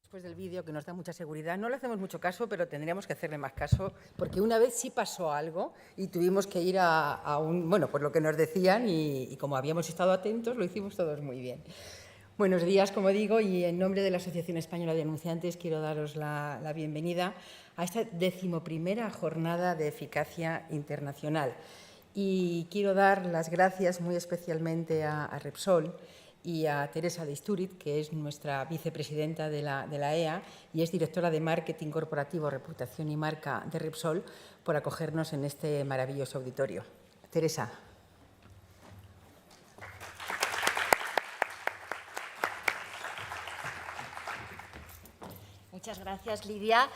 Después del vídeo, que nos da mucha seguridad, no le hacemos mucho caso, pero tendríamos que hacerle más caso, porque una vez sí pasó algo y tuvimos que ir a pues lo que nos decían y como habíamos estado atentos, lo hicimos todos muy bien. Buenos días, como digo, y en nombre de la Asociación Española de Anunciantes quiero daros la bienvenida a esta 11ª Jornada de Eficacia Internacional. Y quiero dar las gracias muy especialmente a Repsol y a Teresa de Istúriz, que es nuestra vicepresidenta de la EA y es directora de Marketing Corporativo, Reputación y Marca de Repsol, por acogernos en este maravilloso auditorio. Teresa. Muchas gracias, Lidia.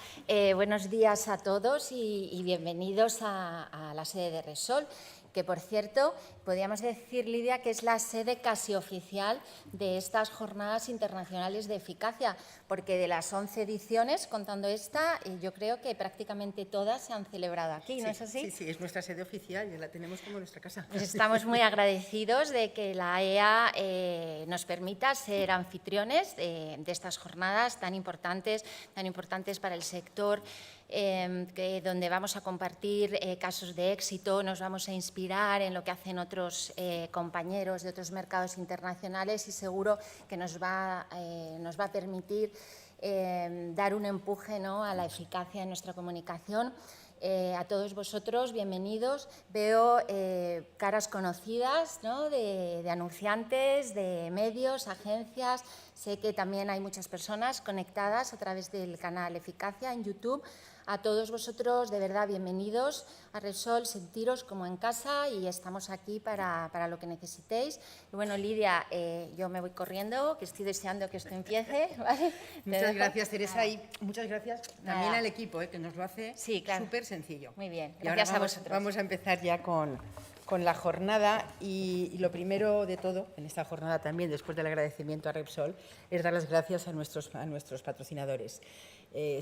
Buenos días a todos y bienvenidos a la sede de Repsol, que, por cierto, podríamos decir, Lidia, que es la sede casi oficial de estas Jornadas Internacionales de Eficacia, porque de las 11 ediciones, contando esta, yo creo que prácticamente todas se han celebrado aquí, ¿no es así? Sí, es nuestra sede oficial y la tenemos como nuestra casa. Pues estamos muy agradecidos de que la EA nos permita ser anfitriones de estas jornadas tan importantes para el sector, donde vamos a compartir casos de éxito, nos vamos a inspirar en lo que hacen otros compañeros de otros mercados internacionales y seguro que nos va a permitir dar un empuje, ¿no?, a la eficacia en nuestra comunicación. A todos vosotros, bienvenidos. Veo caras conocidas, ¿no?, de anunciantes, de medios, agencias. Sé que también hay muchas personas conectadas a través del canal Eficacia en YouTube. A todos vosotros, de verdad, bienvenidos a Repsol, sentiros como en casa y estamos aquí para lo que necesitéis. Y bueno, Lidia, yo me voy corriendo, que estoy deseando que esto empiece, ¿vale? Muchas gracias, Teresa, y muchas gracias también al equipo, que nos lo hace súper sencillo. Muy bien, gracias a vosotros. Vamos a empezar ya con la jornada y lo primero de todo, en esta jornada también, después del agradecimiento a Repsol, es dar las gracias a nuestros patrocinadores.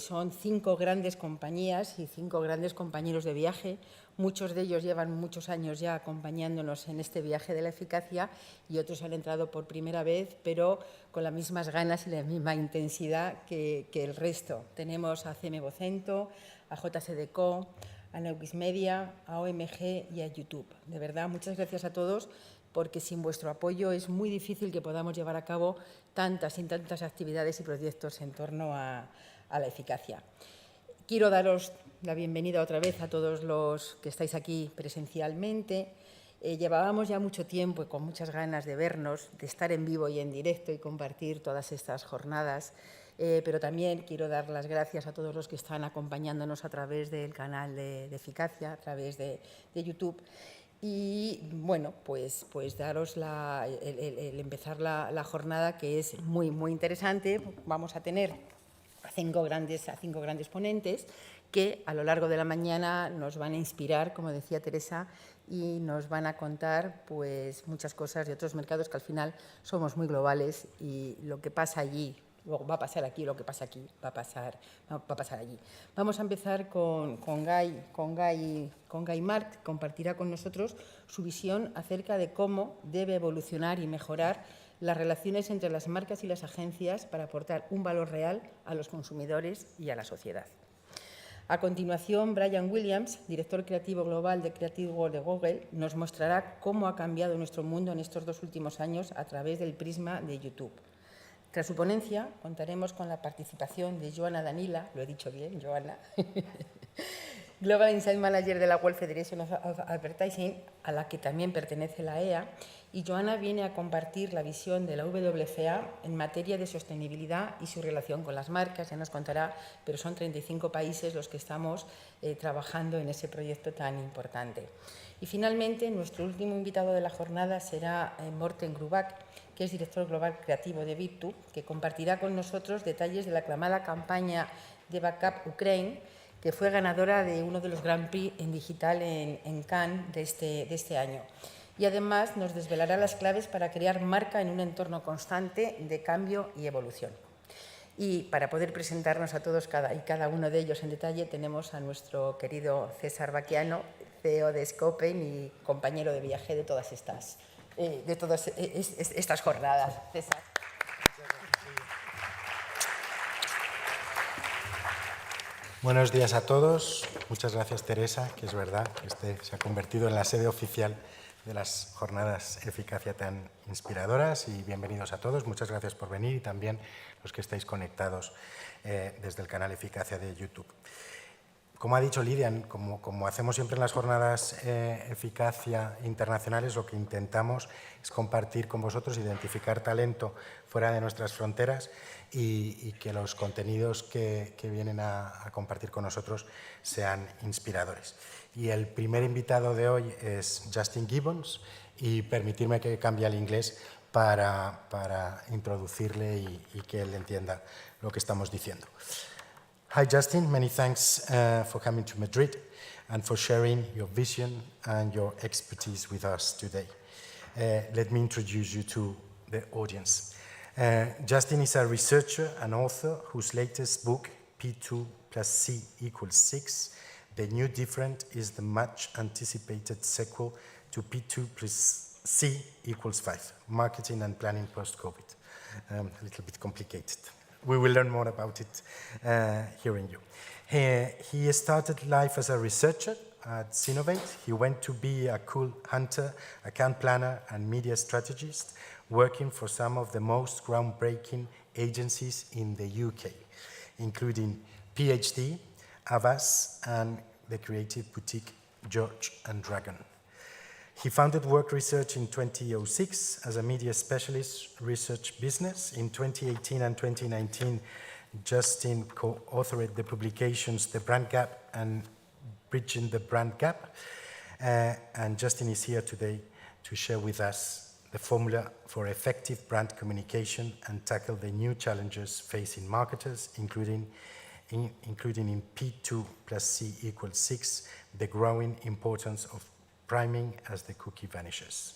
Son 5 grandes compañías y 5 grandes compañeros de viaje. Muchos de ellos llevan muchos años ya acompañándonos en este viaje de la eficacia y otros han entrado por primera vez, pero con las mismas ganas y la misma intensidad que el resto. Tenemos a CM Vocento, a JCDecaux, a Neukis Media, a OMG y a YouTube. De verdad, muchas gracias a todos, porque sin vuestro apoyo es muy difícil que podamos llevar a cabo tantas y tantas actividades y proyectos en torno a la eficacia. Quiero daros la bienvenida otra vez a todos los que estáis aquí presencialmente. Llevábamos ya mucho tiempo y con muchas ganas de vernos, de estar en vivo y en directo y compartir todas estas jornadas, pero también quiero dar las gracias a todos los que están acompañándonos a través del canal de Eficacia, a través de YouTube. Y bueno, pues daros el empezar la jornada, que es muy, muy interesante. Vamos a tener a cinco grandes ponentes que a lo largo de la mañana nos van a inspirar, como decía Teresa, y nos van a contar pues muchas cosas de otros mercados que al final somos muy globales y lo que pasa allí luego va a pasar aquí, lo que pasa aquí va a pasar allí. Vamos a empezar con Guy Marc, que compartirá con nosotros su visión acerca de cómo debe evolucionar y mejorar las relaciones entre las marcas y las agencias para aportar un valor real a los consumidores y a la sociedad. A continuación, Brian Williams, director creativo global de Creative World de Google, nos mostrará cómo ha cambiado nuestro mundo en estos 2 últimos años a través del prisma de YouTube. Tras su ponencia, contaremos con la participación de Joanna Danila, lo he dicho bien, Joanna, Global Insight Manager de la World Federation of Advertising, a la que también pertenece la EA, y Joanna viene a compartir la visión de la WFA en materia de sostenibilidad y su relación con las marcas. Ya nos contará, pero son 35 países los que estamos trabajando en ese proyecto tan importante. Y finalmente, nuestro último invitado de la jornada será Morten Grubak, que es director global creativo de Virtu, que compartirá con nosotros detalles de la aclamada campaña de Backup Ukraine, que fue ganadora de uno de los Grand Prix en digital en Cannes de este año. Y además nos desvelará las claves para crear marca en un entorno constante de cambio y evolución. Y para poder presentarnos a todos y cada uno de ellos en detalle, tenemos a nuestro querido César Baquiano, CEO de Scopen y compañero de viaje de todas estas jornadas. César. Buenos días a todos. Muchas gracias, Teresa, que es verdad que este se ha convertido en la sede oficial de las jornadas Eficacia tan inspiradoras, y bienvenidos a todos. Muchas gracias por venir, y también los que estáis conectados desde el canal Eficacia de YouTube. Como ha dicho Lidia, como hacemos siempre en las jornadas Eficacia internacionales, lo que intentamos es compartir con vosotros, identificar talento fuera de nuestras fronteras y que los contenidos que vienen a compartir con nosotros sean inspiradores. Y el primer invitado de hoy es Justin Gibbons, y permitirme que cambie al inglés para introducirle y que él entienda lo que estamos diciendo. Hi Justin, many thanks for coming to Madrid and for sharing your vision and your expertise with us today. Let me introduce you to the audience. Justin is a researcher and author whose latest book, P2 plus C equals 6, The New Different, is the much anticipated sequel to P2 plus C equals 5, Marketing and Planning Post-COVID. A little bit complicated. We will learn more about it hearing you. He started life as a researcher at Sinovate. He went to be a cool hunter, account planner, and media strategist, working for some of the most groundbreaking agencies in the UK, including PhD, Avas, and the creative boutique George and Dragon. He founded Work Research in 2006 as a media specialist research business. In 2018 and 2019, Justin co-authored the publications The Brand Gap and Bridging the Brand Gap. And Justin is here today to share with us the formula for effective brand communication and tackle the new challenges facing marketers, including in P2 plus C equals 6, the growing importance of priming as the cookie vanishes.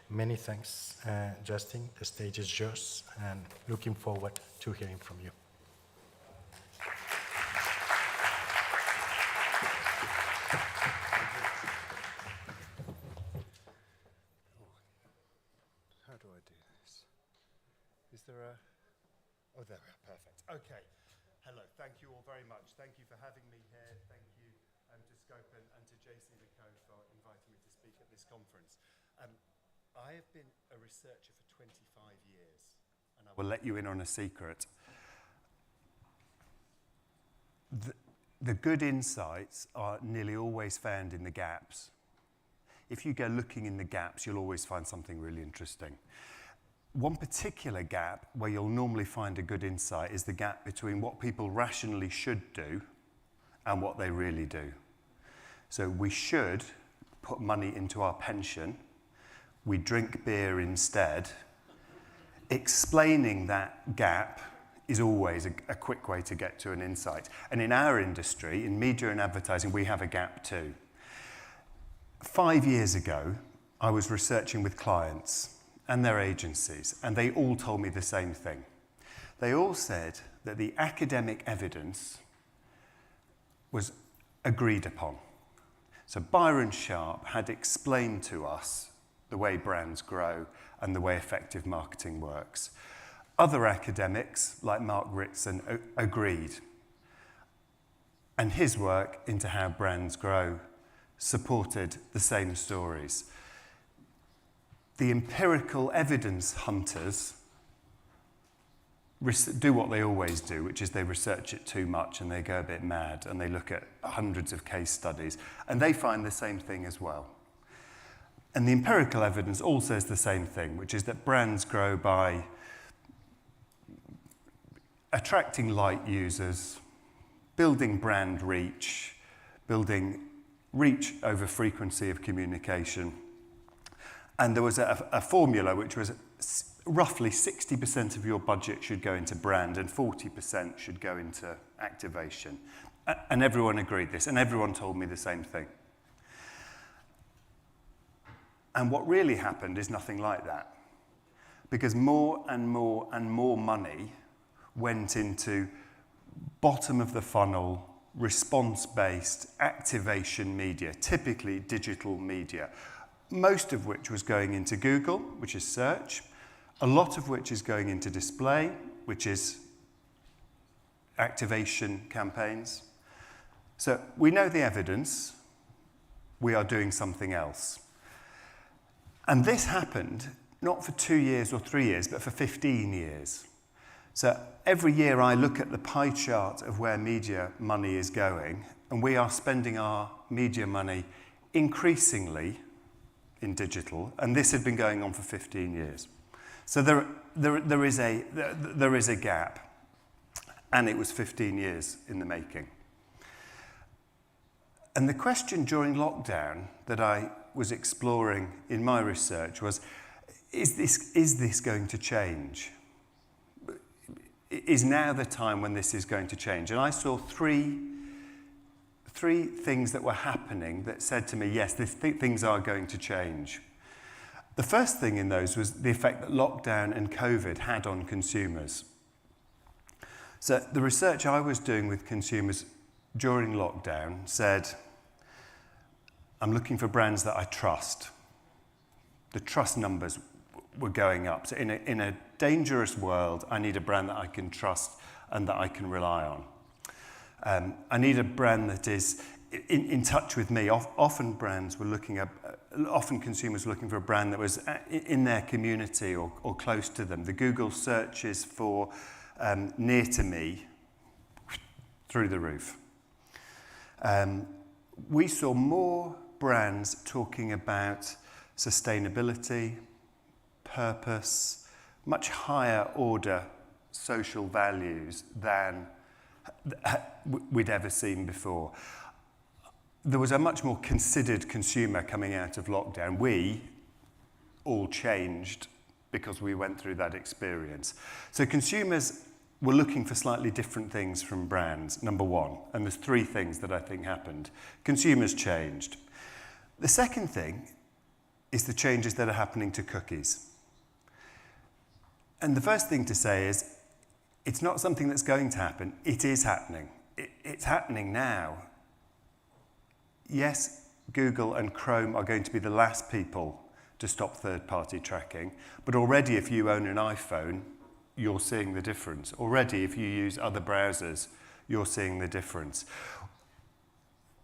Many thanks, Justin. The stage is yours, and looking forward to hearing from you. How do I do this? Is there a... Oh, there we are. Perfect. Okay. Hello. Thank you all very much. Thank you for having me here. Thank you to Scopen and to JC & Co for inviting me to speak at this conference. I have been a researcher for 25 years, and I will let you in on a secret. The good insights are nearly always found in the gaps. If you go looking in the gaps, you'll always find something really interesting. One particular gap where you'll normally find a good insight is the gap between what people rationally should do and what they really do. So we should put money into our pension. We drink beer instead. Explaining that gap is always a quick way to get to an insight. And in our industry, in media and advertising, we have a gap too. 5 years ago, I was researching with clients and their agencies, and they all told me the same thing. They all said that the academic evidence was agreed upon. So Byron Sharp had explained to us the way brands grow and the way effective marketing works. Other academics, like Mark Ritson, agreed. and his work into how brands grow supported the same stories. The empirical evidence hunters do what they always do, which is they research it too much and they go a bit mad and they look at hundreds of case studies and they find the same thing as well. And the empirical evidence all says the same thing, which is that brands grow by attracting light users, building brand reach, building reach over frequency of communication. And there was a formula which was roughly 60% of your budget should go into brand and 40% should go into activation. And everyone agreed this, and everyone told me the same thing. And what really happened is nothing like that. Because more and more and more money went into bottom of the funnel, response-based activation media, typically digital media, most of which was going into Google, which is search, a lot of which is going into display, which is activation campaigns. So we know the evidence, we are doing something else. And this happened not for 2 years or 3 years, but for 15 years. So every year I look at the pie chart of where media money is going, and we are spending our media money increasingly in digital, and this had been going on for 15 years. So there is a gap, and it was 15 years in the making. And the question during lockdown that I was exploring in my research was, is this going to change? Is now the time when this is going to change? And I saw three things that were happening that said to me, yes, things are going to change. The first thing in those was the effect that lockdown and COVID had on consumers. So the research I was doing with consumers during lockdown said, I'm looking for brands that I trust. The trust numbers were going up. So in a dangerous world, I need a brand that I can trust and that I can rely on. I need a brand that is in touch with me. Often consumers were looking for a brand that was in their community or close to them. The Google searches for near to me through the roof. We saw more brands talking about sustainability, purpose, much higher order social values than we'd ever seen before. There was a much more considered consumer coming out of lockdown. We all changed because we went through that experience. So consumers were looking for slightly different things from brands, number one. And there's three things that I think happened. Consumers changed. The second thing is the changes that are happening to cookies. And the first thing to say is, it's not something that's going to happen. It is happening. It's happening now. Yes, Google and Chrome are going to be the last people to stop third-party tracking, but already if you own an iPhone, you're seeing the difference. Already if you use other browsers, you're seeing the difference.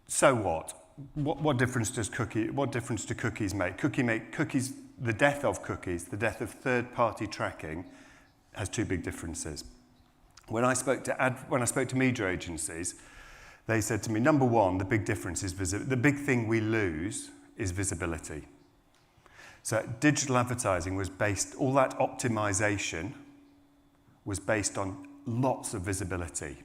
So what? What difference do cookies make? Cookies, the death of cookies, the death of third-party tracking has two big differences. When I spoke to media agencies, they said to me, number one, the big difference is the big thing we lose is visibility. So digital advertising was based, all that optimization was based on lots of visibility.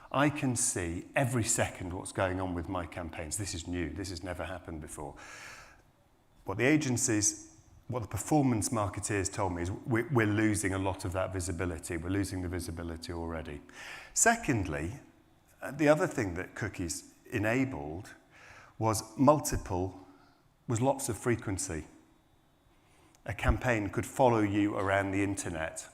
I can see every second what's going on with my campaigns. This is new. This has never happened before. What the performance marketeers told me is we're losing a lot of that visibility. We're losing the visibility already. Secondly, the other thing that cookies enabled was lots of frequency. A campaign could follow you around the internet.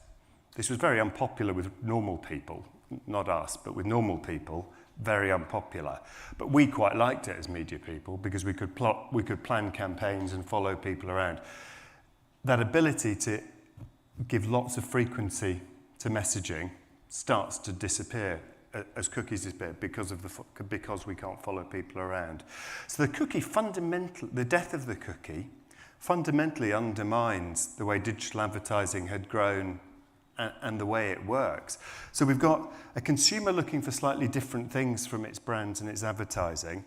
This was very unpopular with normal people, not us, but with normal people, very unpopular. But we quite liked it as media people because we could plan campaigns and follow people around. That ability to give lots of frequency to messaging starts to disappear as cookies is big because we can't follow people around. So the death of the cookie fundamentally undermines the way digital advertising had grown and the way it works. So we've got a consumer looking for slightly different things from its brands and its advertising.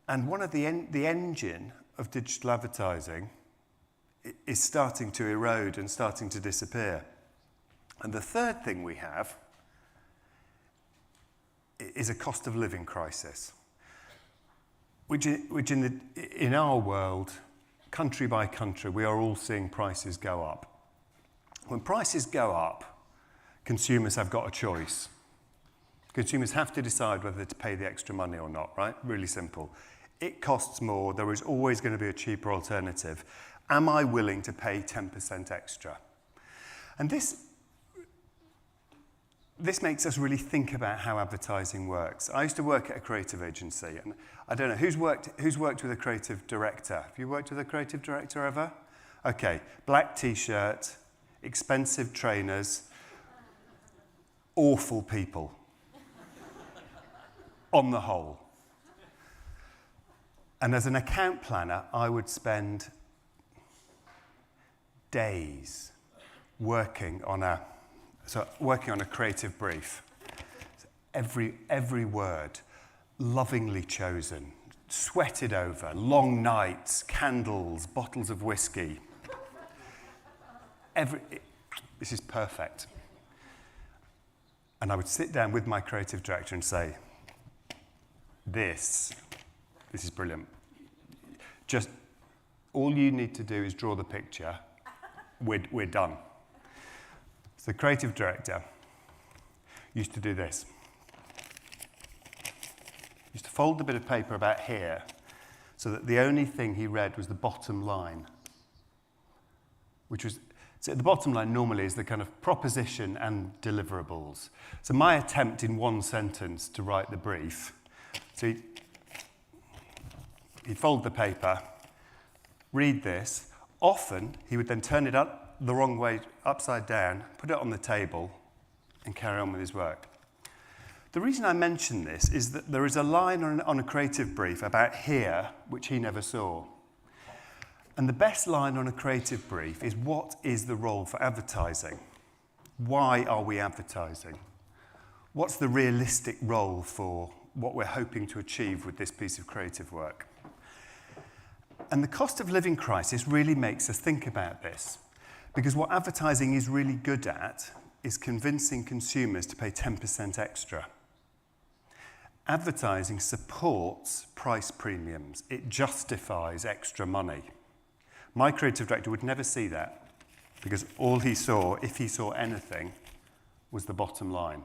And one of the engine of digital advertising is starting to erode and starting to disappear. And the third thing we have is a cost of living crisis, which in our world, country by country, we are all seeing prices go up. When prices go up, consumers have got a choice. Consumers have to decide whether to pay the extra money or not, right? Really simple. It costs more. There is always going to be a cheaper alternative. Am I willing to pay 10% extra? And this makes us really think about how advertising works. I used to work at a creative agency, and I don't know, who's worked with a creative director? Have you worked with a creative director ever? Okay, black t-shirt, expensive trainers, awful people, on the whole. And as an account planner, I would spend days working on a creative brief. Every word lovingly chosen, sweated over, long nights, candles, bottles of whiskey. This is perfect. And I would sit down with my creative director and say, this is brilliant. Just all you need to do is draw the picture. We're done. So the creative director used to do this. Used to fold a bit of paper about here so that the only thing he read was the bottom line, so the bottom line normally is the kind of proposition and deliverables. So my attempt in one sentence to write the brief, so he'd fold the paper, read this. Often he would then turn it up the wrong way, upside down, put it on the table, and carry on with his work. The reason I mention this is that there is a line on a creative brief about here, which he never saw. And the best line on a creative brief is, what is the role for advertising? Why are we advertising? What's the realistic role for what we're hoping to achieve with this piece of creative work? And the cost of living crisis really makes us think about this, because what advertising is really good at is convincing consumers to pay 10% extra. Advertising supports price premiums. It justifies extra money. My creative director would never see that, because all he saw, if he saw anything, was the bottom line.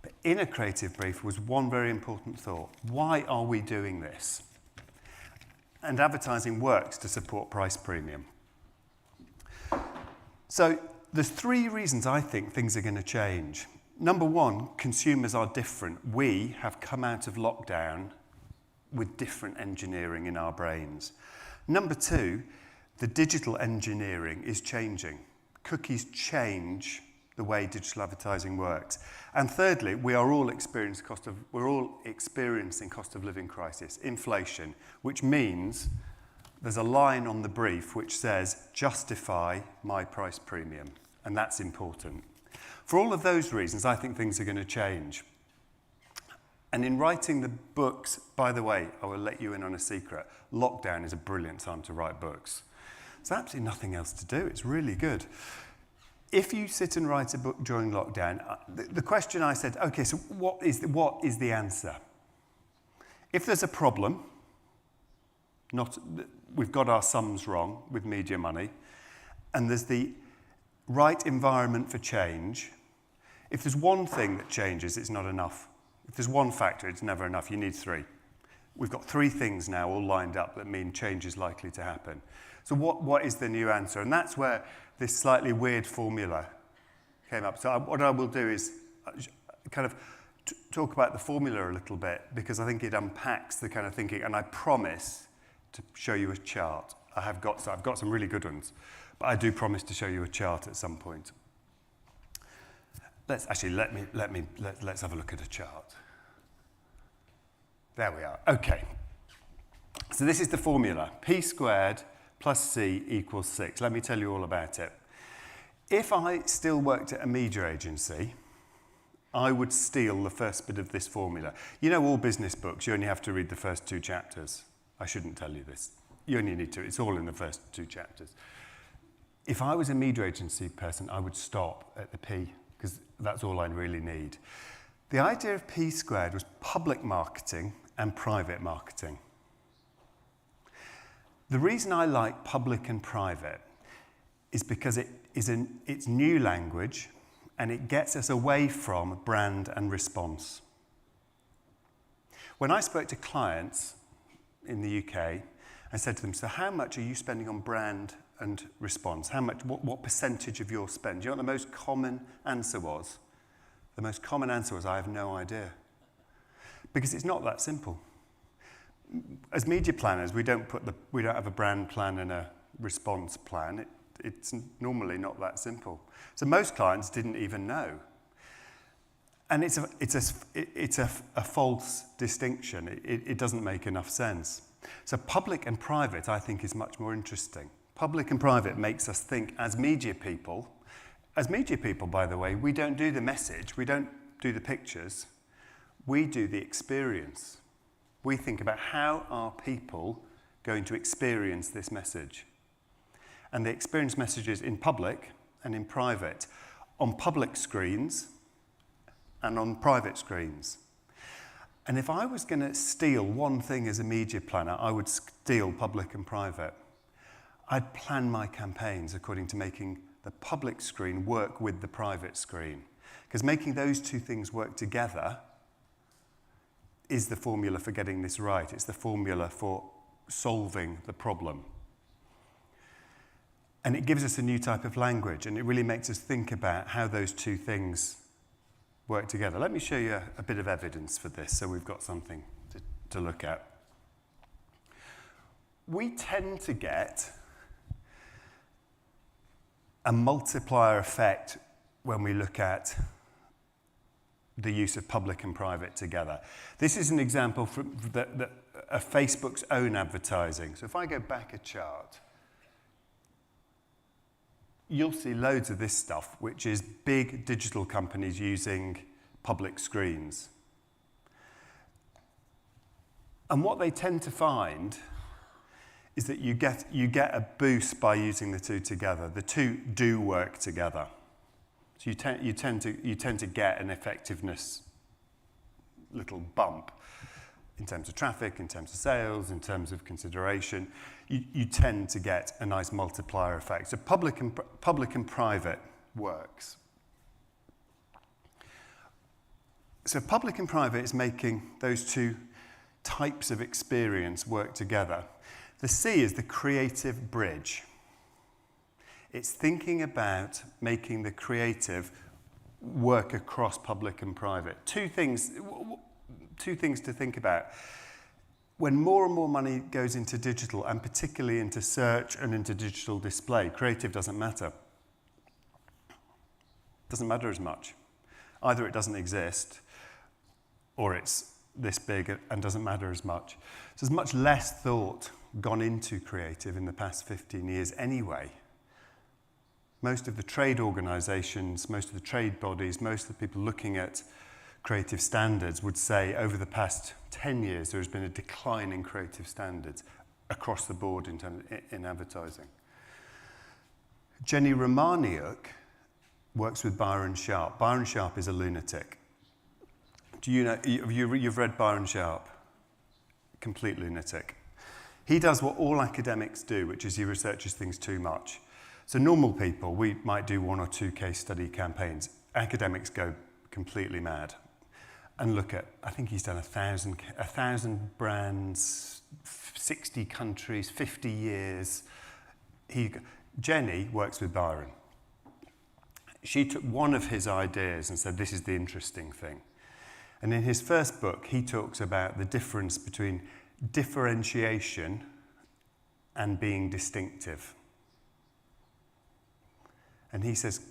But in a creative brief was one very important thought. Why are we doing this? And advertising works to support price premium. So there's three reasons I think things are going to change. Number one, consumers are different. We have come out of lockdown with different engineering in our brains. Number two, the digital engineering is changing. Cookies change the way digital advertising works. And thirdly, we're all experiencing cost of living crisis, inflation, which means there's a line on the brief which says, justify my price premium. And that's important. For all of those reasons, I think things are going to change. And in writing the books, by the way, I will let you in on a secret. Lockdown is a brilliant time to write books. There's absolutely nothing else to do. It's really good. If you sit and write a book during lockdown, the question I said, okay, so what is the answer? If there's a problem, we've got our sums wrong with media money, and there's the right environment for change. If there's one thing that changes, it's not enough. If there's one factor, it's never enough. You need three. We've got three things now all lined up that mean change is likely to happen. So what is the new answer? And that's where this slightly weird formula came up. So what I will do is kind of talk about the formula a little bit, because I think it unpacks the kind of thinking, and I promise to show you a chart. I've got some really good ones, but I do promise to show you a chart at some point. let's have a look at a chart. There we are. Okay. So this is the formula. P squared plus C equals 6. Let me tell you all about it. If I still worked at a media agency, I would steal the first bit of this formula. You know, all business books, you only have to read the first 2 chapters. I shouldn't tell you this. You only need to. It's all in the first 2 chapters. If I was a media agency person, I would stop at the P, because that's all I really need. The idea of P squared was public marketing and private marketing. The reason I like public and private is because it's new language, and it gets us away from brand and response. When I spoke to clients in the UK, I said to them, so how much are you spending on brand and response? How much? What percentage of your spend? Do you know what the most common answer was? The most common answer was, I have no idea. Because it's not that simple. As media planners, we don't have a brand plan and a response plan. It's normally not that simple. So most clients didn't even know. And it's a false distinction. It doesn't make enough sense. So public and private, I think, is much more interesting. Public and private makes us think as media people. As media people, by the way, we don't do the message, we don't do the pictures, we do the experience. We think about how are people going to experience this message. And they experience messages in public and in private, on public screens and on private screens. And if I was going to steal one thing as a media planner, I would steal public and private. I'd plan my campaigns according to making the public screen work with the private screen. Because making those 2 things work together is the formula for getting this right. It's the formula for solving the problem. And it gives us a new type of language, and it really makes us think about how those 2 things work together. Let me show you a bit of evidence for this, so we've got something to look at. We tend to get a multiplier effect when we look at the use of public and private together. This is an example from of Facebook's own advertising. So if I go back a chart, you'll see loads of this stuff, which is big digital companies using public screens. And what they tend to find is that you get a boost by using the 2 together. The 2 do work together. So you tend to get an effectiveness little bump in terms of traffic, in terms of sales, in terms of consideration. You tend to get a nice multiplier effect. So public and private works. So public and private is making those 2 types of experience work together. The C is the creative bridge. It's thinking about making the creative work across public and private. 2 things to think about. When more and more money goes into digital, and particularly into search and into digital display, creative doesn't matter. Doesn't matter as much. Either it doesn't exist, or it's this big and doesn't matter as much. So there's much less thought gone into creative in the past 15 years anyway. Most of the trade organisations, most of the trade bodies, most of the people looking at creative standards would say over the past 10 years there has been a decline in creative standards across the board in advertising. Jenny Romaniuk works with Byron Sharp. Byron Sharp is a lunatic. Do you know, you've read Byron Sharp? Complete lunatic. He does what all academics do, which is he researches things too much. So normal people, we might do 1 or 2 case study campaigns. Academics go completely mad and look at, I think he's done 1,000 brands, 60 countries, 50 years. Jenny works with Byron. She took one of his ideas and said, this is the interesting thing. And in his first book, he talks about the difference between differentiation and being distinctive. And he says,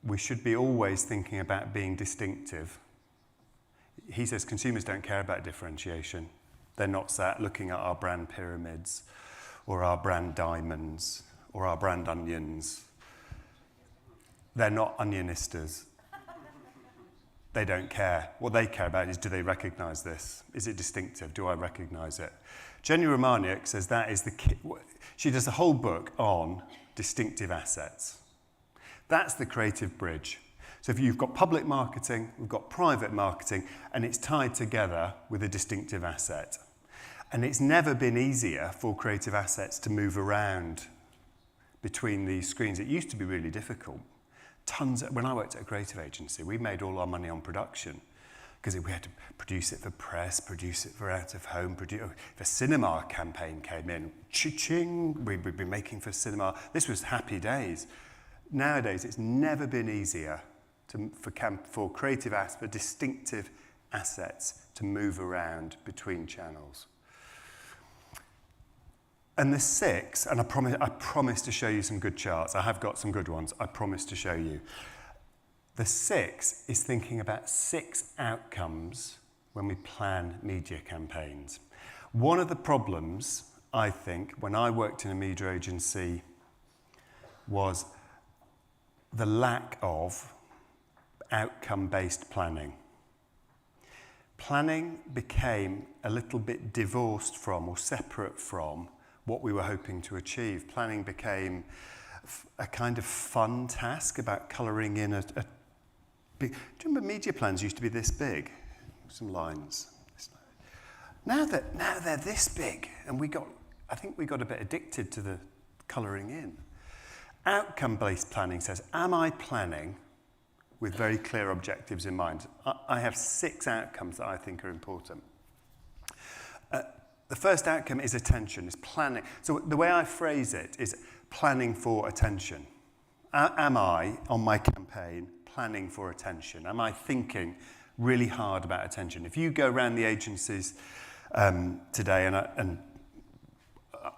we should be always thinking about being distinctive. He says consumers don't care about differentiation. They're not sat looking at our brand pyramids or our brand diamonds or our brand onions. They're not onionistas. They don't care. What they care about is, do they recognise this? Is it distinctive? Do I recognise it? Jenny Romaniuk says that is the key. She does a whole book on distinctive assets. That's the creative bridge. So if you've got public marketing, we've got private marketing, and it's tied together with a distinctive asset. And it's never been easier for creative assets to move around between these screens. It used to be really difficult. When I worked at a creative agency, we made all our money on production because we had to produce it for press, produce it for out of home, if a cinema campaign came in, cha-ching, we'd be making for cinema. This was happy days. Nowadays, it's never been easier for creative assets, for distinctive assets to move around between channels. And the 6, and I promise to show you some good charts. I have got some good ones. I promise to show you. The 6 is thinking about 6 outcomes when we plan media campaigns. One of the problems, I think, when I worked in a media agency was the lack of outcome-based planning. Planning became a little bit divorced from or separate from what we were hoping to achieve. Planning became a kind of fun task about colouring in a big... Do you remember media plans used to be this big? Some lines. Now they're this big, and I think we got a bit addicted to the colouring in. Outcome-based planning says, am I planning with very clear objectives in mind? I have 6 outcomes that I think are important. The first outcome is attention, is planning. So the way I phrase it is planning for attention. Am I, on my campaign, planning for attention? Am I thinking really hard about attention? If you go around the agencies today, and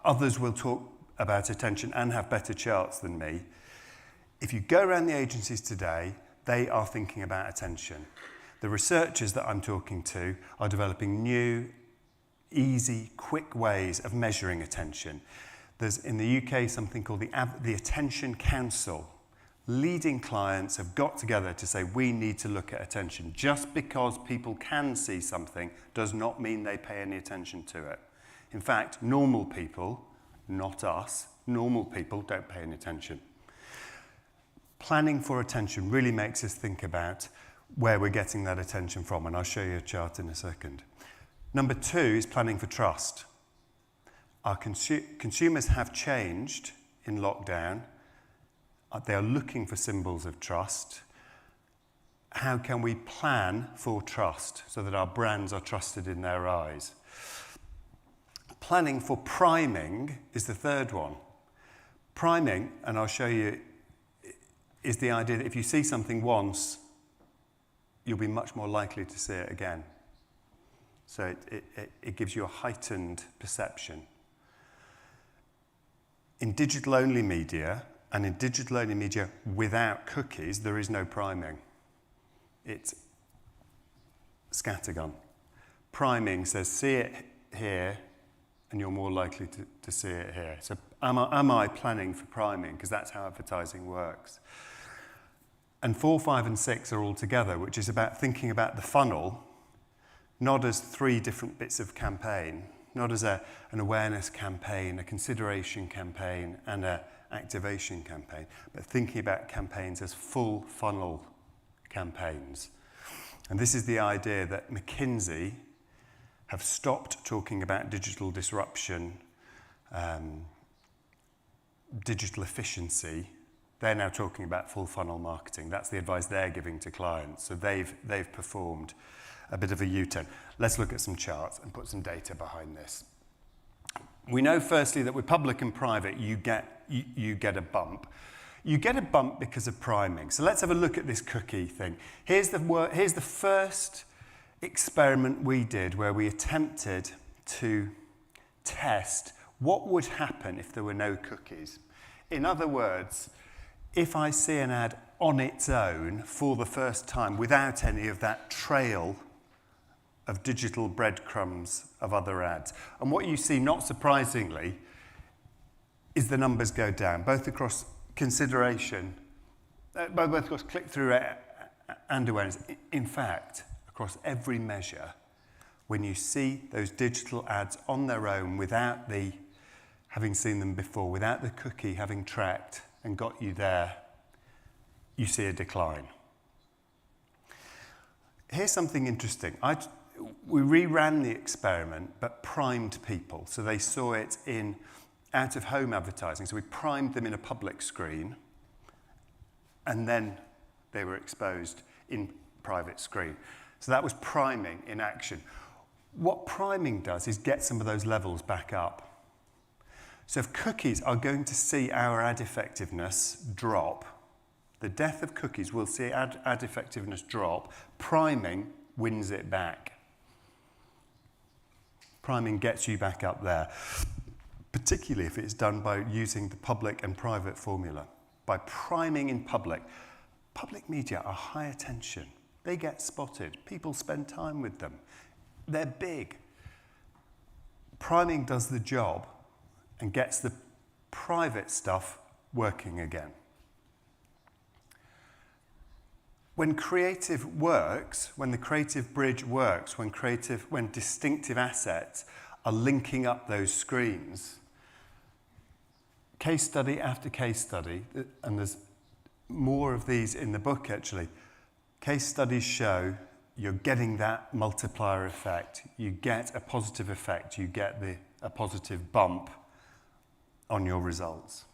others will talk about attention and have better charts than me, if you go around the agencies today, they are thinking about attention. The researchers that I'm talking to are developing new, easy, quick ways of measuring attention. There's in the UK something called the Attention Council. Leading clients have got together to say we need to look at attention. Just because people can see something does not mean they pay any attention to it. In fact, normal people, not us, normal people don't pay any attention. Planning for attention really makes us think about where we're getting that attention from, and I'll show you a chart in a second. Number 2 is planning for trust. Our consumers have changed in lockdown. They are looking for symbols of trust. How can we plan for trust so that our brands are trusted in their eyes? Planning for priming is the 3rd one. Priming, and I'll show you, is the idea that if you see something once, you'll be much more likely to see it again. So it gives you a heightened perception. In digital-only media, and in digital-only media without cookies, there is no priming. It's scattergun. Priming says, see it here, and you're more likely to see it here. So am I planning for priming? Because that's how advertising works. And 4, 5, and 6 are all together, which is about thinking about the funnel, not as 3 different bits of campaign, not as an awareness campaign, a consideration campaign, and an activation campaign, but thinking about campaigns as full funnel campaigns. And this is the idea that McKinsey have stopped talking about digital disruption, digital efficiency. They're now talking about full funnel marketing. That's the advice they're giving to clients. So they've performed a bit of a U-turn. Let's look at some charts and put some data behind this. We know firstly that with public and private, you get a bump. You get a bump because of priming. So let's have a look at this cookie thing. Here's the first experiment we did where we attempted to test what would happen if there were no cookies. In other words, if I see an ad on its own for the first time without any of that trail of digital breadcrumbs of other ads. And what you see, not surprisingly, is the numbers go down, both across consideration, both across click-through and awareness. In fact, across every measure, when you see those digital ads on their own without the having seen them before, without the cookie having tracked and got you there, you see a decline. Here's something interesting. We reran the experiment, but primed people. So they saw it in out-of-home advertising. So we primed them in a public screen, and then they were exposed in private screen. So that was priming in action. What priming does is get some of those levels back up. So if cookies are going to see our ad effectiveness drop, the death of cookies will see ad effectiveness drop, priming wins it back. Priming gets you back up there, particularly if it's done by using the public and private formula. By priming in public media are high attention. They get spotted. People spend time with them. They're big. Priming does the job and gets the private stuff working again. When creative works, when the creative bridge works, when distinctive assets are linking up those screens, case study after case study, and there's more of these in the book actually, case studies show you're getting that multiplier effect. You get a positive effect. You get a positive bump on your results.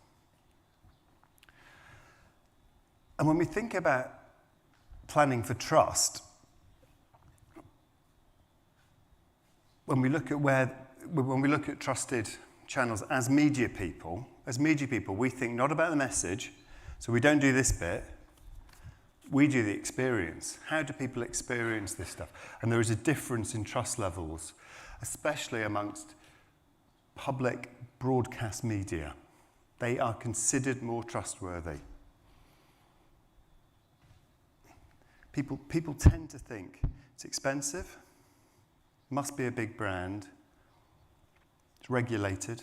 And when we think about planning for trust, when we look at trusted channels as media people, we think not about the message, so we don't do this bit. We do the experience. How do people experience this stuff? And there is a difference in trust levels, especially amongst public broadcast media. They are considered more trustworthy. People tend to think it's expensive, must be a big brand, it's regulated.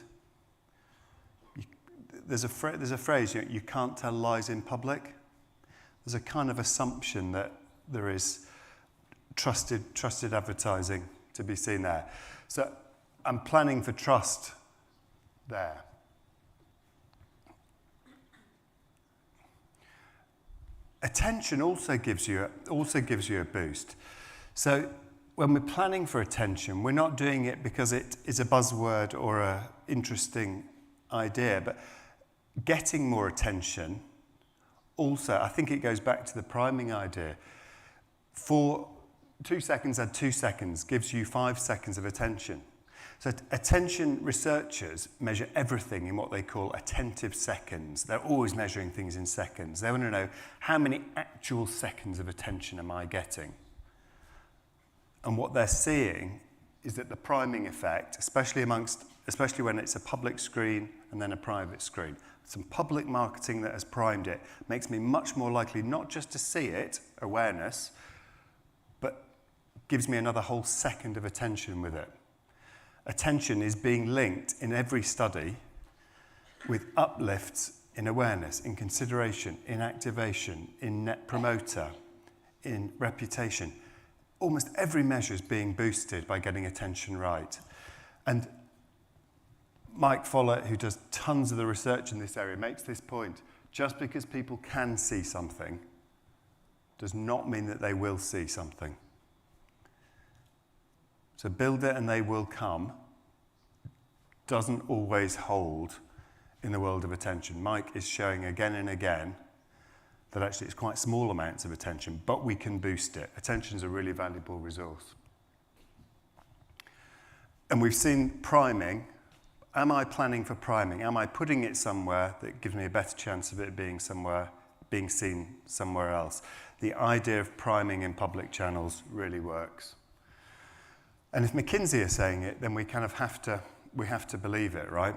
There's a phrase, you can't tell lies in public. There's a kind of assumption that there is trusted advertising to be seen there. So I'm planning for trust there. Attention also gives you a boost. So when we're planning for attention, we're not doing it because it is a buzzword or an interesting idea, but getting more attention also, I think it goes back to the priming idea. For 2 seconds add 2 seconds gives you 5 seconds of attention. So attention researchers measure everything in what they call attentive seconds. They're always measuring things in seconds. They want to know how many actual seconds of attention am I getting? And what they're seeing is that the priming effect, especially when it's a public screen and then a private screen, some public marketing that has primed it makes me much more likely not just to see it, awareness, but gives me another whole second of attention with it. Attention is being linked in every study with uplifts in awareness, in consideration, in activation, in net promoter, in reputation. Almost every measure is being boosted by getting attention right. And Mike Follett, who does tons of the research in this area, makes this point. Just because people can see something does not mean that they will see something. So build it and they will come doesn't always hold in the world of attention. Mike is showing again and again that actually it's quite small amounts of attention, but we can boost it. Attention is a really valuable resource. And we've seen priming. Am I planning for priming? Am I putting it somewhere that gives me a better chance of it being seen somewhere else? The idea of priming in public channels really works. And if McKinsey are saying it, then we kind of have to believe it, right?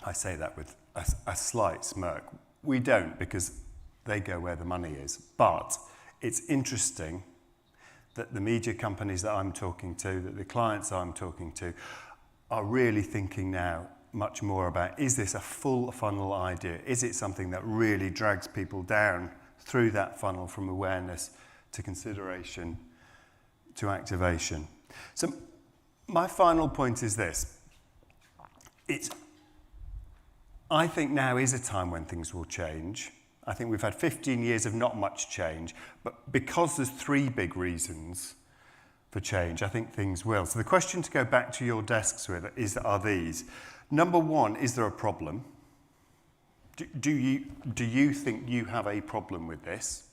I say that with a slight smirk. We don't, because they go where the money is. But it's interesting that the media companies that I'm talking to, that the clients I'm talking to, are really thinking now much more about, is this a full funnel idea? Is it something that really drags people down through that funnel from awareness to consideration to activation? So my final point is this. I think now is a time when things will change. I think we've had 15 years of not much change, but because there's three big reasons for change, I think things will. So the question to go back to your desks with are these. Number one, is there a problem? Do you think you have a problem with this?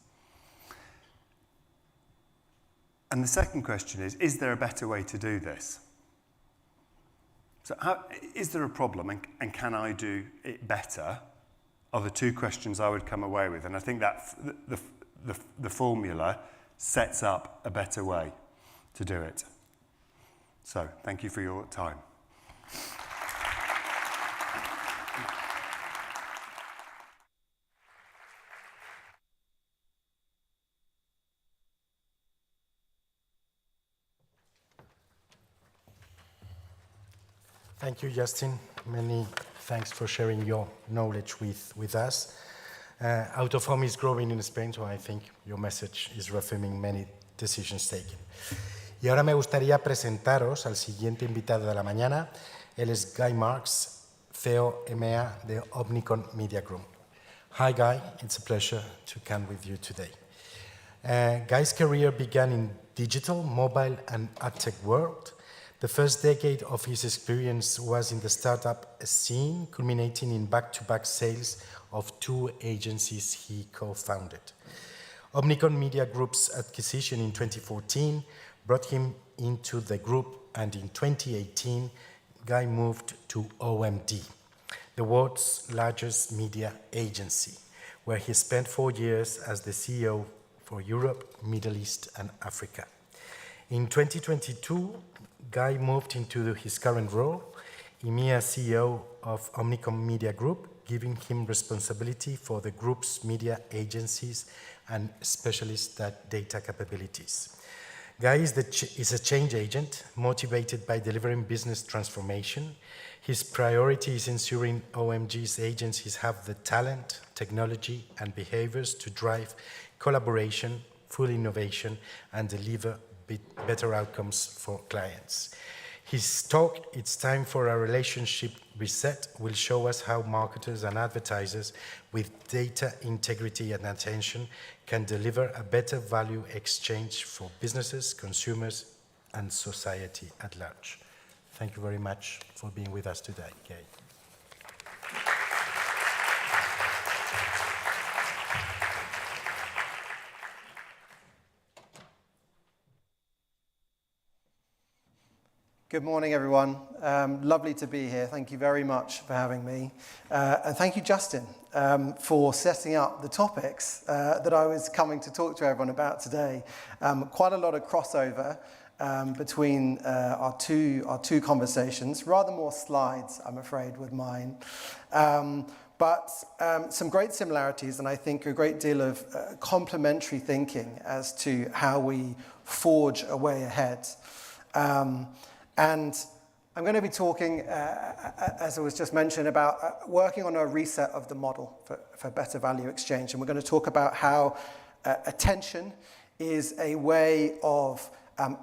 And the second question is there a better way to do this? So is there a problem and can I do it better? Are the two questions I would come away with. And I think that the formula sets up a better way to do it. So thank you for your time. Thank you, Justin. Many thanks for sharing your knowledge with us. Out of home is growing in Spain, so I think your message is reaffirming many decisions taken. Y ahora me gustaría presentaros al siguiente invitado de la mañana. Él es Guy Marks, CEO EMEA de Omnicom Media Group. Hi, Guy. It's a pleasure to come with you today. Guy's career began in digital, mobile, and ad-tech world. The first decade of his experience was in the startup scene, culminating in back-to-back sales of two agencies he co-founded. Omnicom Media Group's acquisition in 2014 brought him into the group, and in 2018, Guy moved to OMD, the world's largest media agency, where he spent 4 years as the CEO for Europe, Middle East, and Africa. In 2022, Guy moved into his current role, EMEA CEO of Omnicom Media Group, giving him responsibility for the group's media agencies and specialist data capabilities. Guy is a change agent motivated by delivering business transformation. His priority is ensuring OMG's agencies have the talent, technology, and behaviors to drive collaboration, full innovation, and deliver better outcomes for clients. His talk, It's Time for a Relationship Reset, will show us how marketers and advertisers with data integrity and attention can deliver a better value exchange for businesses, consumers, and society at large. Thank you very much for being with us today, Guy. Good morning, everyone. Lovely to be here. Thank you very much for having me. And thank you, Justin, for setting up the topics that I was coming to talk to everyone about today. Quite a lot of crossover between our two conversations. Rather more slides, I'm afraid, with mine. But some great similarities, and I think a great deal of complementary thinking as to how we forge a way ahead. And I'm going to be talking, as I was just mentioned, about working on a reset of the model for better value exchange. And we're going to talk about how attention is a way of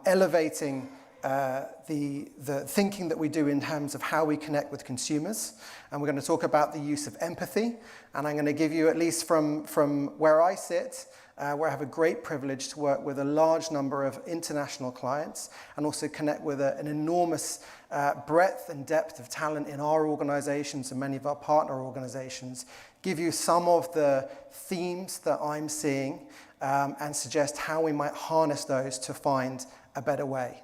elevating the thinking that we do in terms of how we connect with consumers. And we're going to talk about the use of empathy. And I'm going to give you, at least from where I sit, where I have a great privilege to work with a large number of international clients and also connect with an enormous breadth and depth of talent in our organizations and many of our partner organizations, give you some of the themes that I'm seeing and suggest how we might harness those to find a better way.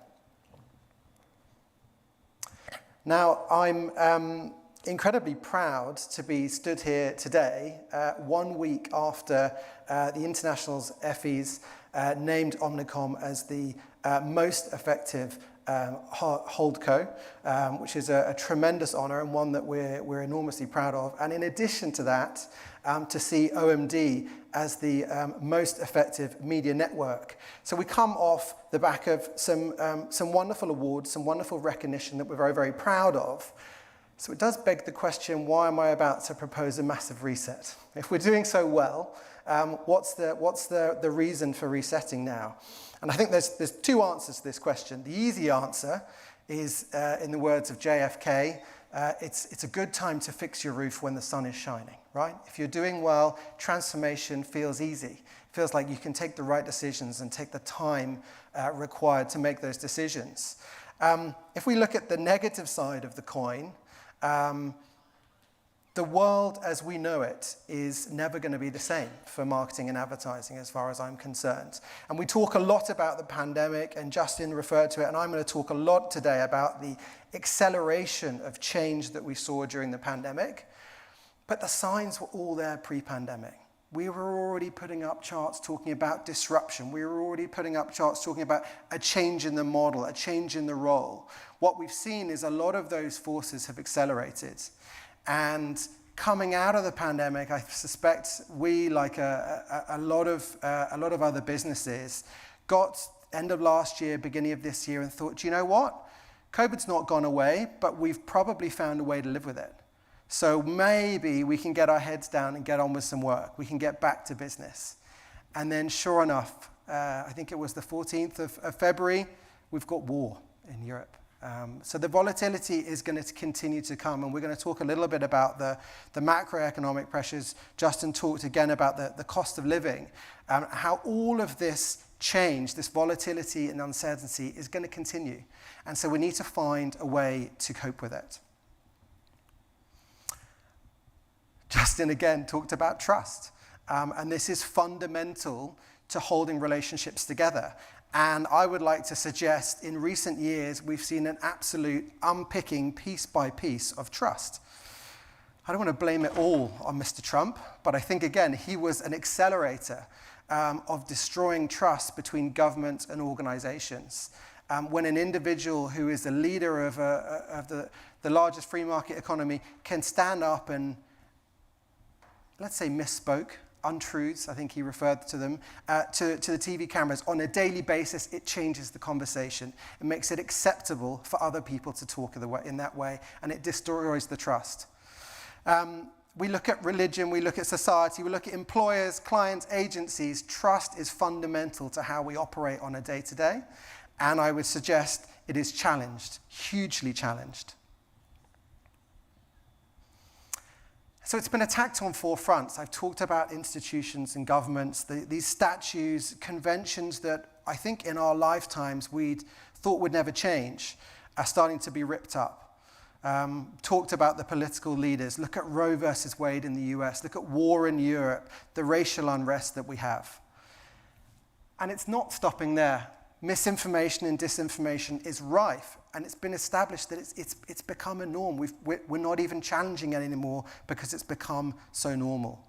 Now, I'm incredibly proud to be stood here today, 1 week after the International's Effie's named Omnicom as the most effective holdco, which is a tremendous honor and one that we're enormously proud of. And in addition to that, to see OMD as the most effective media network. So we come off the back of some wonderful awards, some wonderful recognition that we're very, very proud of. So it does beg the question, why am I about to propose a massive reset? If we're doing so well, what's the reason for resetting now? And I think there's two answers to this question. The easy answer is, in the words of JFK, it's a good time to fix your roof when the sun is shining, right? If you're doing well, transformation feels easy. It feels like you can take the right decisions and take the time required to make those decisions. If we look at the negative side of the coin, the world as we know it is never going to be the same for marketing and advertising as far as I'm concerned. And we talk a lot about the pandemic, and Justin referred to it, and I'm going to talk a lot today about the acceleration of change that we saw during the pandemic. But the signs were all there pre-pandemic. We were already putting up charts talking about disruption. We were already putting up charts talking about a change in the model, a change in the role. What we've seen is a lot of those forces have accelerated. And coming out of the pandemic, I suspect we, like a lot of other businesses, got end of last year, beginning of this year, and thought, do you know what? COVID's not gone away, but we've probably found a way to live with it. So maybe we can get our heads down and get on with some work. We can get back to business. And then sure enough, I think it was the 14th of February, we've got war in Europe. So the volatility is going to continue to come, and we're going to talk a little bit about the macroeconomic pressures. Justin talked again about the cost of living, how all of this change, this volatility and uncertainty is going to continue. And so we need to find a way to cope with it. Justin again talked about trust, and this is fundamental to holding relationships together. And I would like to suggest in recent years, we've seen an absolute unpicking piece by piece of trust. I don't want to blame it all on Mr. Trump, but I think, again, he was an accelerator of destroying trust between government and organizations. When an individual who is the leader of the largest free market economy can stand up and, let's say, misspoke, untruths, I think he referred to them, to the TV cameras on a daily basis, it changes the conversation. It makes it acceptable for other people to talk in that way, and it destroys the trust. We look at religion, we look at society, we look at employers, clients, agencies. Trust is fundamental to how we operate on a day-to-day, and I would suggest it is challenged, hugely challenged. So it's been attacked on four fronts. I've talked about institutions and governments, these statues, conventions that I think in our lifetimes we'd thought would never change, are starting to be ripped up. Talked about the political leaders. Look at Roe versus Wade in the US. Look at war in Europe, the racial unrest that we have. And it's not stopping there. Misinformation and disinformation is rife, and it's been established that it's become a norm. We're not even challenging it anymore because it's become so normal.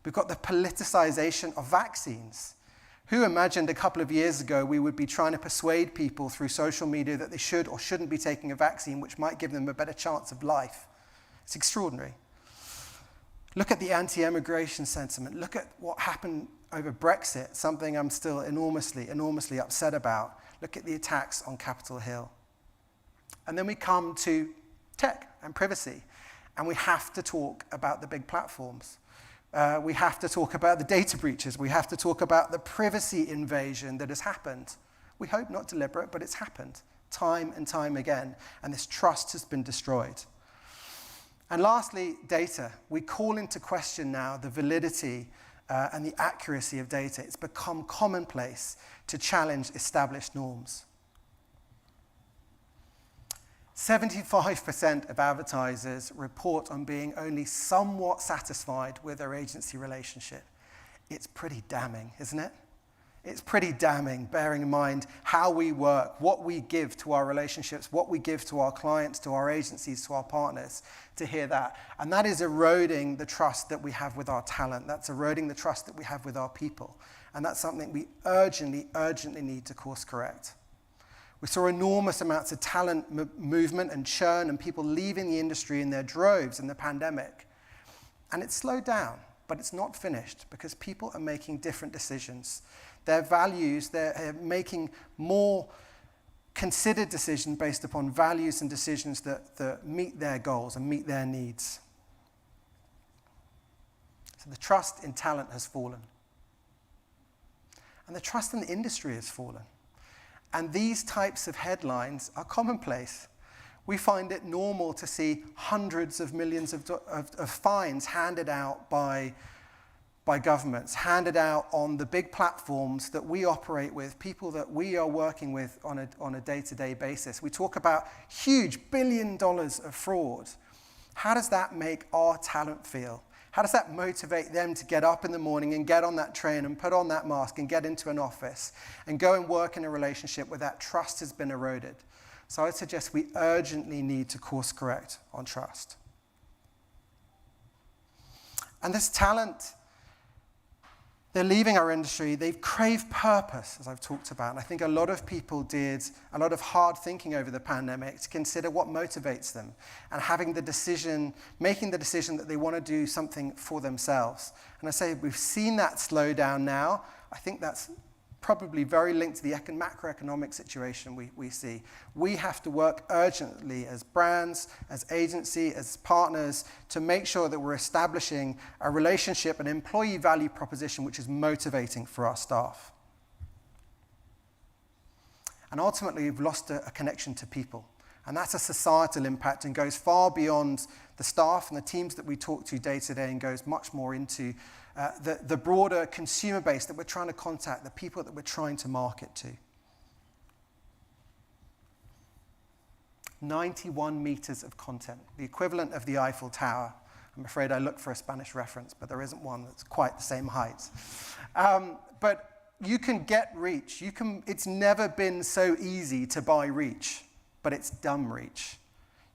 We've got the politicization of vaccines. Who imagined a couple of years ago we would be trying to persuade people through social media that they should or shouldn't be taking a vaccine which might give them a better chance of life? It's extraordinary. Look at the anti-immigration sentiment. Look at what happened over Brexit, something I'm still enormously upset about. Look at the attacks on Capitol Hill. And then we come to tech and privacy, and we have to talk about the big platforms. We have to talk about the data breaches. We have to talk about the privacy invasion that has happened. We hope not deliberate, but it's happened time and time again, and this trust has been destroyed. And lastly, data. We call into question now the validity and the accuracy of data. It's become commonplace to challenge established norms. 75% of advertisers report on being only somewhat satisfied with their agency relationship. It's pretty damning, isn't it? It's pretty damning, bearing in mind how we work, what we give to our relationships, what we give to our clients, to our agencies, to our partners, to hear that. And that is eroding the trust that we have with our talent. That's eroding the trust that we have with our people. And that's something we urgently need to course correct. We saw enormous amounts of talent movement and churn and people leaving the industry in their droves in the pandemic. And it's slowed down, but it's not finished because people are making different decisions. Their values, they're making more considered decisions based upon values and decisions that meet their goals and meet their needs. So the trust in talent has fallen. And the trust in the industry has fallen. And these types of headlines are commonplace. We find it normal to see hundreds of millions of fines handed out by governments, handed out on the big platforms that we operate with, people that we are working with on a day-to-day basis. We talk about huge $1 billion of fraud. How does that make our talent feel? How does that motivate them to get up in the morning and get on that train and put on that mask and get into an office and go and work in a relationship where that trust has been eroded? So I would suggest we urgently need to course correct on trust. And this talent, they're leaving our industry. They've craved purpose, as I've talked about. And I think a lot of people did a lot of hard thinking over the pandemic to consider what motivates them and making the decision that they want to do something for themselves. And I say we've seen that slow down now. I think that's probably very linked to the macroeconomic situation we see. We have to work urgently as brands, as agency, as partners to make sure that we're establishing a relationship, an employee value proposition which is motivating for our staff. And ultimately, we've lost a connection to people. And that's a societal impact and goes far beyond the staff and the teams that we talk to day to day and goes much more into the broader consumer base that we're trying to contact, the people that we're trying to market to. 91 meters of content, the equivalent of the Eiffel Tower. I'm afraid I looked for a Spanish reference, but there isn't one that's quite the same height. But you can get reach. It's never been so easy to buy reach, but it's dumb reach.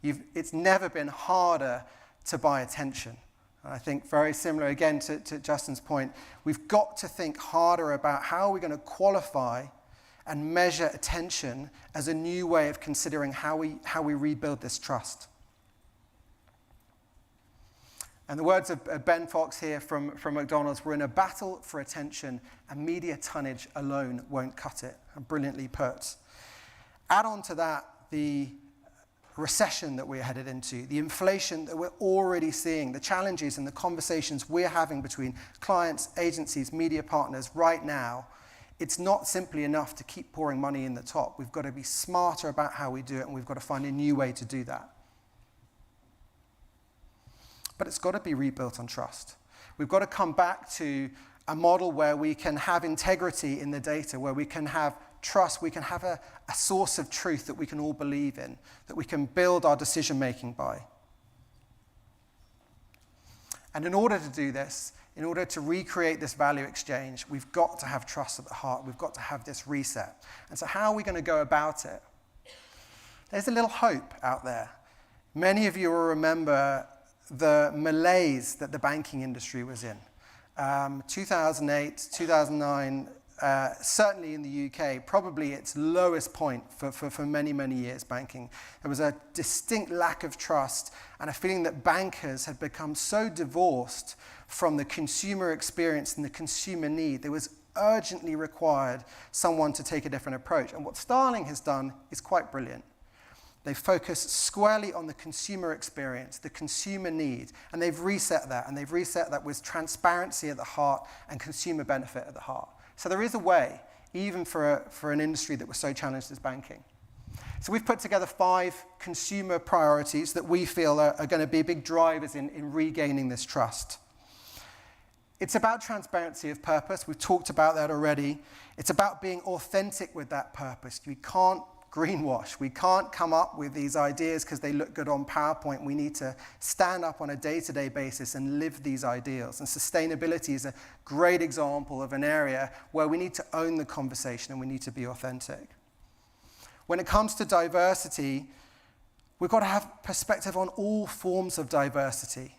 It's never been harder to buy attention. I think very similar, again, to Justin's point, we've got to think harder about how we're going to qualify and measure attention as a new way of considering how we rebuild this trust. And the words of Ben Fox here from McDonald's, we're in a battle for attention and media tonnage alone won't cut it. Brilliantly put. Add on to that the recession that we're headed into, the inflation that we're already seeing, the challenges and the conversations we're having between clients, agencies, media partners right now. It's not simply enough to keep pouring money in the top. We've got to be smarter about how we do it, and we've got to find a new way to do that. But it's got to be rebuilt on trust. We've got to come back to a model where we can have integrity in the data, where we can have trust, we can have a source of truth that we can all believe in, that we can build our decision-making by. And in order to do this, in order to recreate this value exchange, we've got to have trust at the heart. We've got to have this reset. And so how are we going to go about it? There's a little hope out there. Many of you will remember the malaise that the banking industry was in. 2008, 2009, certainly in the UK, probably its lowest point for many, many years, banking. There was a distinct lack of trust and a feeling that bankers had become so divorced from the consumer experience and the consumer need. There was urgently required someone to take a different approach. And what Starling has done is quite brilliant. They focus squarely on the consumer experience, the consumer need, and they've reset that, and they've reset that with transparency at the heart and consumer benefit at the heart. So there is a way, even for an industry that was so challenged as banking. So we've put together 5 consumer priorities that we feel are going to be big drivers in regaining this trust. It's about transparency of purpose. We've talked about that already. It's about being authentic with that purpose. We can't greenwash. We can't come up with these ideas because they look good on PowerPoint. We need to stand up on a day-to-day basis and live these ideals. And sustainability is a great example of an area where we need to own the conversation and we need to be authentic. When it comes to diversity, we've got to have perspective on all forms of diversity.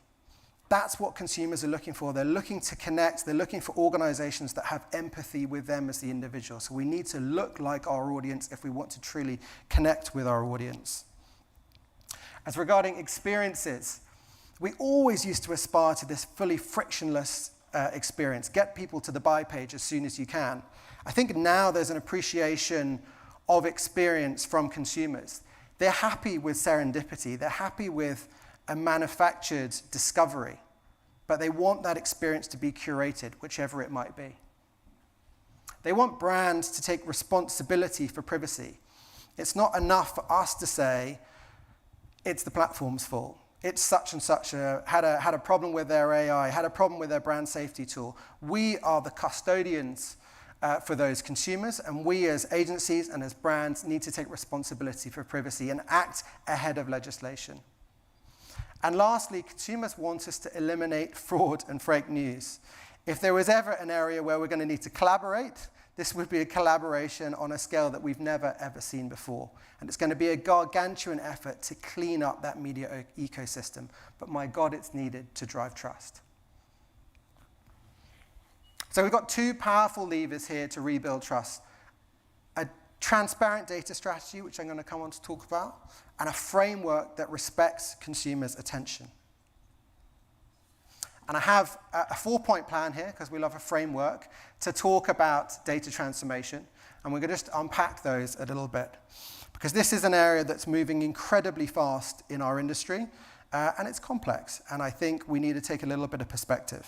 That's what consumers are looking for. They're looking to connect. They're looking for organizations that have empathy with them as the individual. So we need to look like our audience if we want to truly connect with our audience. As regarding experiences, we always used to aspire to this fully frictionless experience. Get people to the buy page as soon as you can. I think now there's an appreciation of experience from consumers. They're happy with serendipity. They're happy with a manufactured discovery, but they want that experience to be curated, whichever it might be. They want brands to take responsibility for privacy. It's not enough for us to say, it's the platform's fault. It's such and such had a problem with their AI, had a problem with their brand safety tool. We are the custodians for those consumers, and we as agencies and as brands need to take responsibility for privacy and act ahead of legislation. And lastly, consumers want us to eliminate fraud and fake news. If there was ever an area where we're going to need to collaborate, this would be a collaboration on a scale that we've never, ever seen before. And it's going to be a gargantuan effort to clean up that media ecosystem. But my God, it's needed to drive trust. So we've got two powerful levers here to rebuild trust. A transparent data strategy, which I'm going to come on to talk about, and a framework that respects consumers' attention. And I have a 4-point plan here, because we love a framework, to talk about data transformation. And we're going to just unpack those a little bit. Because this is an area that's moving incredibly fast in our industry, and it's complex. And I think we need to take a little bit of perspective.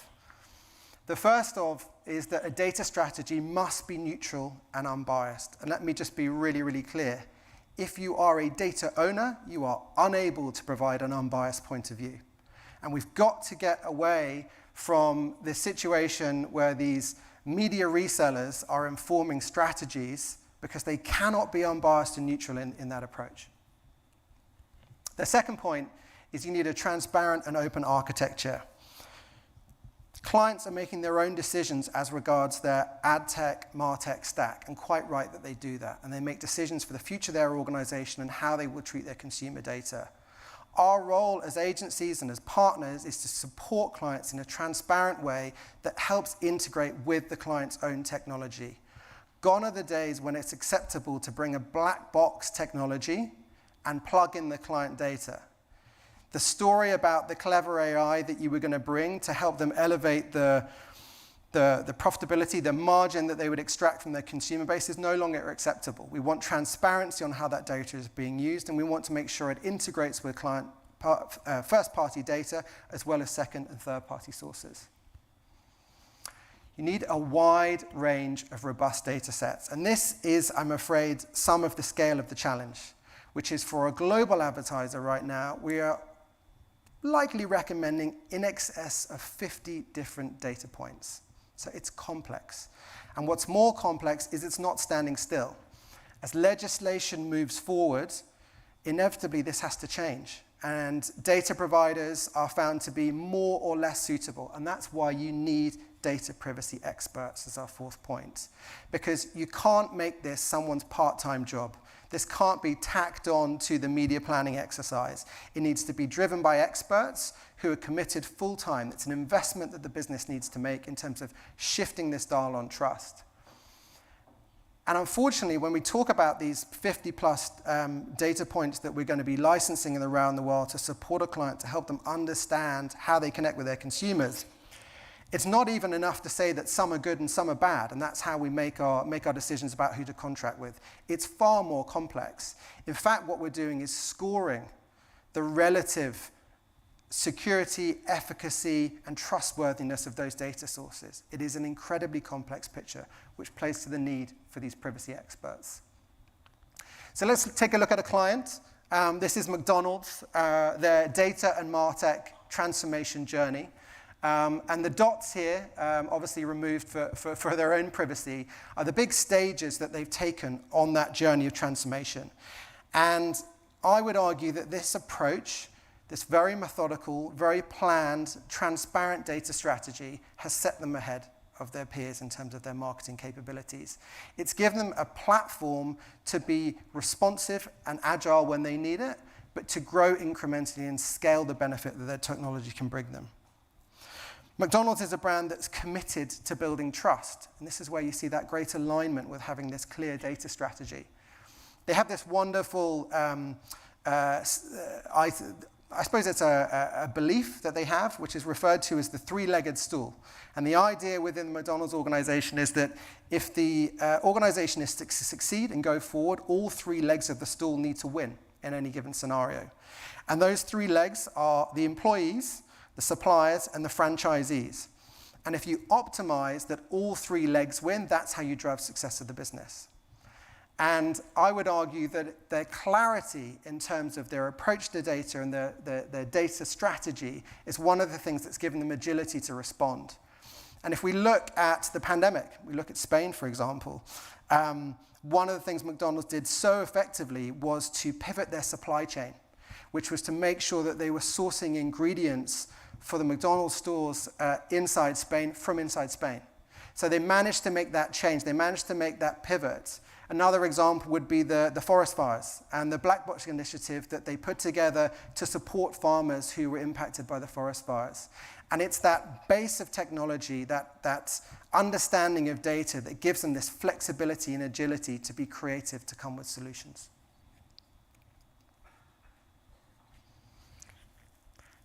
The first is that a data strategy must be neutral and unbiased. And let me just be really, really clear. If you are a data owner, you are unable to provide an unbiased point of view. And we've got to get away from this situation where these media resellers are informing strategies because they cannot be unbiased and neutral in that approach. The second point is you need a transparent and open architecture. Clients are making their own decisions as regards their ad tech, martech stack, and quite right that they do that. And they make decisions for the future of their organization and how they will treat their consumer data. Our role as agencies and as partners is to support clients in a transparent way that helps integrate with the client's own technology. Gone are the days when it's acceptable to bring a black box technology and plug in the client data. The story about the clever AI that you were going to bring to help them elevate the profitability, the margin that they would extract from their consumer base is no longer acceptable. We want transparency on how that data is being used, and we want to make sure it integrates with client first-party data as well as second- and third-party sources. You need a wide range of robust data sets, and this is, I'm afraid, some of the scale of the challenge, which is for a global advertiser right now, we are likely recommending in excess of 50 different data points. So it's complex. And what's more complex is it's not standing still. As legislation moves forward, inevitably this has to change. And data providers are found to be more or less suitable. And that's why you need data privacy experts as our fourth point. Because you can't make this someone's part-time job. This can't be tacked on to the media planning exercise. It needs to be driven by experts who are committed full-time. It's an investment that the business needs to make in terms of shifting this dial on trust. And unfortunately, when we talk about these 50-plus data points that we're going to be licensing around the world to support a client, to help them understand how they connect with their consumers, it's not even enough to say that some are good and some are bad, and that's how we make our decisions about who to contract with. It's far more complex. In fact, what we're doing is scoring the relative security, efficacy, and trustworthiness of those data sources. It is an incredibly complex picture, which plays to the need for these privacy experts. So let's take a look at a client. This is McDonald's, their data and MarTech transformation journey. And the dots here, obviously removed for their own privacy, are the big stages that they've taken on that journey of transformation. And I would argue that this approach, this very methodical, very planned, transparent data strategy has set them ahead of their peers in terms of their marketing capabilities. It's given them a platform to be responsive and agile when they need it, but to grow incrementally and scale the benefit that their technology can bring them. McDonald's is a brand that's committed to building trust. And this is where you see that great alignment with having this clear data strategy. They have this wonderful, I suppose it's a belief that they have, which is referred to as the three-legged stool. And the idea within the McDonald's organization is that if the organization is to succeed and go forward, all three legs of the stool need to win in any given scenario. And those three legs are the employees, the suppliers, and the franchisees. And if you optimize that all three legs win, that's how you drive success of the business. And I would argue that their clarity in terms of their approach to data and their data strategy is one of the things that's given them agility to respond. And if we look at the pandemic, we look at Spain, for example, one of the things McDonald's did so effectively was to pivot their supply chain, which was to make sure that they were sourcing ingredients for the McDonald's stores inside Spain from inside Spain. So they managed to make that change. They managed to make that pivot. Another example would be the forest fires and the Black Box initiative that they put together to support farmers who were impacted by the forest fires. And it's that base of technology, that understanding of data that gives them this flexibility and agility to be creative, to come with solutions.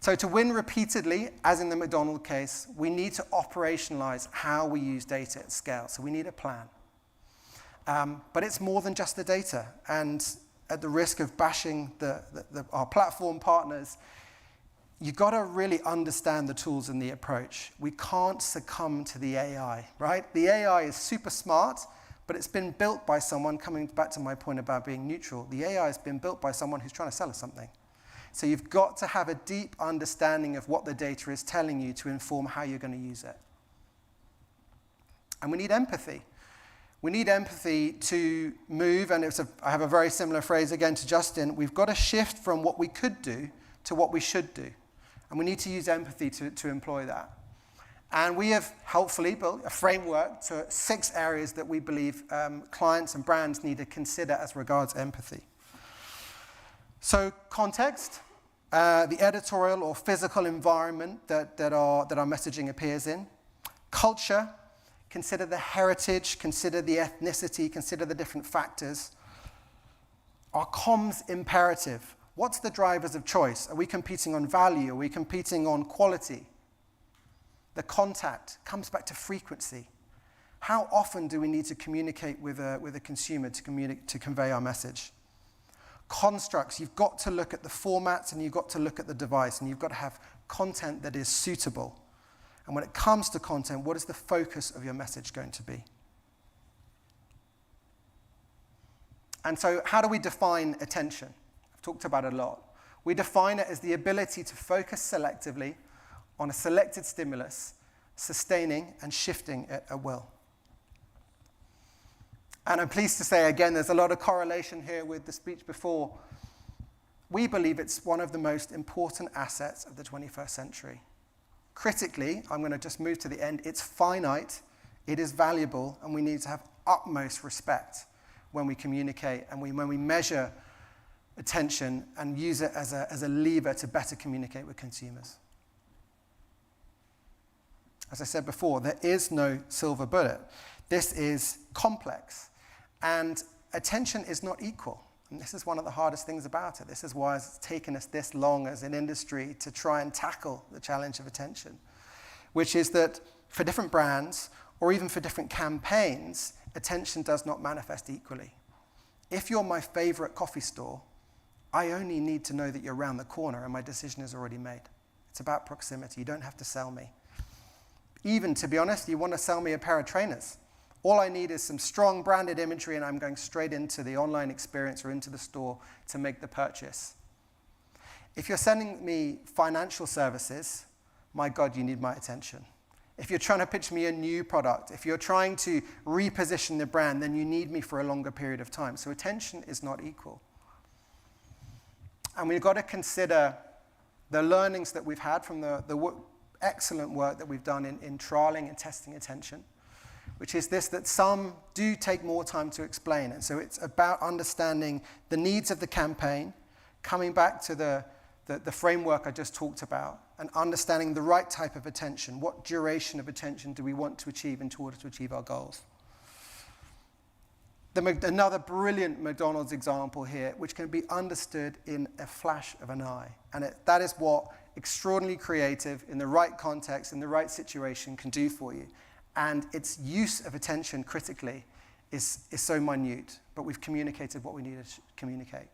So to win repeatedly, as in the McDonald's case, we need to operationalize how we use data at scale. So we need a plan. But it's more than just the data. And at the risk of bashing our platform partners, you've got to really understand the tools and the approach. We can't succumb to the AI, right? The AI is super smart, but it's been built by someone, coming back to my point about being neutral, the AI has been built by someone who's trying to sell us something. So you've got to have a deep understanding of what the data is telling you to inform how you're going to use it. And we need empathy. We need empathy to move, and I have a very similar phrase again to Justin, we've got to shift from what we could do to what we should do. And we need to use empathy to employ that. And we have helpfully built a framework to 6 areas that we believe clients and brands need to consider as regards empathy. So context, the editorial or physical environment that our messaging appears in. Culture, consider the heritage, consider the ethnicity, consider the different factors. Our comms imperative. What's the drivers of choice? Are we competing on value? Are we competing on quality? The contact comes back to frequency. How often do we need to communicate with a consumer to convey our message? Constructs, you've got to look at the formats and you've got to look at the device and you've got to have content that is suitable. And when it comes to content, what is the focus of your message going to be? And so how do we define attention? I've talked about it a lot. We define it as the ability to focus selectively on a selected stimulus, sustaining and shifting it at will. And I'm pleased to say, again, there's a lot of correlation here with the speech before. We believe it's one of the most important assets of the 21st century. Critically, I'm going to just move to the end, it's finite, it is valuable, and we need to have utmost respect when we communicate and when we measure attention and use it as a lever to better communicate with consumers. As I said before, there is no silver bullet. This is complex, and attention is not equal. And this is one of the hardest things about it. This is why it's taken us this long as an industry to try and tackle the challenge of attention, which is that for different brands, or even for different campaigns, attention does not manifest equally. If you're my favorite coffee store, I only need to know that you're around the corner and my decision is already made. It's about proximity. You don't have to sell me. Even, to be honest, you want to sell me a pair of trainers. All I need is some strong branded imagery and I'm going straight into the online experience or into the store to make the purchase. If you're sending me financial services, my God, you need my attention. If you're trying to pitch me a new product, if you're trying to reposition the brand, then you need me for a longer period of time. So attention is not equal. And we've got to consider the learnings that we've had from the excellent work that we've done in trialing and testing attention, which is this, that some do take more time to explain. And so it's about understanding the needs of the campaign, coming back to the the framework I just talked about, and understanding the right type of attention. What duration of attention do we want to achieve in order to achieve our goals? Another brilliant McDonald's example here, which can be understood in a flash of an eye. And that is what extraordinarily creative, in the right context, in the right situation, can do for you. And its use of attention critically is so minute, but we've communicated what we need to communicate.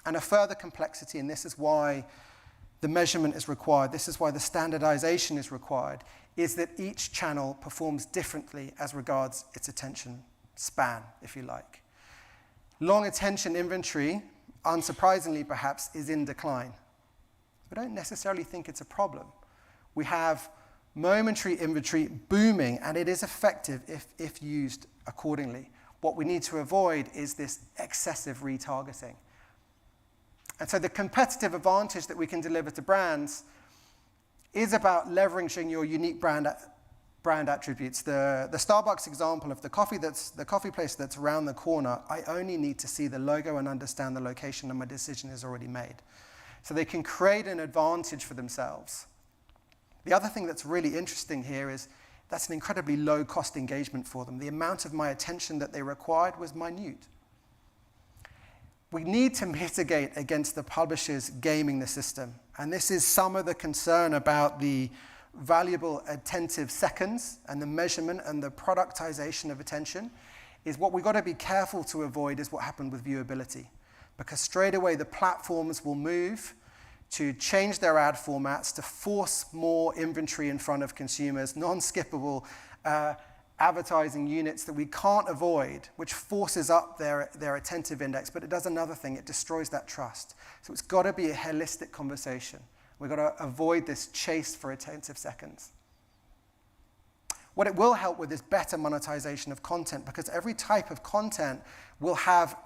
And a further complexity, and this is why the measurement is required, this is why the standardization is required, is that each channel performs differently as regards its attention span, if you like. Long attention inventory, unsurprisingly perhaps, is in decline. We don't necessarily think it's a problem. We have momentary inventory booming, and it is effective if used accordingly. What we need to avoid is this excessive retargeting. And so the competitive advantage that we can deliver to brands is about leveraging your unique brand attributes. The Starbucks example of the coffee place that's around the corner, I only need to see the logo and understand the location, and my decision is already made. So they can create an advantage for themselves. The other thing that's really interesting here is that's an incredibly low-cost engagement for them. The amount of my attention that they required was minute. We need to mitigate against the publishers gaming the system. And this is some of the concern about the valuable attentive seconds and the measurement and the productization of attention, is what we've got to be careful to avoid is what happened with viewability. Because straight away the platforms will move to change their ad formats to force more inventory in front of consumers, non-skippable advertising units that we can't avoid, which forces up their attentive index, but it does another thing, it destroys that trust. So it's got to be a holistic conversation. We've got to avoid this chase for attentive seconds. What it will help with is better monetization of content, because every type of content will have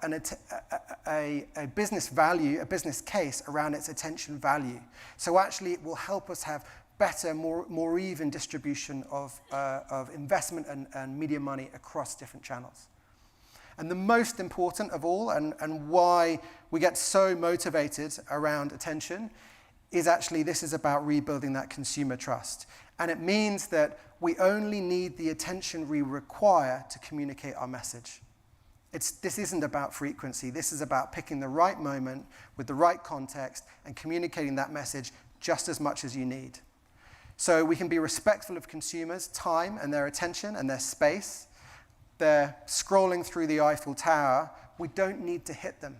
a business value, a business case around its attention value. So actually it will help us have better, more even distribution of investment and media money across different channels. And the most important of all, and why we get so motivated around attention, is actually this is about rebuilding that consumer trust. And it means that we only need the attention we require to communicate our message. This isn't about frequency. This is about picking the right moment with the right context and communicating that message just as much as you need. So we can be respectful of consumers' time and their attention and their space. They're scrolling through the Eiffel Tower. We don't need to hit them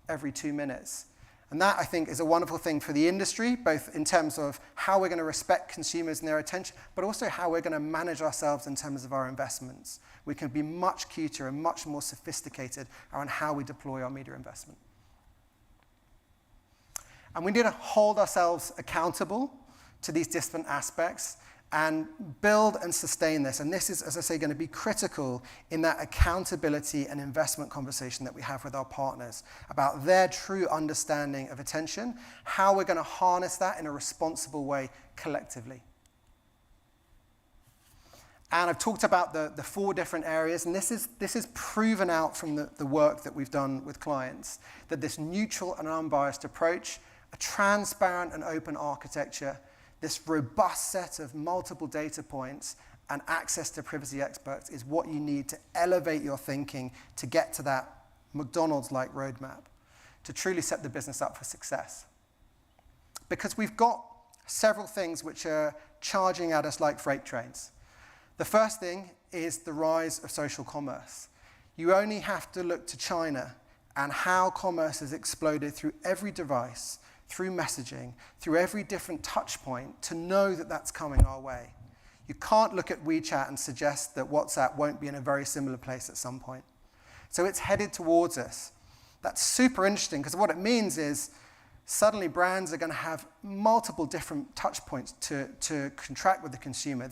every 2 minutes. And that, I think, is a wonderful thing for the industry, both in terms of how we're going to respect consumers and their attention, but also how we're going to manage ourselves in terms of our investments. We can be much cuter and much more sophisticated around how we deploy our media investment. And we need to hold ourselves accountable to these different aspects and build and sustain this. And this is, as I say, going to be critical in that accountability and investment conversation that we have with our partners about their true understanding of attention, how we're going to harness that in a responsible way collectively. And I've talked about the 4 different areas, and this is proven out from the work that we've done with clients, that this neutral and unbiased approach, a transparent and open architecture, this robust set of multiple data points and access to privacy experts is what you need to elevate your thinking to get to that McDonald's-like roadmap, to truly set the business up for success. Because we've got several things which are charging at us like freight trains. The first thing is the rise of social commerce. You only have to look to China and how commerce has exploded through every device, through messaging, through every different touch point to know that that's coming our way. You can't look at WeChat and suggest that WhatsApp won't be in a very similar place at some point. So it's headed towards us. That's super interesting because what it means is suddenly brands are going to have multiple different touch points to contract with the consumer.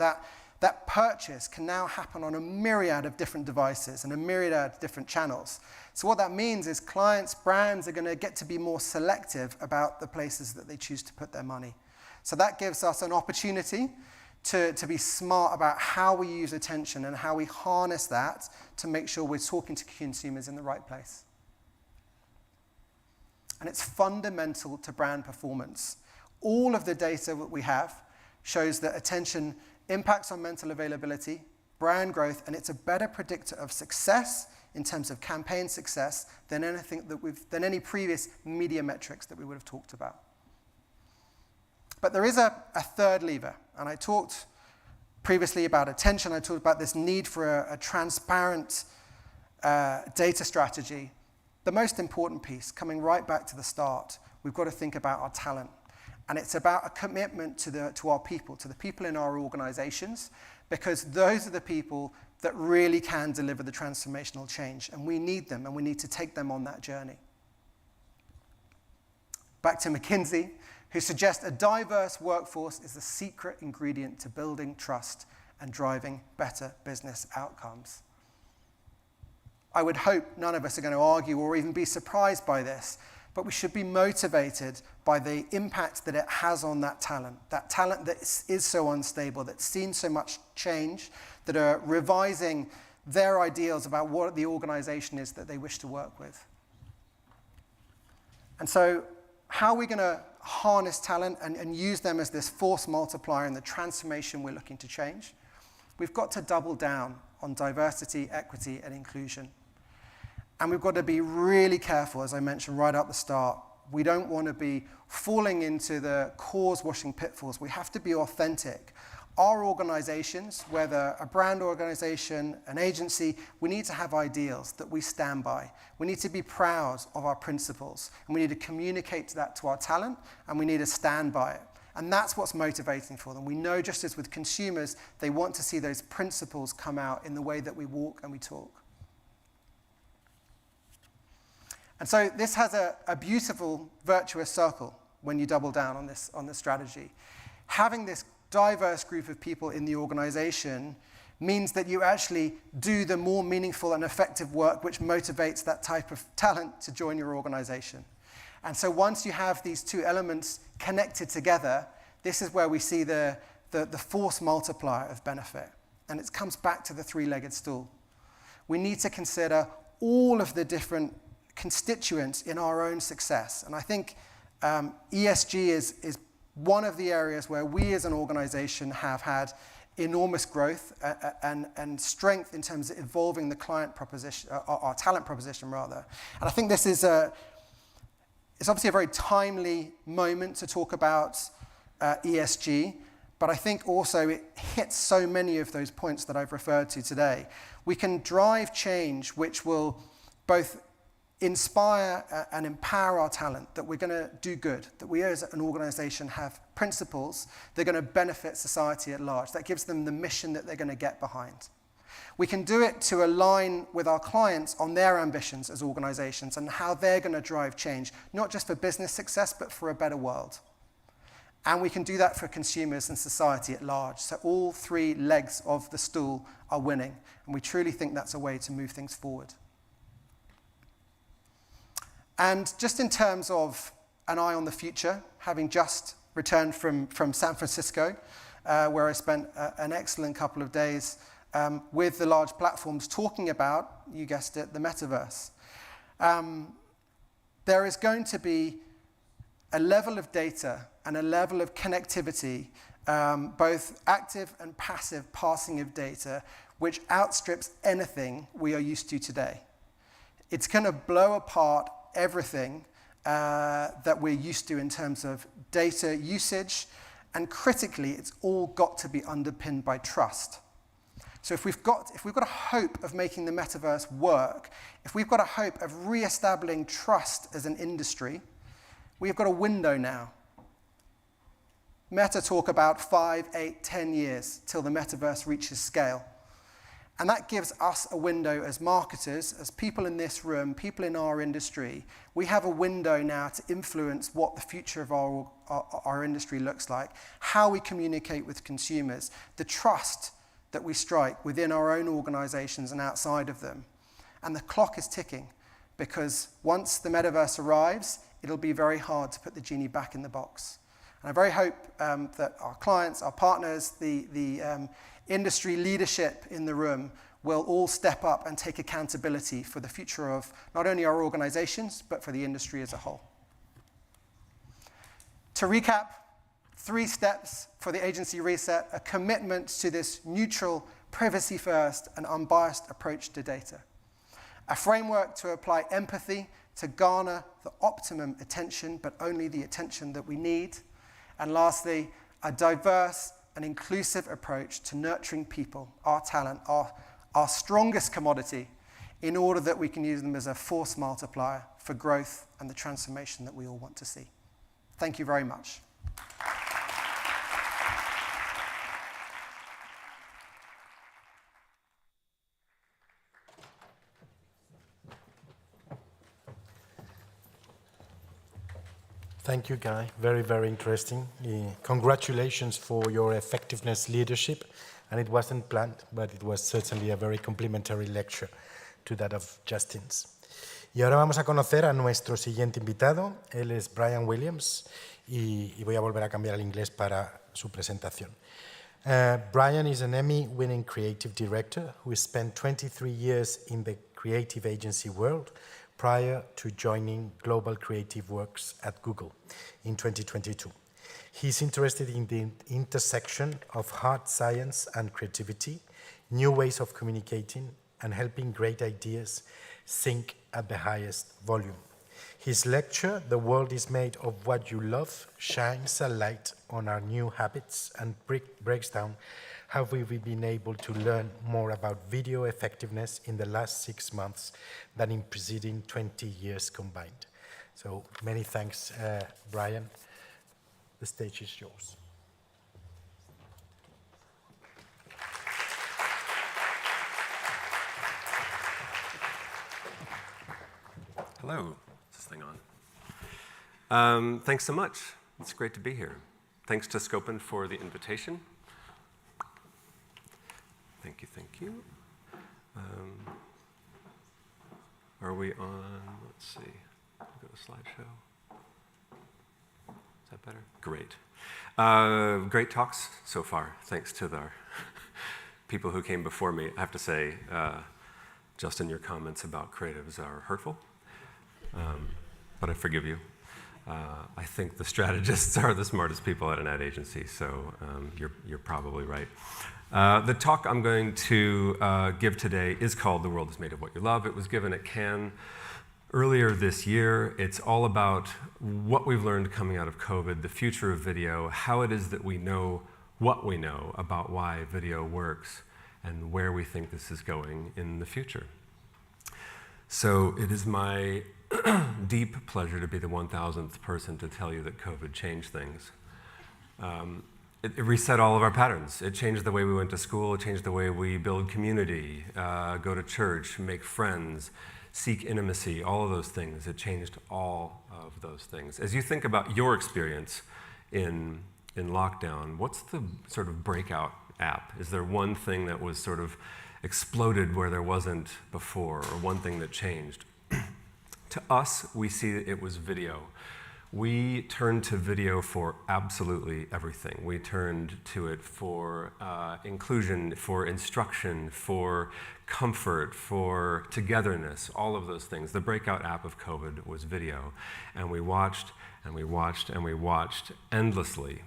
That purchase can now happen on a myriad of different devices and a myriad of different channels. So what that means is brands are going to get to be more selective about the places that they choose to put their money. So that gives us an opportunity to be smart about how we use attention and how we harness that to make sure we're talking to consumers in the right place. and it's fundamental to brand performance. All of the data that we have shows that attention impacts on mental availability, brand growth, and it's a better predictor of success in terms of campaign success than any previous media metrics that we would have talked about. But there is a third lever, and I talked previously about attention. I talked about this need for a transparent data strategy. The most important piece, coming right back to the start, we've got to think about our talent. And it's about a commitment to our people, to the people in our organizations, because those are the people that really can deliver the transformational change. And we need them, and we need to take them on that journey. Back to McKinsey, who suggest a diverse workforce is the secret ingredient to building trust and driving better business outcomes. I would hope none of us are going to argue or even be surprised by this, but we should be motivated by the impact that it has on that talent that is so unstable, that's seen so much change, that are revising their ideals about what the organization is that they wish to work with. And so how are we going to harness talent and use them as this force multiplier in the transformation we're looking to change? We've got to double down on diversity, equity, and inclusion. And we've got to be really careful, as I mentioned right at the start. We don't want to be falling into the cause-washing pitfalls. We have to be authentic. Our organizations, whether a brand organization, an agency, we need to have ideals that we stand by. We need to be proud of our principles, and we need to communicate that to our talent, and we need to stand by it. And that's what's motivating for them. We know, just as with consumers, they want to see those principles come out in the way that we walk and we talk. And so this has a beautiful virtuous circle when you double down on this strategy. Having this diverse group of people in the organization means that you actually do the more meaningful and effective work which motivates that type of talent to join your organization. And so once you have these two elements connected together, this is where we see the force multiplier of benefit. And it comes back to the three-legged stool. We need to consider all of the different constituents in our own success. And I think ESG is one of the areas where we as an organization have had enormous growth and strength in terms of evolving the client proposition, our talent proposition rather. And I think this is it's obviously a very timely moment to talk about ESG, but I think also it hits so many of those points that I've referred to today. We can drive change which will both inspire and empower our talent, that we're going to do good, that we as an organization have principles that are going to benefit society at large. That gives them the mission that they're going to get behind. We can do it to align with our clients on their ambitions as organizations and how they're going to drive change, not just for business success, but for a better world. And we can do that for consumers and society at large. So all three legs of the stool are winning. And we truly think that's a way to move things forward. And just in terms of an eye on the future, having just returned from San Francisco, where I spent an excellent couple of days with the large platforms talking about, you guessed it, the metaverse. There is going to be a level of data and a level of connectivity, both active and passive passing of data, which outstrips anything we are used to today. It's going to blow apart everything that we're used to in terms of data usage, and critically, it's all got to be underpinned by trust. So if we've got a hope of making the metaverse work, if we've got a hope of re-establishing trust as an industry, we've got a window now. Meta talk about 5, 8, 10 years till the metaverse reaches scale. And that gives us a window as marketers, as people in this room, people in our industry. We have a window now to influence what the future of our industry looks like, how we communicate with consumers, the trust that we strike within our own organizations and outside of them. And the clock is ticking, because once the metaverse arrives, it'll be very hard to put the genie back in the box. And I very hope that our clients, our partners, the industry leadership in the room will all step up and take accountability for the future of not only our organizations, but for the industry as a whole. To recap, 3 steps for the agency reset: a commitment to this neutral, privacy-first, and unbiased approach to data. A framework to apply empathy to garner the optimum attention, but only the attention that we need. And lastly, a diverse and inclusive approach to nurturing people, our talent, our strongest commodity, in order that we can use them as a force multiplier for growth and the transformation that we all want to see. Thank you very much. Thank you, Guy. Very, very interesting. Congratulations for your effectiveness leadership. And it wasn't planned, but it was certainly a very complimentary lecture to that of Justin's. Y ahora vamos a conocer a nuestro siguiente invitado. Él es Brian Williams y voy a volver a cambiar al inglés para su presentación. Brian is an Emmy-winning creative director who spent 23 years in the creative agency world prior to joining Global Creative Works at Google in 2022. He's interested in the intersection of hard science and creativity, new ways of communicating, and helping great ideas sink at the highest volume. His lecture, The World is Made of What You Love, shines a light on our new habits and breaks down how we've been able to learn more about video effectiveness in the last 6 months than in preceding 20 years combined. So many thanks, Brian. The stage is yours. Hello, is this thing on? Thanks so much. It's great to be here. Thanks to Scopen for the invitation. Thank you, thank you. Are we on, let's see, go to slideshow. Is that better? Great. Great talks so far, thanks to the people who came before me. I have to say, Justin, your comments about creatives are hurtful, but I forgive you. I think the strategists are the smartest people at an ad agency, so you're probably right. The talk I'm going to give today is called The World is Made of What You Love. It was given at Cannes earlier this year. It's all about what we've learned coming out of COVID, the future of video, how it is that we know what we know about why video works, and where we think this is going in the future. So it is my deep pleasure to be the 1,000th person to tell you that COVID changed things. It reset all of our patterns. It changed the way we went to school. It changed the way we build community, go to church, make friends, seek intimacy, all of those things. It changed all of those things. As you think about your experience in lockdown, what's the sort of breakout app? Is there one thing that was sort of exploded where there wasn't before, or one thing that changed? To us, we see that it was video. We turned to video for absolutely everything. We turned to it for inclusion, for instruction, for comfort, for togetherness, all of those things. The breakout app of COVID was video. And we watched, and we watched, and we watched endlessly.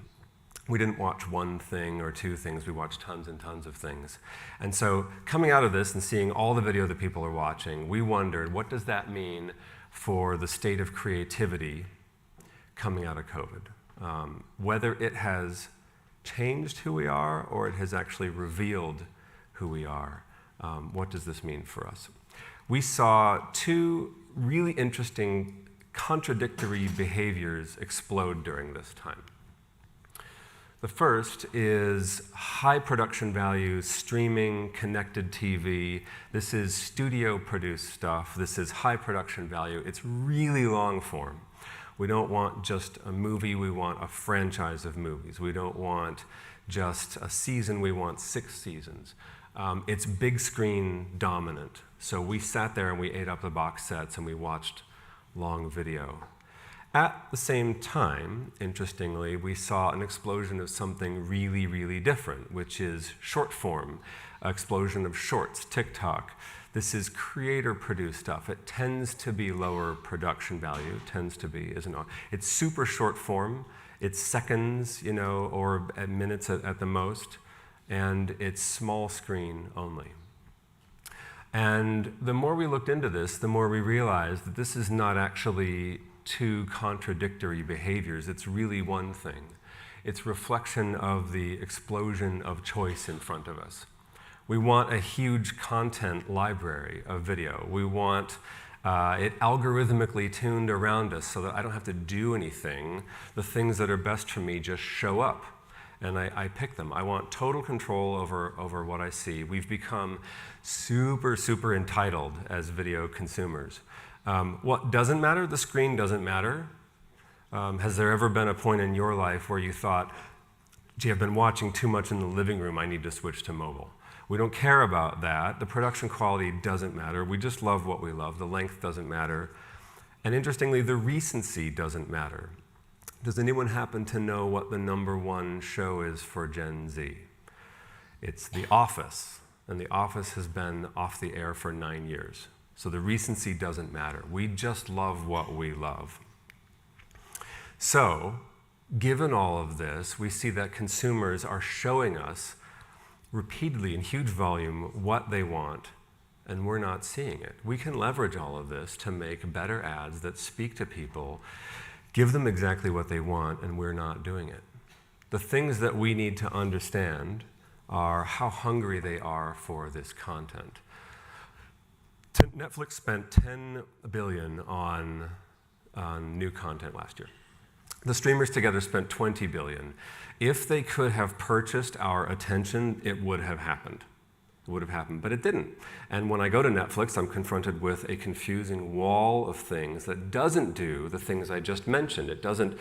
We didn't watch one thing or two things, we watched tons and tons of things. And so coming out of this and seeing all the video that people are watching, we wondered, what does that mean for the state of creativity coming out of COVID? Whether it has changed who we are or it has actually revealed who we are. What does this mean for us? We saw two really interesting contradictory behaviors explode during this time. The first is high production value, streaming, connected TV. This is studio-produced stuff. This is high production value. It's really long form. We don't want just a movie, we want a franchise of movies. We don't want just a season, we want 6 seasons. It's big screen dominant. So we sat there and we ate up the box sets and we watched long video. At the same time, interestingly, we saw an explosion of something really, really different, which is short form, explosion of shorts, TikTok. This is creator-produced stuff. It tends to be lower production value, it's super short form. It's seconds, or at minutes at the most, and it's small screen only. And the more we looked into this, the more we realized that this is not actually two contradictory behaviors. It's really one thing. It's reflection of the explosion of choice in front of us. We want a huge content library of video. We want it algorithmically tuned around us so that I don't have to do anything. The things that are best for me just show up, and I pick them. I want total control over what I see. We've become super, super entitled as video consumers. What doesn't matter? The screen doesn't matter. Has there ever been a point in your life where you thought, gee, I've been watching too much in the living room, I need to switch to mobile? We don't care about that. The production quality doesn't matter. We just love what we love. The length doesn't matter. And interestingly, the recency doesn't matter. Does anyone happen to know what the #1 show is for Gen Z? It's The Office. And The Office has been off the air for 9 years. So the recency doesn't matter. We just love what we love. So, given all of this, we see that consumers are showing us repeatedly in huge volume what they want, and we're not seeing it. We can leverage all of this to make better ads that speak to people, give them exactly what they want, and we're not doing it. The things that we need to understand are how hungry they are for this content. Netflix spent $10 billion on new content last year. The streamers together spent $20 billion. If they could have purchased our attention, it would have happened. It would have happened, but it didn't. And when I go to Netflix, I'm confronted with a confusing wall of things that doesn't do the things I just mentioned. It doesn't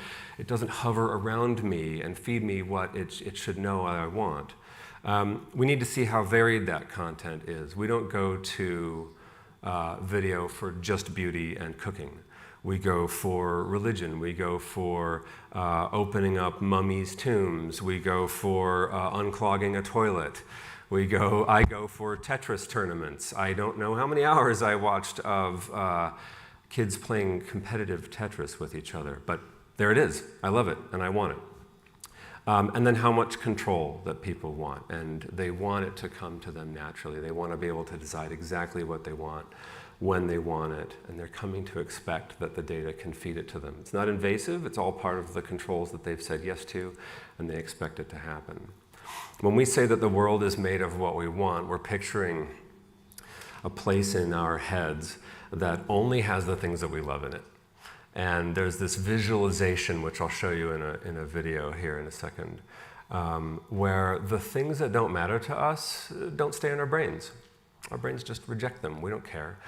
hover around me and feed me what it should know I want. We need to see how varied that content is. We don't go to video for just beauty and cooking. We go for religion. We go for opening up mummies' tombs. We go for unclogging a toilet. I go for Tetris tournaments. I don't know how many hours I watched of kids playing competitive Tetris with each other, but there it is. I love it, and I want it. And then how much control that people want, and they want it to come to them naturally. They want to be able to decide exactly what they want, when they want it, and they're coming to expect that the data can feed it to them. It's not invasive, it's all part of the controls that they've said yes to, and they expect it to happen. When we say that the world is made of what we want, we're picturing a place in our heads that only has the things that we love in it. And there's this visualization, which I'll show you in a video here in a second, where the things that don't matter to us don't stay in our brains. Our brains just reject them. We don't care.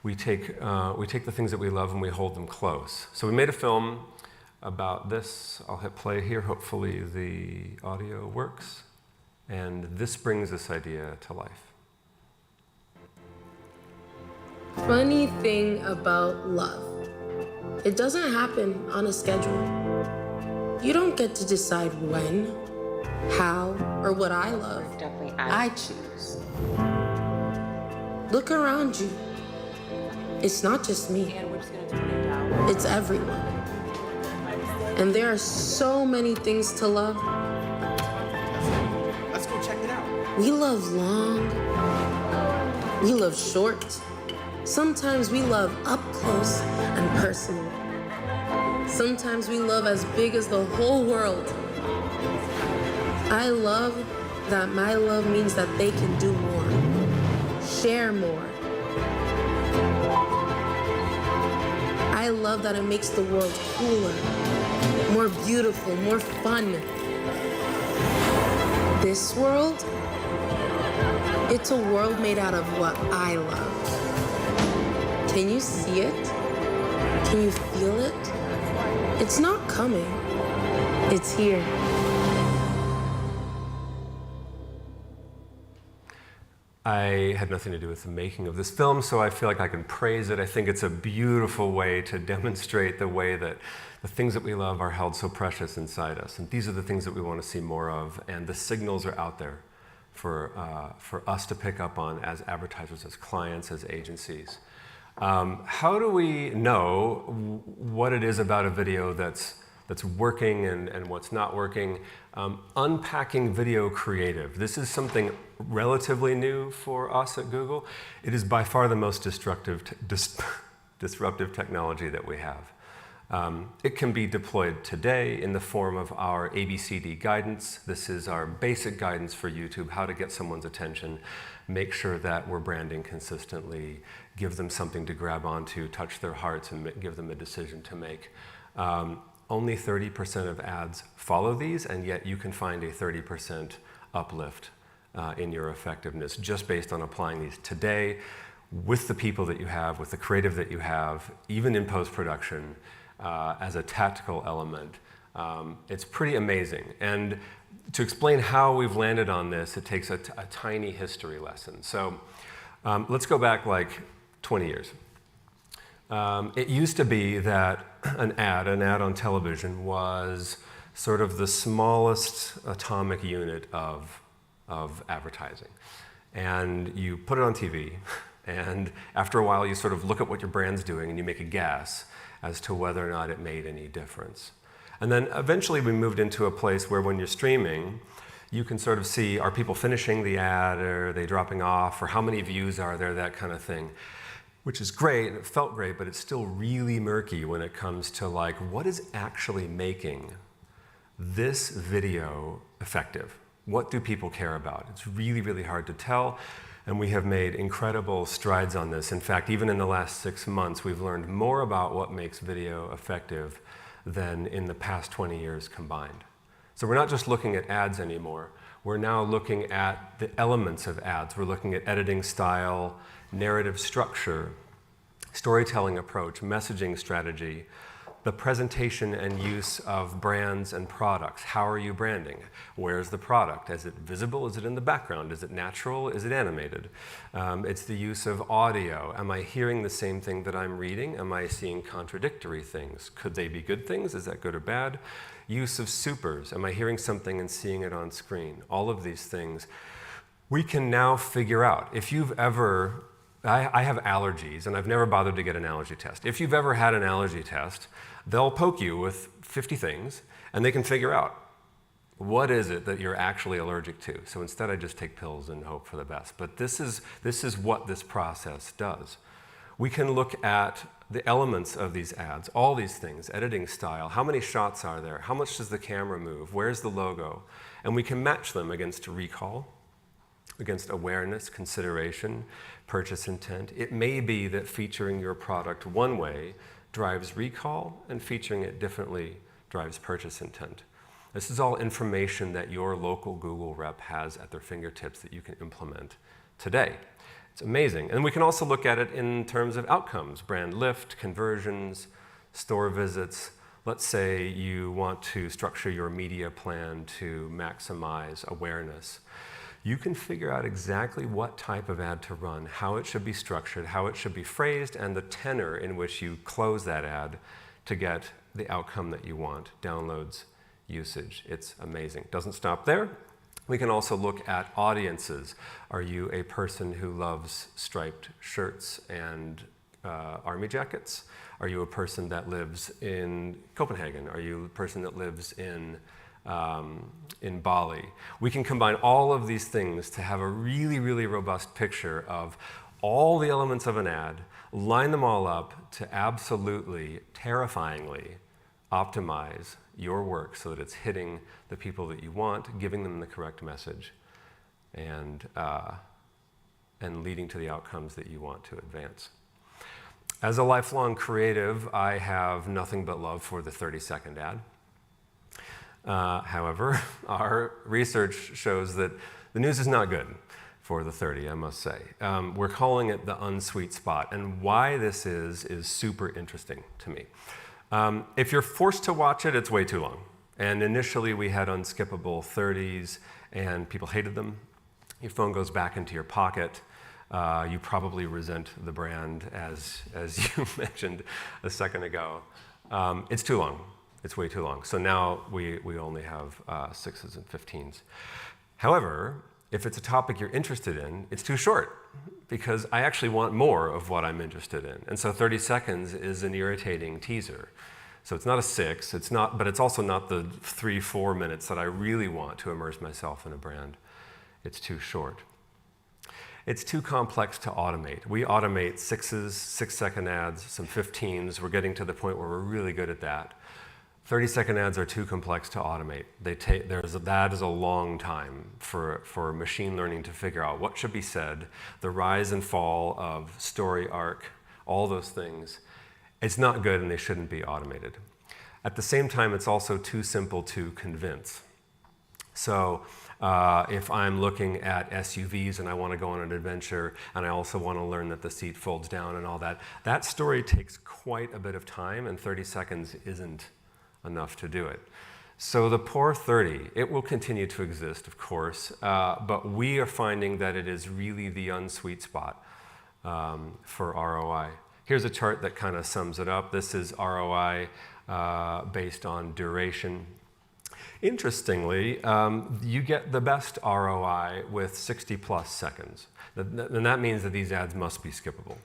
We take the things that we love and we hold them close. So we made a film about this. I'll hit play here. Hopefully the audio works. And this brings this idea to life. Funny thing about love. It doesn't happen on a schedule. You don't get to decide when, how, or what I love. I choose. Look around you. It's not just me. It's everyone. And there are so many things to love. Let's go check it out. We love long. We love short. Sometimes we love up close and personal. Sometimes we love as big as the whole world. I love that my love means that they can do more, share more. I love that it makes the world cooler, more beautiful, more fun. This world, it's a world made out of what I love. Can you see it? Can you feel it? It's not coming. It's here. I had nothing to do with the making of this film, so I feel like I can praise it. I think it's a beautiful way to demonstrate the way that the things that we love are held so precious inside us. And these are the things that we want to see more of, and the signals are out there. for us to pick up on as advertisers, as clients, as agencies. How do we know what it is about a video that's working and what's not working? Unpacking video creative. This is something relatively new for us at Google. It is by far the most disruptive technology that we have. It can be deployed today in the form of our ABCD guidance. This is our basic guidance for YouTube, how to get someone's attention, make sure that we're branding consistently, give them something to grab onto, touch their hearts, and give them a decision to make. Only 30% of ads follow these, and yet you can find a 30% uplift in your effectiveness just based on applying these today with the people that you have, with the creative that you have, even in post-production, as a tactical element. It's pretty amazing. And to explain how we've landed on this, it takes a tiny history lesson. So let's go back like 20 years. It used to be that an ad on television was sort of the smallest atomic unit of advertising. And you put it on TV, and after a while you sort of look at what your brand's doing and you make a guess as to whether or not it made any difference. And then eventually we moved into a place where when you're streaming, you can sort of see, are people finishing the ad, or are they dropping off, or how many views are there, that kind of thing. Which is great, and it felt great, but it's still really murky when it comes to like, what is actually making this video effective? What do people care about? It's really, really hard to tell, and we have made incredible strides on this. In fact, even in the last 6 months, we've learned more about what makes video effective than in the past 20 years combined. So we're not just looking at ads anymore. We're now looking at the elements of ads. We're looking at editing style, narrative structure, storytelling approach, messaging strategy, the presentation and use of brands and products. How are you branding? Where's the product? Is it visible? Is it in the background? Is it natural? Is it animated? It's the use of audio. Am I hearing the same thing that I'm reading? Am I seeing contradictory things? Could they be good things? Is that good or bad? Use of supers. Am I hearing something and seeing it on screen? All of these things we can now figure out. If you've ever I have allergies, and I've never bothered to get an allergy test. If you've ever had an allergy test, they'll poke you with 50 things, and they can figure out what is it that you're actually allergic to. So instead, I just take pills and hope for the best. But this is what this process does. We can look at the elements of these ads, all these things, editing style, how many shots are there, how much does the camera move, where's the logo, and we can match them against recall, against awareness, consideration, purchase intent. It may be that featuring your product one way drives recall, and featuring it differently drives purchase intent. This is all information that your local Google rep has at their fingertips that you can implement today. It's amazing. And we can also look at it in terms of outcomes, brand lift, conversions, store visits. Let's say you want to structure your media plan to maximize awareness. You can figure out exactly what type of ad to run, how it should be structured, how it should be phrased, and the tenor in which you close that ad to get the outcome that you want, downloads, usage. It's amazing. Doesn't stop there. We can also look at audiences. Are you a person who loves striped shirts and army jackets? Are you a person that lives in Copenhagen? Are you a person that lives in Bali? We can combine all of these things to have a really, really robust picture of all the elements of an ad, line them all up to absolutely, terrifyingly optimize your work so that it's hitting the people that you want, giving them the correct message, and leading to the outcomes that you want to advance. As a lifelong creative, I have nothing but love for the 30-second ad. However, our research shows that the news is not good for the 30, I must say. We're calling it the unsweet spot, and why this is super interesting to me. If you're forced to watch it, it's way too long. And initially we had unskippable 30s, and people hated them. Your phone goes back into your pocket. You probably resent the brand, as you mentioned a second ago. It's too long. It's way too long. So now we only have 6s and 15s. However, if it's a topic you're interested in, it's too short because I actually want more of what I'm interested in. And so 30 seconds is an irritating teaser. So it's not a 6, but it's also not the 3-4 minutes that I really want to immerse myself in a brand. It's too short. It's too complex to automate. We automate 6s, 6-second ads, some 15s. We're getting to the point where we're really good at that. 30-second ads are too complex to automate. That is a long time for machine learning to figure out what should be said, the rise and fall of story arc, all those things. It's not good and they shouldn't be automated. At the same time, it's also too simple to convince. So if I'm looking at SUVs and I want to go on an adventure and I also want to learn that the seat folds down and all that, that story takes quite a bit of time and 30 seconds isn't enough to do it. So the poor 30, it will continue to exist, of course, but we are finding that it is really the unsweet spot for ROI. Here's a chart that kind of sums it up. This is ROI based on duration. Interestingly, you get the best ROI with 60+ seconds. And that means that these ads must be skippable.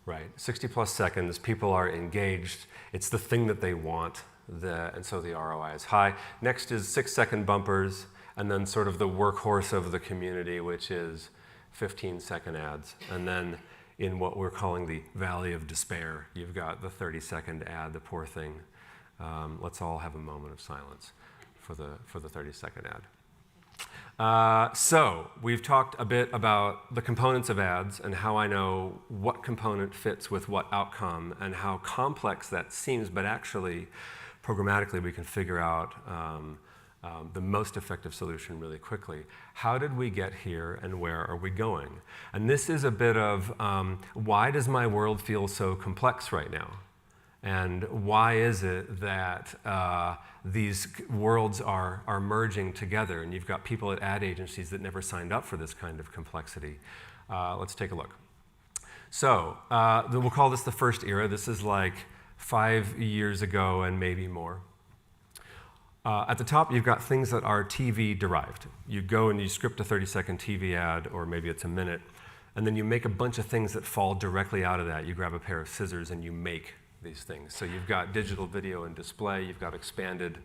Right, 60+ seconds, people are engaged. It's the thing that they want, and so the ROI is high. Next is 6-second bumpers, and then sort of the workhorse of the community, which is 15-second ads. And then in what we're calling the valley of despair, you've got the 30-second ad, the poor thing. Let's all have a moment of silence for the 30-second ad. So we've talked a bit about the components of ads and how I know what component fits with what outcome and how complex that seems, but actually programmatically we can figure out the most effective solution really quickly. How did we get here and where are we going? And this is a bit of why does my world feel so complex right now? And why is it that these worlds are merging together and you've got people at ad agencies that never signed up for this kind of complexity? Let's take a look. So we'll call this the first era. This is like 5 years ago and maybe more. At the top, you've got things that are TV derived. You go and you script a 30-second TV ad, or maybe it's a minute, and then you make a bunch of things that fall directly out of that. You grab a pair of scissors and you make these things. So you've got digital video and display, you've got expanded.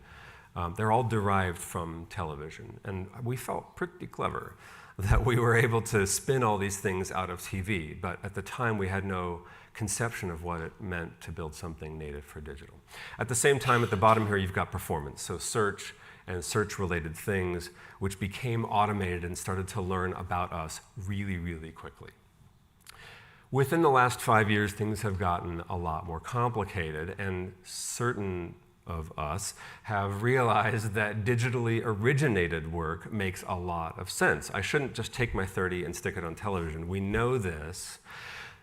They're all derived from television. And we felt pretty clever that we were able to spin all these things out of TV. But at the time, we had no conception of what it meant to build something native for digital. At the same time, at the bottom here, you've got performance. So search and search-related things, which became automated and started to learn about us really, really quickly. Within the last 5 years, things have gotten a lot more complicated, and certain of us have realized that digitally originated work makes a lot of sense. I shouldn't just take my 30 and stick it on television. We know this,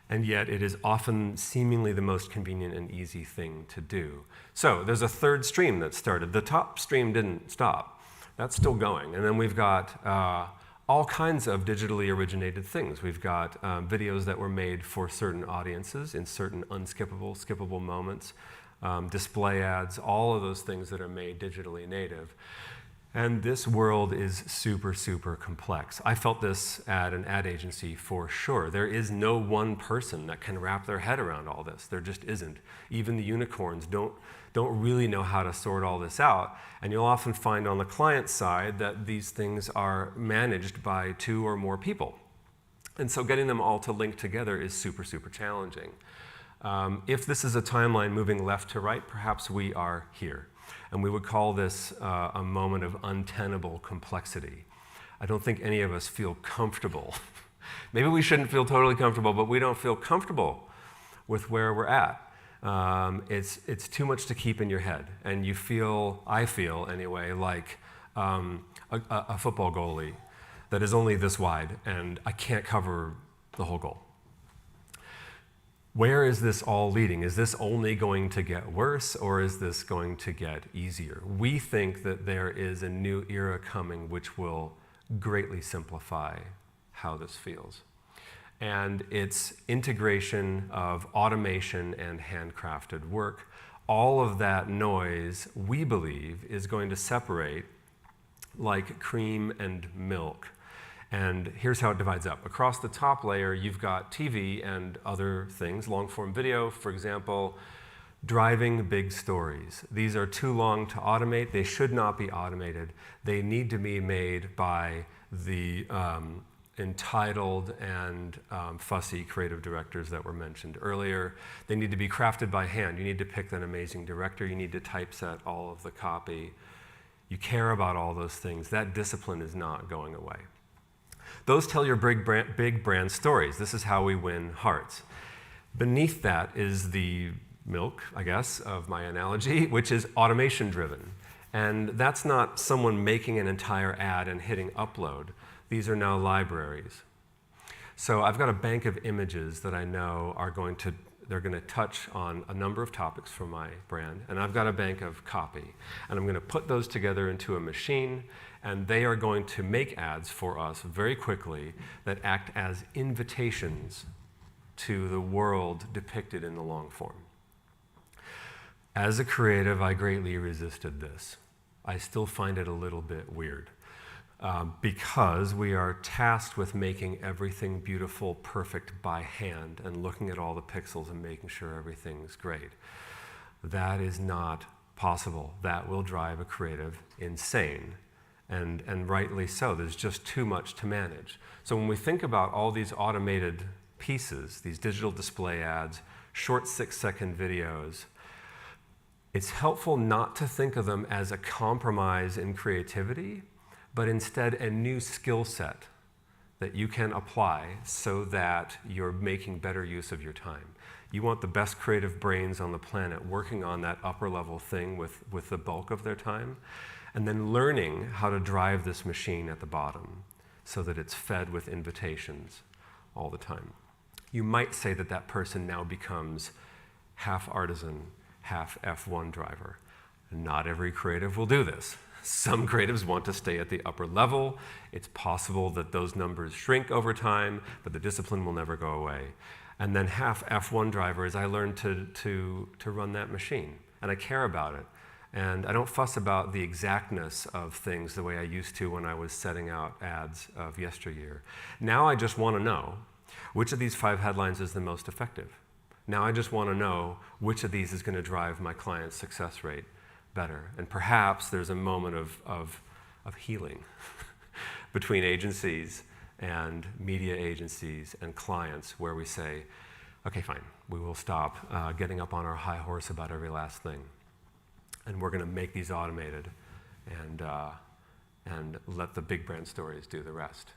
and yet it is often seemingly the most convenient and easy thing to do. So there's a third stream that started. The top stream didn't stop. That's still going. And then we've got all kinds of digitally originated things. We've got videos that were made for certain audiences in certain unskippable, skippable moments, display ads, all of those things that are made digitally native. And this world is super, super complex. I felt this at an ad agency for sure. There is no one person that can wrap their head around all this. There just isn't. Even the unicorns don't really know how to sort all this out. And you'll often find on the client side that these things are managed by 2 or more people. And so getting them all to link together is super, super challenging. If this is a timeline moving left to right, perhaps we are here. And we would call this a moment of untenable complexity. I don't think any of us feel comfortable. Maybe we shouldn't feel totally comfortable, but we don't feel comfortable with where we're at. It's too much to keep in your head. And you feel, I feel anyway, like a football goalie that is only this wide, and I can't cover the whole goal. Where is this all leading? Is this only going to get worse, or is this going to get easier? We think that there is a new era coming which will greatly simplify how this feels. And it's integration of automation and handcrafted work. All of that noise, we believe, is going to separate like cream and milk. And here's how it divides up. Across the top layer, you've got TV and other things, long-form video, for example, driving big stories. These are too long to automate. They should not be automated. They need to be made by the entitled and fussy creative directors that were mentioned earlier. They need to be crafted by hand. You need to pick an amazing director. You need to typeset all of the copy. You care about all those things. That discipline is not going away. Those tell your big brand stories. This is how we win hearts. Beneath that is the milk, I guess, of my analogy, which is automation driven. And that's not someone making an entire ad and hitting upload. These are now libraries. So I've got a bank of images that I know they're going to touch on a number of topics for my brand, and I've got a bank of copy. And I'm going to put those together into a machine, and they are going to make ads for us very quickly that act as invitations to the world depicted in the long form. As a creative, I greatly resisted this. I still find it a little bit weird. Because we are tasked with making everything beautiful, perfect by hand and looking at all the pixels and making sure everything's great. That is not possible. That will drive a creative insane, and rightly so. There's just too much to manage. So when we think about all these automated pieces, these digital display ads, short 6-second videos, it's helpful not to think of them as a compromise in creativity, but instead a new skill set that you can apply so that you're making better use of your time. You want the best creative brains on the planet working on that upper level thing with the bulk of their time, and then learning how to drive this machine at the bottom so that it's fed with invitations all the time. You might say that that person now becomes half artisan, half F1 driver. Not every creative will do this. Some creatives want to stay at the upper level. It's possible that those numbers shrink over time, but the discipline will never go away. And then half F1 drivers, I learned to run that machine, and I care about it. And I don't fuss about the exactness of things the way I used to when I was setting out ads of yesteryear. Now I just want to know which of these 5 headlines is the most effective. Now I just want to know which of these is going to drive my client's success rate better. And perhaps there's a moment of healing between agencies and media agencies and clients where we say, okay, fine, we will stop getting up on our high horse about every last thing. And we're going to make these automated and let the big brand stories do the rest.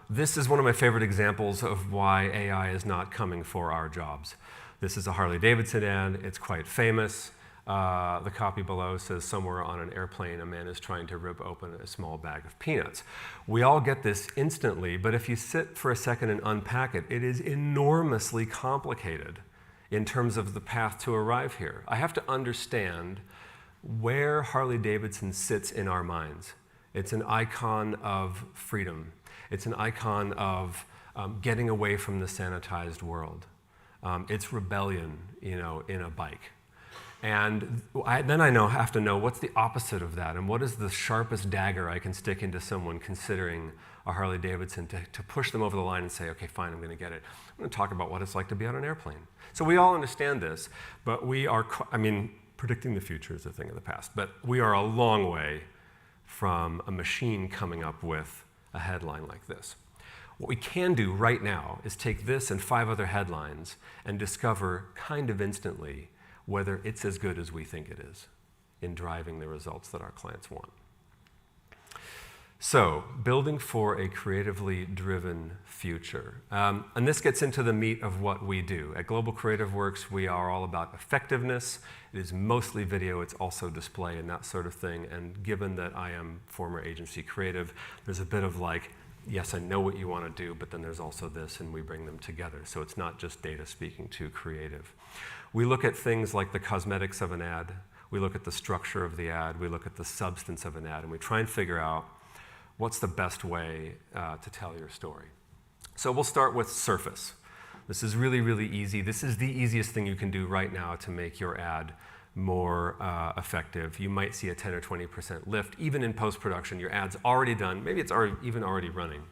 This is one of my favorite examples of why AI is not coming for our jobs. This is a Harley-Davidson ad. It's quite famous. The copy below says, somewhere on an airplane, a man is trying to rip open a small bag of peanuts. We all get this instantly, but if you sit for a second and unpack it, it is enormously complicated in terms of the path to arrive here. I have to understand where Harley-Davidson sits in our minds. It's an icon of freedom. It's an icon of getting away from the sanitized world. It's rebellion, in a bike. And then I have to know what's the opposite of that, and what is the sharpest dagger I can stick into someone considering a Harley-Davidson to push them over the line and say, okay, fine, I'm going to get it. I'm going to talk about what it's like to be on an airplane. So we all understand this, but we are, predicting the future is a thing of the past, but we are a long way from a machine coming up with a headline like this. What we can do right now is take this and 5 other headlines and discover kind of instantly whether it's as good as we think it is in driving the results that our clients want. So, building for a creatively driven future. And this gets into the meat of what we do. At Global Creative Works, we are all about effectiveness. It is mostly video, it's also display and that sort of thing. And given that I am former agency creative, there's a bit of like, yes, I know what you want to do, but then there's also this, and we bring them together. So it's not just data speaking to creative. We look at things like the cosmetics of an ad. We look at the structure of the ad. We look at the substance of an ad, and we try and figure out what's the best way to tell your story. So we'll start with surface. This is really, really easy. This is the easiest thing you can do right now to make your ad more effective. You might see a 10 or 20% lift, even in post-production. Your ad's already done, maybe it's even already running.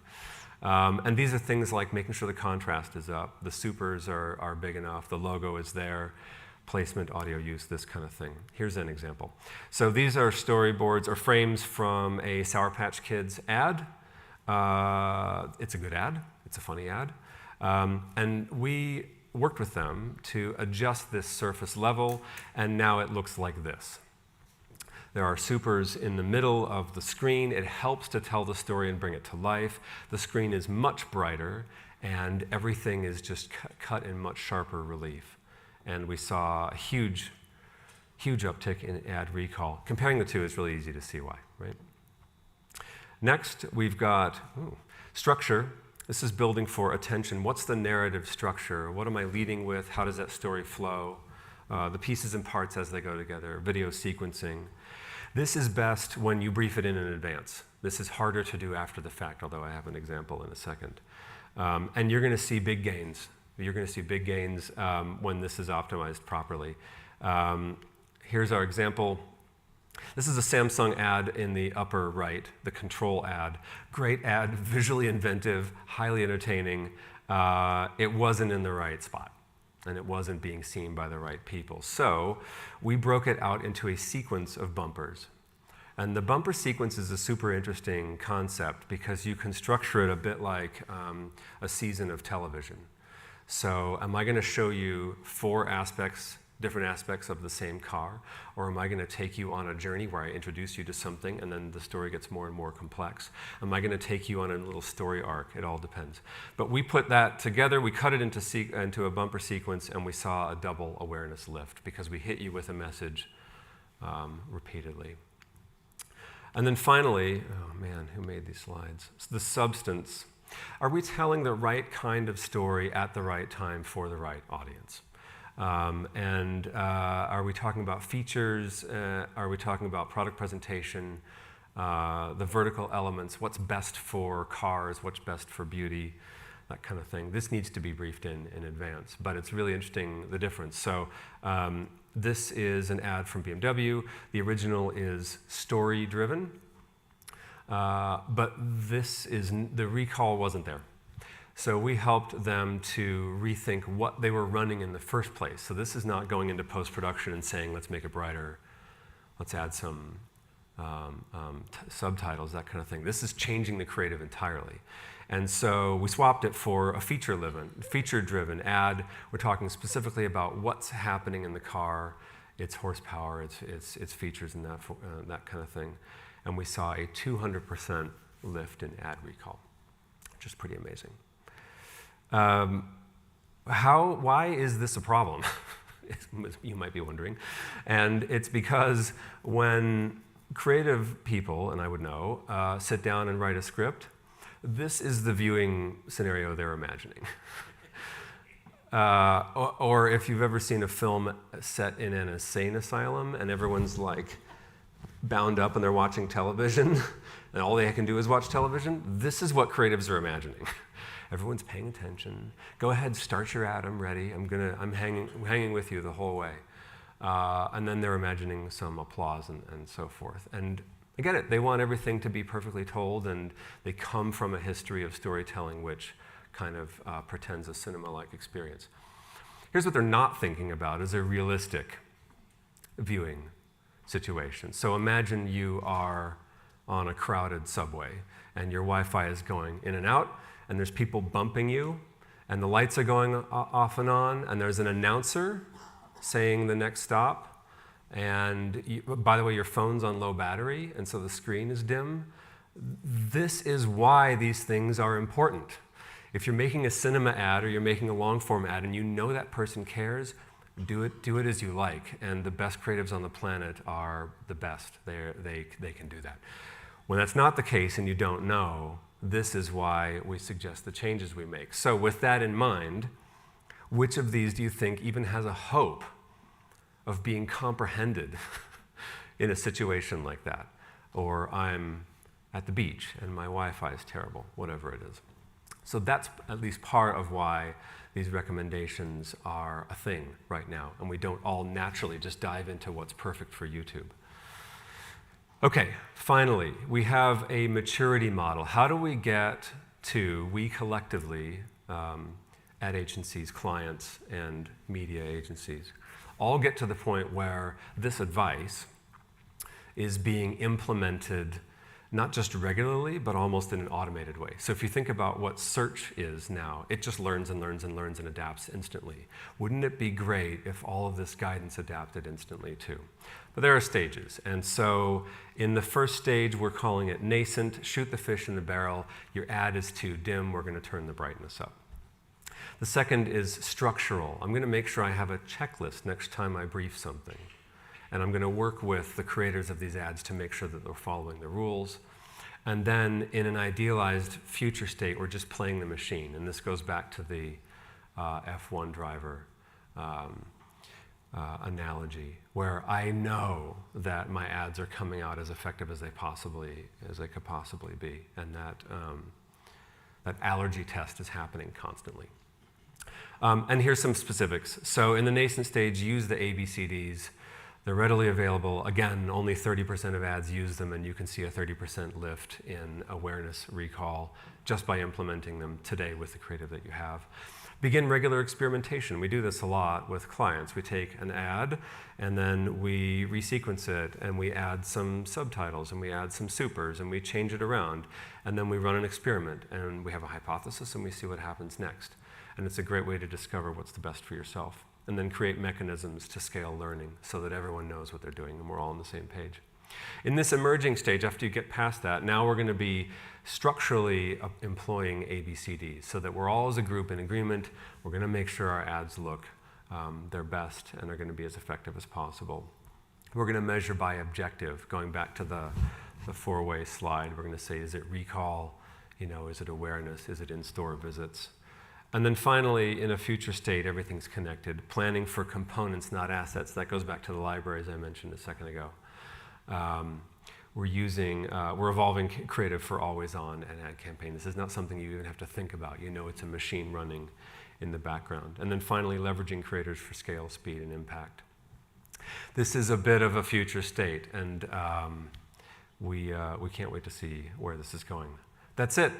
And these are things like making sure the contrast is up, the supers are big enough, the logo is there, placement, audio use, this kind of thing. Here's an example. So these are storyboards or frames from a Sour Patch Kids ad. It's a good ad, it's a funny ad. And we worked with them to adjust this surface level, and now it looks like this. There are supers in the middle of the screen. It helps to tell the story and bring it to life. The screen is much brighter, and everything is just cut in much sharper relief. And we saw a huge uptick in ad recall. Comparing the two, it's really easy to see why, right? Next, we've got structure. This is building for attention. What's the narrative structure? What am I leading with? How does that story flow? The pieces and parts as they go together, video sequencing. This is best when you brief it in advance. This is harder to do after the fact, although I have an example in a second. And you're going to see big gains. You're going to see big gains when this is optimized properly. Here's our example. This is a Samsung ad in the upper right, the control ad. Great ad, visually inventive, highly entertaining. It wasn't in the right spot, and it wasn't being seen by the right people. So we broke it out into a sequence of bumpers. And the bumper sequence is a super interesting concept because you can structure it a bit like a season of television. So am I going to show you different aspects of the same car, or am I going to take you on a journey where I introduce you to something and then the story gets more and more complex? Am I going to take you on a little story arc? It all depends. But we put that together, we cut it into a bumper sequence, and we saw a double awareness lift because we hit you with a message repeatedly. And then finally, oh man, who made these slides? The substance. Are we telling the right kind of story at the right time for the right audience? Are we talking about features? Are we talking about product presentation? The vertical elements, what's best for cars, what's best for beauty, that kind of thing. This needs to be briefed in advance, but it's really interesting, the difference. So this is an ad from BMW. The original is story-driven, but the recall wasn't there. So we helped them to rethink what they were running in the first place. So this is not going into post-production and saying, let's make it brighter, let's add some subtitles, that kind of thing. This is changing the creative entirely. And so we swapped it for a feature-driven ad. We're talking specifically about what's happening in the car, its horsepower, its features, and that kind of thing. And we saw a 200% lift in ad recall, which is pretty amazing. Why is this a problem? You might be wondering. And it's because when creative people, and I would know, sit down and write a script, this is the viewing scenario they're imagining. Or if you've ever seen a film set in an insane asylum and everyone's like bound up and they're watching television and all they can do is watch television, this is what creatives are imagining. Everyone's paying attention. Go ahead, start your ad, I'm ready. I'm hanging with you the whole way. And then they're imagining some applause and so forth. And I get it, they want everything to be perfectly told, and they come from a history of storytelling which kind of pretends a cinema-like experience. Here's what they're not thinking about is a realistic viewing situation. So imagine you are on a crowded subway and your Wi-Fi is going in and out, and there's people bumping you, and the lights are going off and on, and there's an announcer saying the next stop, and by the way, your phone's on low battery, and so the screen is dim. This is why these things are important. If you're making a cinema ad or you're making a long-form ad and you know that person cares, do it as you like, and the best creatives on the planet are the best. They can do that. When that's not the case and you don't know, this is why we suggest the changes we make. So with that in mind, which of these do you think even has a hope of being comprehended in a situation like that? Or I'm at the beach and my Wi-Fi is terrible, whatever it is. So that's at least part of why these recommendations are a thing right now, and we don't all naturally just dive into what's perfect for YouTube. Okay, finally, we have a maturity model. How do we get to, we collectively, ad agencies, clients, and media agencies, all get to the point where this advice is being implemented not just regularly, but almost in an automated way. So if you think about what search is now, it just learns and learns and learns and adapts instantly. Wouldn't it be great if all of this guidance adapted instantly too? But there are stages. And so in the first stage, we're calling it nascent, shoot the fish in the barrel. Your ad is too dim, we're gonna turn the brightness up. The second is structural. I'm gonna make sure I have a checklist next time I brief something. And I'm going to work with the creators of these ads to make sure that they're following the rules. And then in an idealized future state, we're just playing the machine. And this goes back to the F1 driver analogy, where I know that my ads are coming out as effective as they could possibly be, and that allergy test is happening constantly. And here's some specifics. So in the nascent stage, use the ABCDs. They're readily available. Again, only 30% of ads use them, and you can see a 30% lift in awareness recall just by implementing them today with the creative that you have. Begin regular experimentation. We do this a lot with clients. We take an ad, and then we resequence it, and we add some subtitles, and we add some supers, and we change it around. And then we run an experiment, and we have a hypothesis, and we see what happens next. And it's a great way to discover what's the best for yourself. And then create mechanisms to scale learning so that everyone knows what they're doing and we're all on the same page. In this emerging stage, after you get past that, now we're going to be structurally employing ABCDs so that we're all as a group in agreement. We're going to make sure our ads look their best and are going to be as effective as possible. We're going to measure by objective, going back to the four-way slide. We're going to say, is it recall? Is it awareness? Is it in-store visits? And then finally, in a future state, everything's connected. Planning for components, not assets. That goes back to the libraries I mentioned a second ago. We're evolving creative for always on and ad campaign. This is not something you even have to think about. It's a machine running in the background. And then finally, leveraging creators for scale, speed, and impact. This is a bit of a future state, and we can't wait to see where this is going. That's it.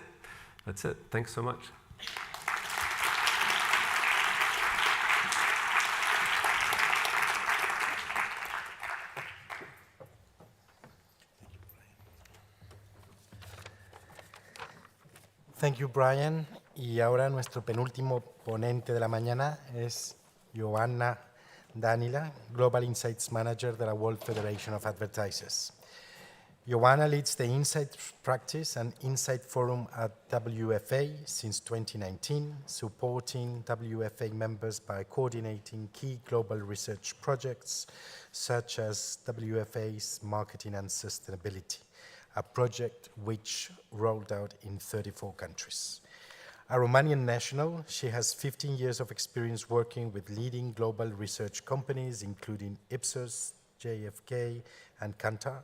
That's it. Thanks so much. Thank you, Brian. Y ahora nuestro penúltimo ponente de la mañana es Joanna Danila, Global Insights Manager de la World Federation of Advertisers. Joanna leads the Insights Practice and Insight Forum at WFA since 2019, supporting WFA members by coordinating key global research projects such as WFA's Marketing and Sustainability, a project which rolled out in 34 countries. A Romanian national, she has 15 years of experience working with leading global research companies, including Ipsos, JFK, and Kantar.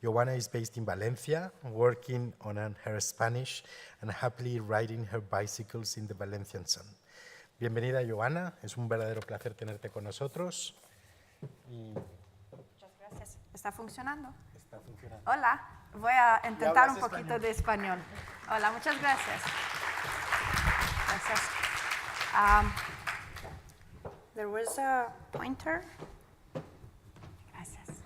Joanna is based in Valencia, working on her Spanish and happily riding her bicycles in the Valencian sun. Bienvenida, Joanna. Es un verdadero placer tenerte con nosotros. Muchas gracias. ¿Está funcionando? Está funcionando. Hola, voy a intentar un poquito de español. Hola, muchas gracias. Gracias. There was a pointer. Gracias.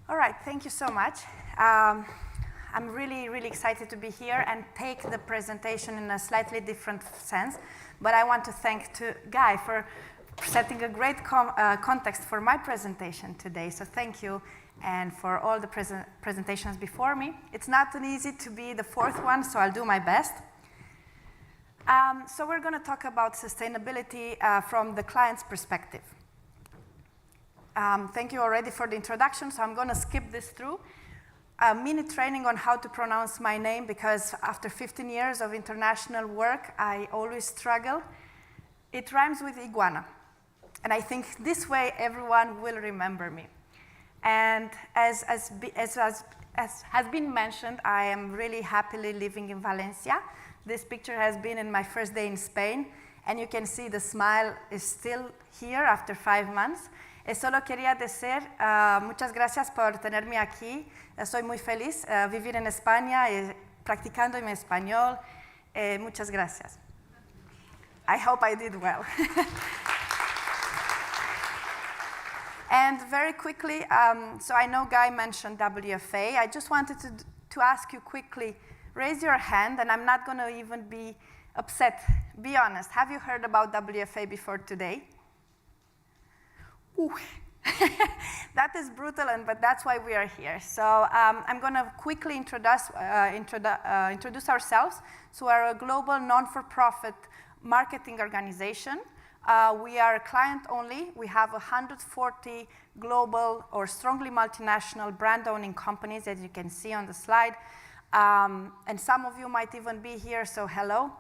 All right, thank you so much. I'm really, really excited to be here and take the presentation in a slightly different sense. But I want to thank Guy for setting a great context for my presentation today. So thank you, and for all the presentations before me. It's not an easy to be the fourth one, so I'll do my best. So we're going to talk about sustainability from the client's perspective. Thank you already for the introduction, so I'm going to skip this through. A mini training on how to pronounce my name, because after 15 years of international work, I always struggle. It rhymes with iguana, and I think this way everyone will remember me. And as as has been mentioned, I am really happily living in Valencia. This picture has been in my first day in Spain, and you can see the smile is still here after 5 months. Solo quería decir muchas gracias por tenerme aquí. Soy muy feliz vivir en España, practicando mi español. Muchas gracias. I hope I did well. And very quickly, so I know Guy mentioned WFA. I just wanted to ask you quickly, raise your hand, and I'm not going to even be upset. Be honest. Have you heard about WFA before today? Ooh. That is brutal, but that's why we are here. So I'm going to quickly introduce ourselves. So we're a global non-for-profit marketing organization. We are client-only. We have 140 global or strongly multinational brand-owning companies, as you can see on the slide. And some of you might even be here, so hello.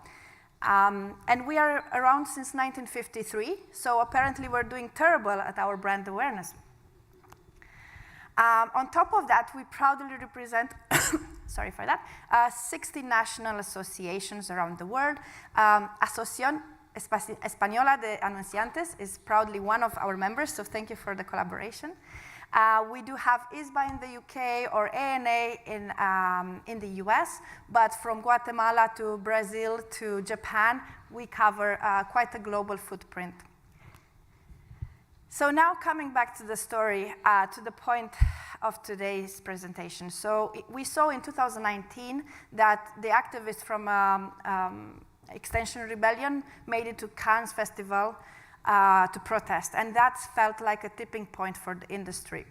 And we are around since 1953, so apparently we're doing terrible at our brand awareness. On top of that, we proudly represent, sorry for that, 60 national associations around the world. Asociación Española de Anunciantes is proudly one of our members, so thank you for the collaboration. We do have ISBA in the UK or ANA in the US, but from Guatemala to Brazil to Japan, we cover quite a global footprint. So now coming back to the story, to the point of today's presentation. So we saw in 2019 that the activists from Extinction Rebellion made it to Cannes Festival to protest, and that felt like a tipping point for the industry.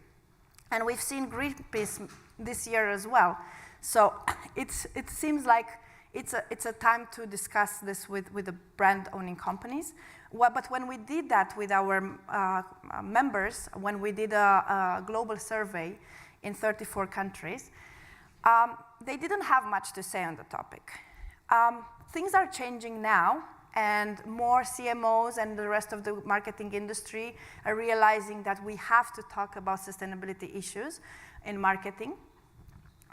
And we've seen Greenpeace this year as well. So it seems like it's a time to discuss this with the brand-owning companies. But when we did that with our members, when we did a global survey in 34 countries, they didn't have much to say on the topic. Things are changing now, and more CMOs and the rest of the marketing industry are realizing that we have to talk about sustainability issues in marketing.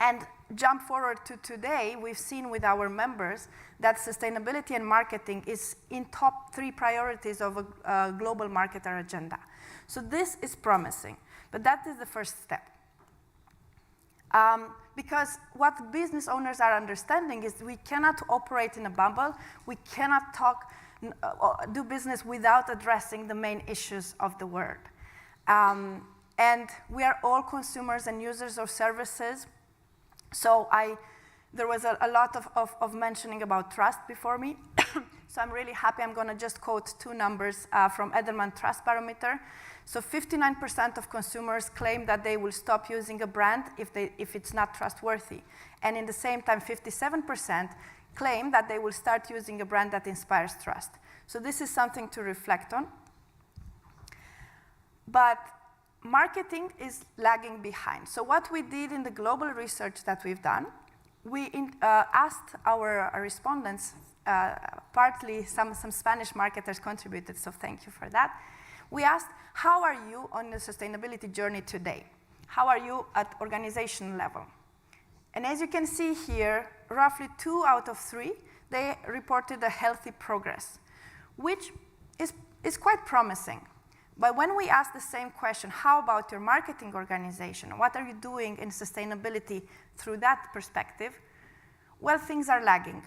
And jump forward to today, we've seen with our members that sustainability and marketing is in top 3 priorities of a global marketer agenda. So this is promising, but that is the first step. Because what business owners are understanding is we cannot operate in a bubble, we cannot do business without addressing the main issues of the world. And we are all consumers and users of services. So there was a lot of mentioning about trust before me. So I'm really happy. I'm going to just quote 2 numbers from Edelman Trust Barometer. So 59% of consumers claim that they will stop using a brand if it's not trustworthy. And in the same time, 57% claim that they will start using a brand that inspires trust. So this is something to reflect on. But marketing is lagging behind. So what we did in the global research that we've done, we asked our respondents, partly some Spanish marketers contributed, so thank you for that. We asked, how are you on the sustainability journey today? How are you at organization level? And as you can see here, roughly 2 out of 3, they reported a healthy progress, which is quite promising. But when we ask the same question, how about your marketing organization? What are you doing in sustainability through that perspective? Well, things are lagging.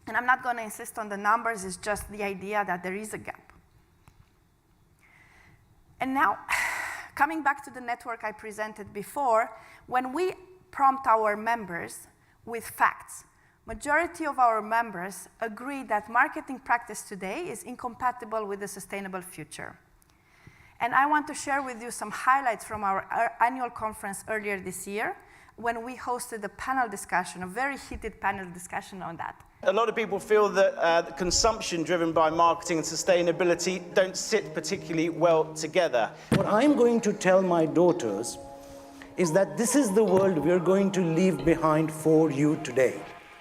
And I'm not going to insist on the numbers, it's just the idea that there is a gap. And now, coming back to the network I presented before, when we prompt our members with facts, majority of our members agree that marketing practice today is incompatible with a sustainable future. And I want to share with you some highlights from our annual conference earlier this year, when we hosted a panel discussion, a very heated panel discussion on that. A lot of people feel that consumption driven by marketing and sustainability don't sit particularly well together. What I'm going to tell my daughters is that this is the world we're going to leave behind for you today.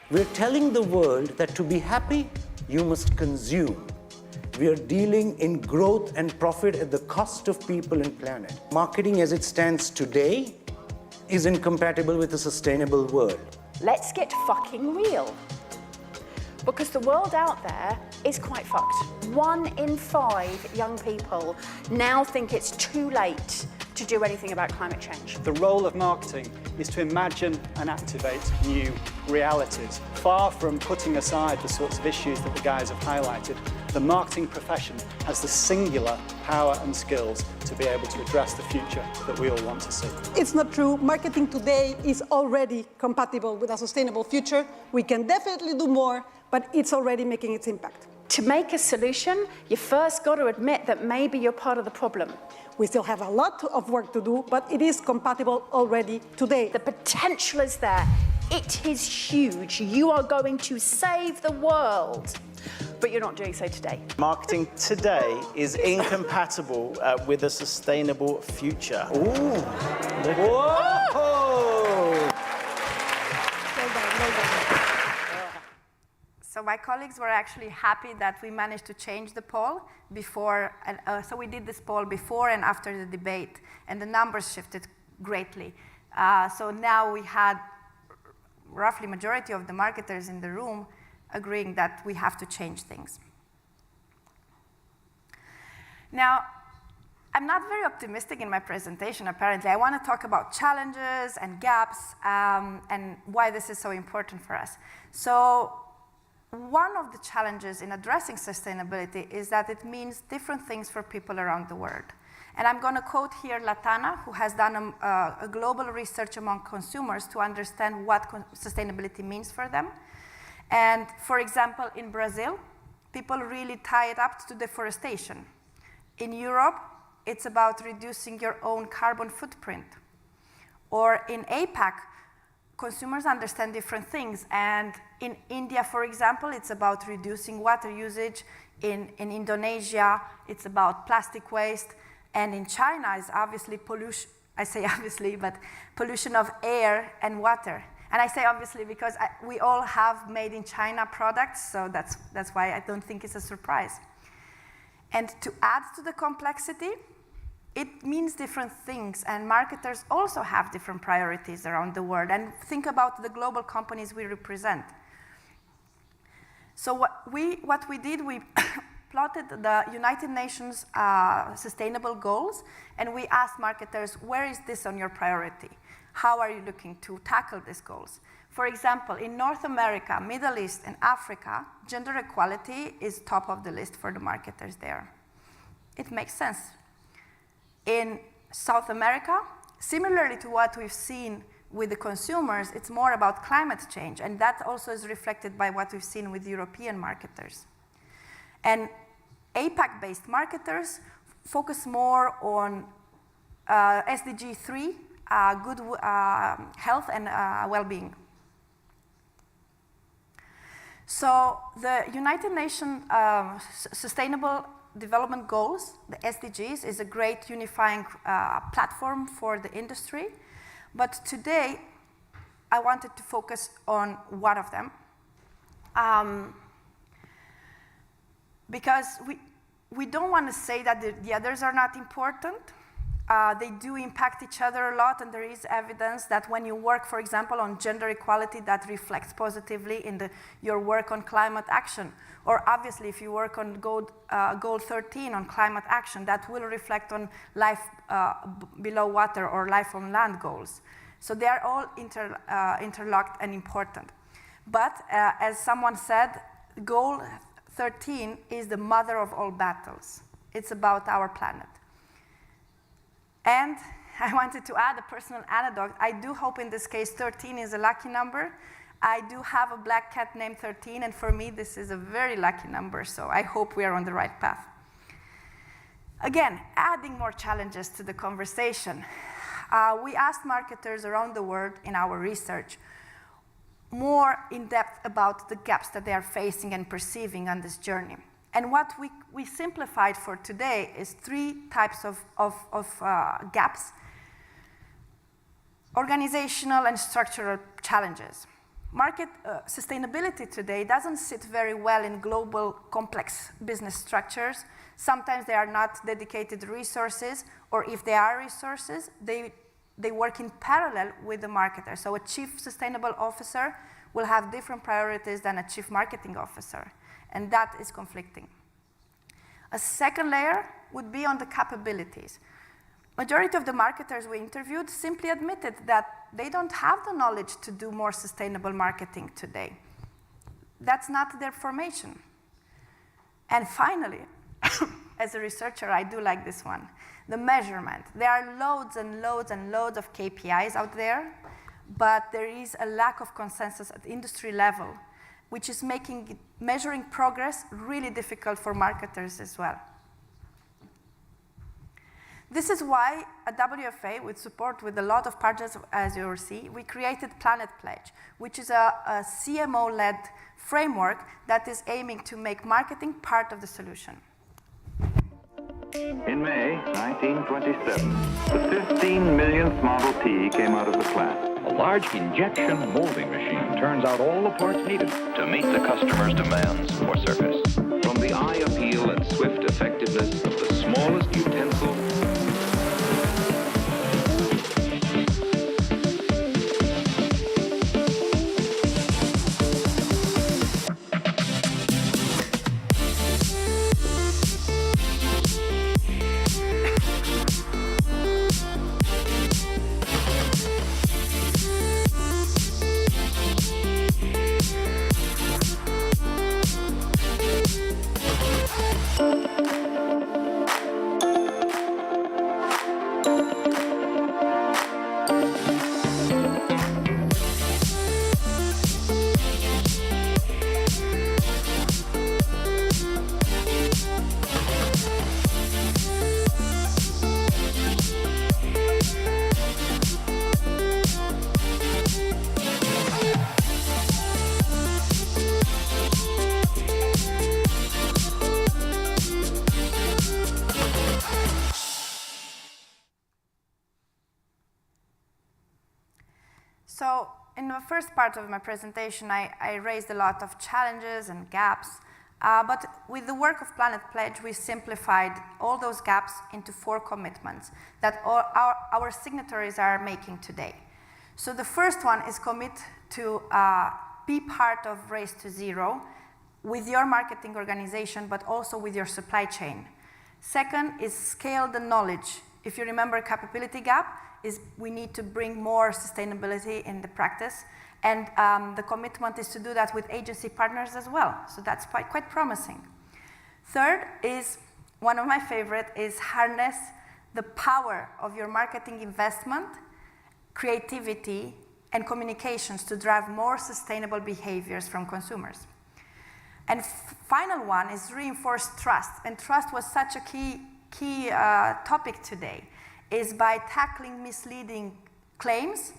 We're telling the world that to be happy, you must consume. We are dealing in growth and profit at the cost of people and planet. Marketing as it stands today is incompatible with a sustainable world. Let's get fucking real. Because the world out there is quite fucked. 1 in 5 young people now think it's too late to do anything about climate change. The role of marketing is to imagine and activate new realities. Far from putting aside the sorts of issues that the guys have highlighted, the marketing profession has the singular power and skills to be able to address the future that we all want to see. It's not true. Marketing today is already compatible with a sustainable future. We can definitely do more, but it's already making its impact. To make a solution, you first got to admit that maybe you're part of the problem. We still have a lot of work to do, but it is compatible already today. The potential is there. It is huge. You are going to save the world, but you're not doing so today. Marketing today is incompatible with a sustainable future. Ooh. Whoa! So my colleagues were actually happy that we managed to change the poll before, so we did this poll before and after the debate, and the numbers shifted greatly. So now we had roughly majority of the marketers in the room agreeing that we have to change things. Now, I'm not very optimistic in my presentation, apparently. I want to talk about challenges and gaps and why this is so important for us. So one of the challenges in addressing sustainability is that it means different things for people around the world. And I'm going to quote here Latana, who has done a global research among consumers to understand what sustainability means for them. And for example, in Brazil, people really tie it up to deforestation. In Europe, it's about reducing your own carbon footprint. Or in APAC, consumers understand different things. And in India, for example, it's about reducing water usage. In Indonesia, it's about plastic waste. And in China, it's obviously pollution, I say obviously, but pollution of air and water. And I say obviously because we all have made in China products, so that's why I don't think it's a surprise. And to add to the complexity, it means different things, and marketers also have different priorities around the world. And think about the global companies we represent. So what we did, we plotted the United Nations sustainable goals, and we asked marketers, where is this on your priority? How are you looking to tackle these goals? For example, in North America, Middle East, and Africa, gender equality is top of the list for the marketers there. It makes sense. In South America, similarly to what we've seen with the consumers, it's more about climate change, and that also is reflected by what we've seen with European marketers. And APAC-based marketers focus more on SDG 3, good health and well-being. So the United Nations Sustainable Development Goals, the SDGs, is a great unifying platform for the industry. But today, I wanted to focus on one of them. Because we don't want to say that the others are not important. They do impact each other a lot, and there is evidence that when you work, for example, on gender equality, that reflects positively in your work on climate action. Or obviously, if you work on goal 13 on climate action, that will reflect on life below water or life on land goals. So they are all interlocked and important. But as someone said, goal 13 is the mother of all battles. It's about our planet. And I wanted to add a personal anecdote. I do hope in this case 13 is a lucky number. I do have a black cat named 13, and for me this is a very lucky number, so I hope we are on the right path. Again, adding more challenges to the conversation. We asked marketers around the world in our research more in depth about the gaps that they are facing and perceiving on this journey. And what we simplified for today is 3 types of gaps: organizational and structural challenges. Market sustainability today doesn't sit very well in global complex business structures. Sometimes there are not dedicated resources, or if there are resources, they they work in parallel with the marketer. So a chief sustainable officer will have different priorities than a chief marketing officer, and that is conflicting. A second layer would be on the capabilities. Majority of the marketers we interviewed simply admitted that they don't have the knowledge to do more sustainable marketing today. That's not their formation. And finally, as a researcher, I do like this one, the measurement. There are loads and loads and loads of KPIs out there, but there is a lack of consensus at industry level, which is making measuring progress really difficult for marketers as well. This is why at WFA, with support with a lot of partners, as you will see, we created Planet Pledge, which is a CMO-led framework that is aiming to make marketing part of the solution. In May 1927, the 15 millionth Model T came out of the plant. A large injection molding machine turns out all the parts needed to meet the customer's demands for service. From the eye appeal and swift effectiveness of the smallest utensil So in the first part of my presentation, I raised a lot of challenges and gaps, but with the work of Planet Pledge, we simplified all those gaps into 4 commitments that our signatories are making today. So the first one is commit to be part of Race to Zero with your marketing organization, but also with your supply chain. Second is scale the knowledge. If you remember capability gap, is we need to bring more sustainability in the practice, and the commitment is to do that with agency partners as well, so that's quite promising. Third is, one of my favorite, is harness the power of your marketing investment, creativity, and communications to drive more sustainable behaviors from consumers. And final one is reinforce trust, and trust was such a key topic today, is by tackling misleading claims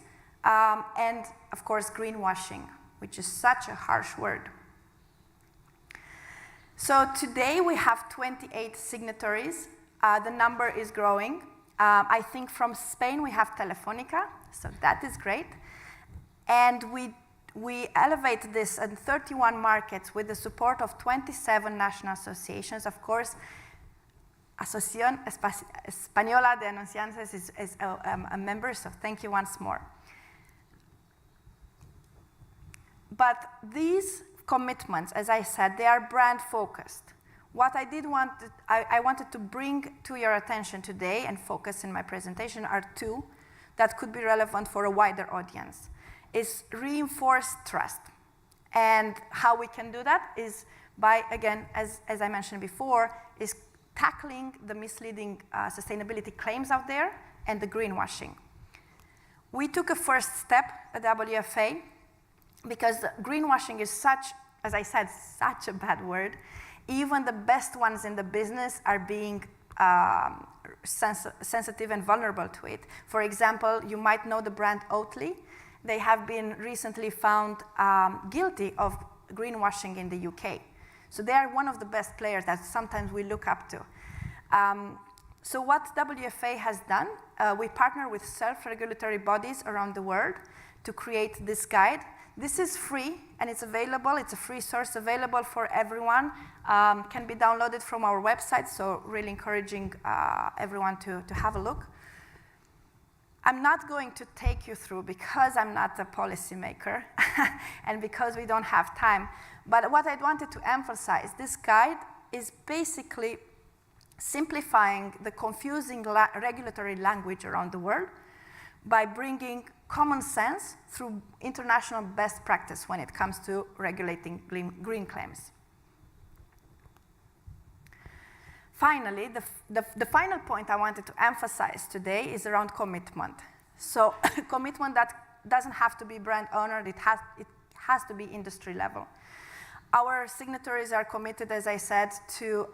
and, of course, greenwashing, which is such a harsh word. So today we have 28 signatories. The number is growing. I think from Spain we have Telefónica, so that is great. And we elevate this in 31 markets with the support of 27 national associations. Of course, Asociación Española de Anunciantes is a member, so thank you once more. But these commitments, as I said, they are brand focused. What I wanted to bring to your attention today and focus in my presentation are 2 that could be relevant for a wider audience. Is reinforce trust. And how we can do that is by, again, as I mentioned before, is tackling the misleading sustainability claims out there and the greenwashing. We took a first step at WFA because greenwashing is such, as I said, such a bad word. Even the best ones in the business are being sensitive and vulnerable to it. For example, you might know the brand Oatly. They have been recently found guilty of greenwashing in the UK. So they are one of the best players that sometimes we look up to. So what WFA has done, we partner with self-regulatory bodies around the world to create this guide. This is free and it's available. It's a free source available for everyone. Can be downloaded from our website, so really encouraging everyone to have a look. I'm not going to take you through because I'm not a policymaker and because we don't have time. But what I wanted to emphasize, this guide is basically simplifying the confusing regulatory language around the world by bringing common sense through international best practice when it comes to regulating green claims. Finally, the final point I wanted to emphasize today is around commitment. So commitment that doesn't have to be brand owner, it has to be industry level. Our signatories are committed, as I said, to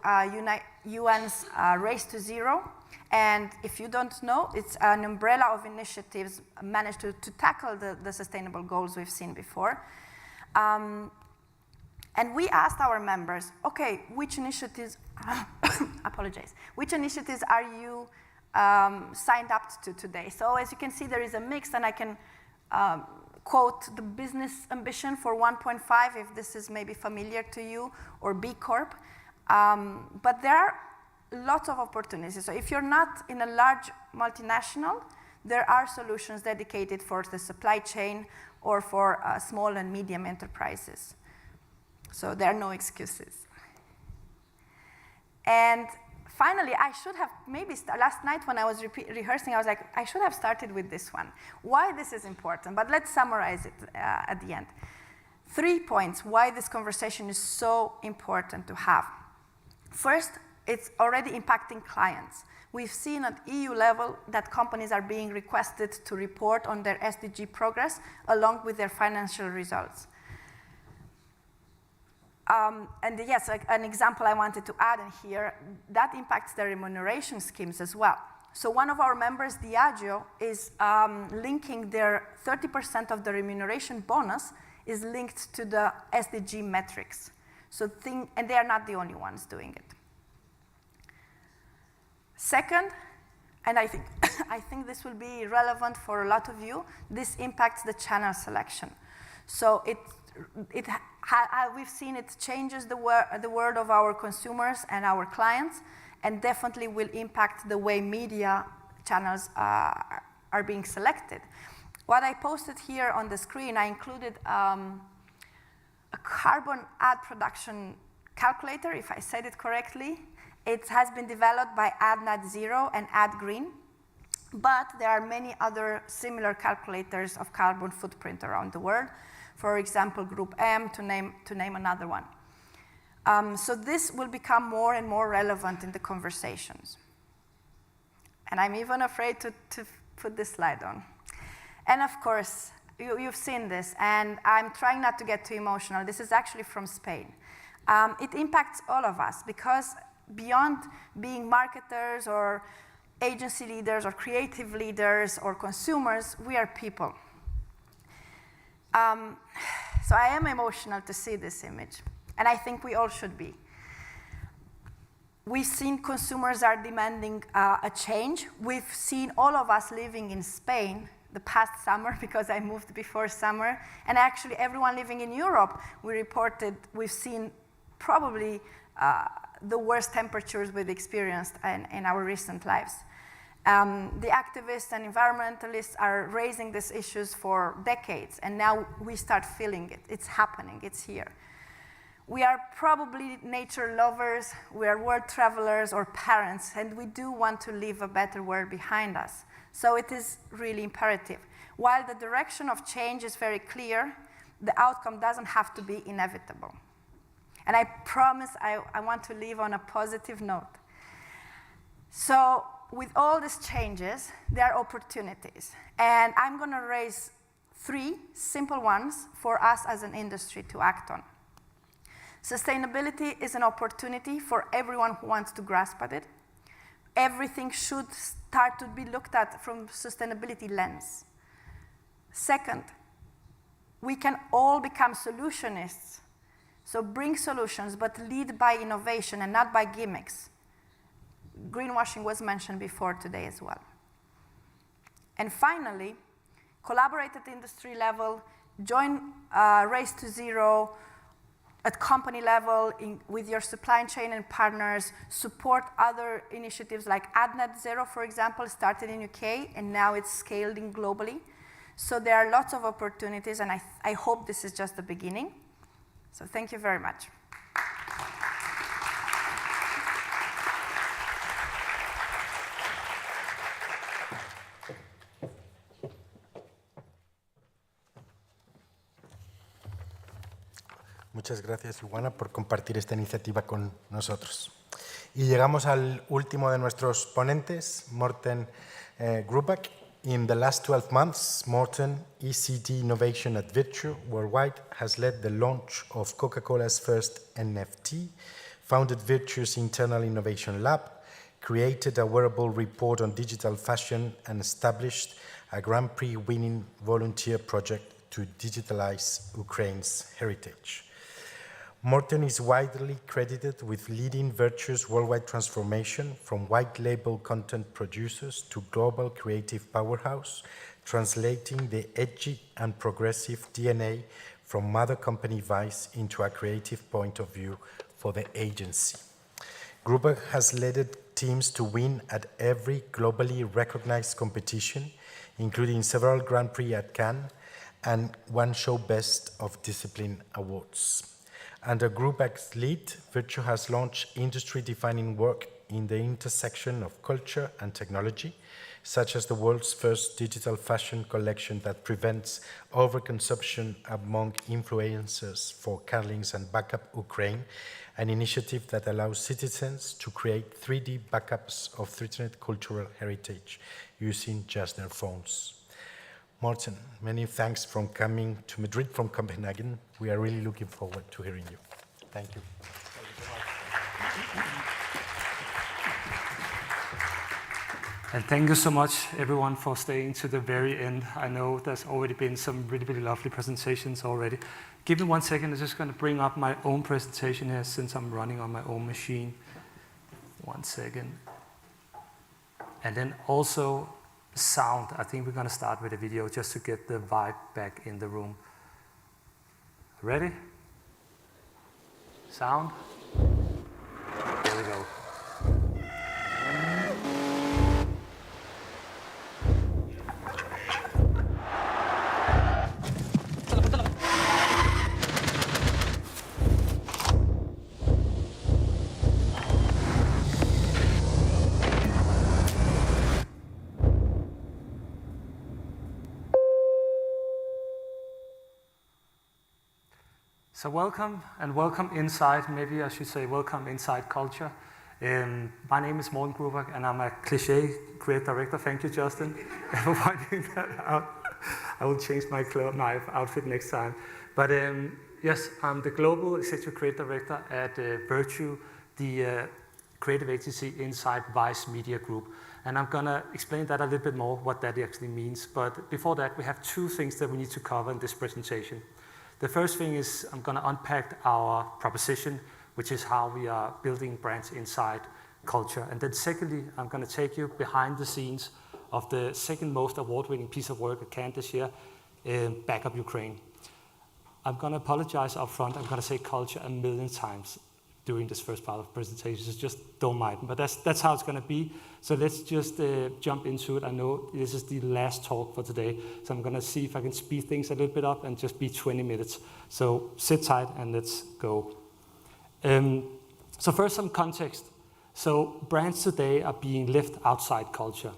UN's Race to Zero. And if you don't know, it's an umbrella of initiatives managed to tackle the sustainable goals we've seen before. And we asked our members, okay, which initiatives, which initiatives are you signed up to today? So as you can see, there is a mix, and I can quote the business ambition for 1.5, if this is maybe familiar to you, or B Corp. But there are lots of opportunities. So if you're not in a large multinational, there are solutions dedicated for the supply chain or for small and medium enterprises. So there are no excuses. And finally, I should have maybe last night when I was rehearsing, I was like, I should have started with this one. Why this is important, but let's summarize it at the end. 3 points why this conversation is so important to have. First, it's already impacting clients. We've seen at EU level that companies are being requested to report on their SDG progress along with their financial results. And yes, an example I wanted to add in here, that impacts their remuneration schemes as well. So one of our members, Diageo, is linking their 30% of the remuneration bonus is linked to the SDG metrics. And they are not the only ones doing it. Second, and I think this will be relevant for a lot of you, this impacts the channel selection. So we've seen it changes the world of our consumers and our clients, and definitely will impact the way media channels are being selected. What I posted here on the screen, I included a carbon ad production calculator, if I said it correctly. It has been developed by AdNet0 and AdGreen, but there are many other similar calculators of carbon footprint around the world. For example, Group M, to name another one. So this will become more and more relevant in the conversations. And I'm even afraid to put this slide on. And of course, you've seen this, and I'm trying not to get too emotional. This is actually from Spain. It impacts all of us, because beyond being marketers or agency leaders or creative leaders or consumers, we are people. So I am emotional to see this image, and I think we all should be. We've seen consumers are demanding a change. We've seen all of us living in Spain the past summer, because I moved before summer, and actually everyone living in Europe, we've seen probably the worst temperatures we've experienced in our recent lives. The activists and environmentalists are raising these issues for decades, and now we start feeling it. It's happening, it's here. We are probably nature lovers, we are world travelers or parents, and we do want to leave a better world behind us. So it is really imperative. While the direction of change is very clear, the outcome doesn't have to be inevitable. And I promise I want to leave on a positive note. So with all these changes, there are opportunities. And I'm going to raise 3 simple ones for us as an industry to act on. Sustainability is an opportunity for everyone who wants to grasp at it. Everything should start to be looked at from sustainability lens. Second, we can all become solutionists. So bring solutions, but lead by innovation and not by gimmicks. Greenwashing was mentioned before today as well. And finally, collaborate at the industry level, join Race to Zero, at company level, with your supply chain and partners, support other initiatives like AdNet Zero, for example, started in UK, and now it's scaling globally. So there are lots of opportunities, and I hope this is just the beginning. So thank you very much. Muchas gracias, Iguana, por compartir esta iniciativa con nosotros. Y llegamos al último de nuestros ponentes, Morten Grubak. In the last 12 months, Morten, ECD Innovation at Virtue Worldwide, has led the launch of Coca-Cola's first NFT, founded Virtue's internal innovation lab, created a wearable report on digital fashion, and established a Grand Prix winning volunteer project to digitalize Ukraine's heritage. Morten is widely credited with leading Virtue's worldwide transformation from white label content producers to global creative powerhouse, translating the edgy and progressive DNA from mother company Vice into a creative point of view for the agency. Gruber has led teams to win at every globally recognized competition, including several Grand Prix at Cannes and one Show Best of Discipline awards. Under Grubak's lead, Virtue has launched industry-defining work in the intersection of culture and technology, such as the world's first digital fashion collection that prevents overconsumption among influencers for Carlings and Backup Ukraine, an initiative that allows citizens to create 3D backups of threatened cultural heritage using just their phones. Morten, many thanks for coming to Madrid from Copenhagen. We are really looking forward to hearing you. Thank you. And thank you so much, everyone, for staying to the very end. I know there's already been some really, really lovely presentations already. Give me 1 second. I'm just going to bring up my own presentation here since I'm running on my own machine. 1 second. And then also sound. I think we're going to start with a video just to get the vibe back in the room. Ready? Sound? There we go. So welcome, and welcome inside, maybe I should say welcome inside culture. My name is Morten Grubak, and I'm a cliché creative director. Thank you, Justin, for pointing that out. I will change my outfit next time. But yes, I'm the Global Executive Creative Director at Virtue, the creative agency inside Vice Media Group. And I'm going to explain that a little bit more, what that actually means. But before that, we have 2 things that we need to cover in this presentation. The first thing is I'm going to unpack our proposition, which is how we are building brands inside culture. And then secondly, I'm going to take you behind the scenes of the second most award-winning piece of work at Cannes this year, Backup Ukraine. I'm going to apologize up front. I'm going to say culture a million times during this first part of the presentation, so just don't mind. But that's how it's going to be. So let's just jump into it. I know this is the last talk for today, so I'm going to see if I can speed things a little bit up and just be 20 minutes. So sit tight and let's go. So first, some context. So brands today are being left outside culture.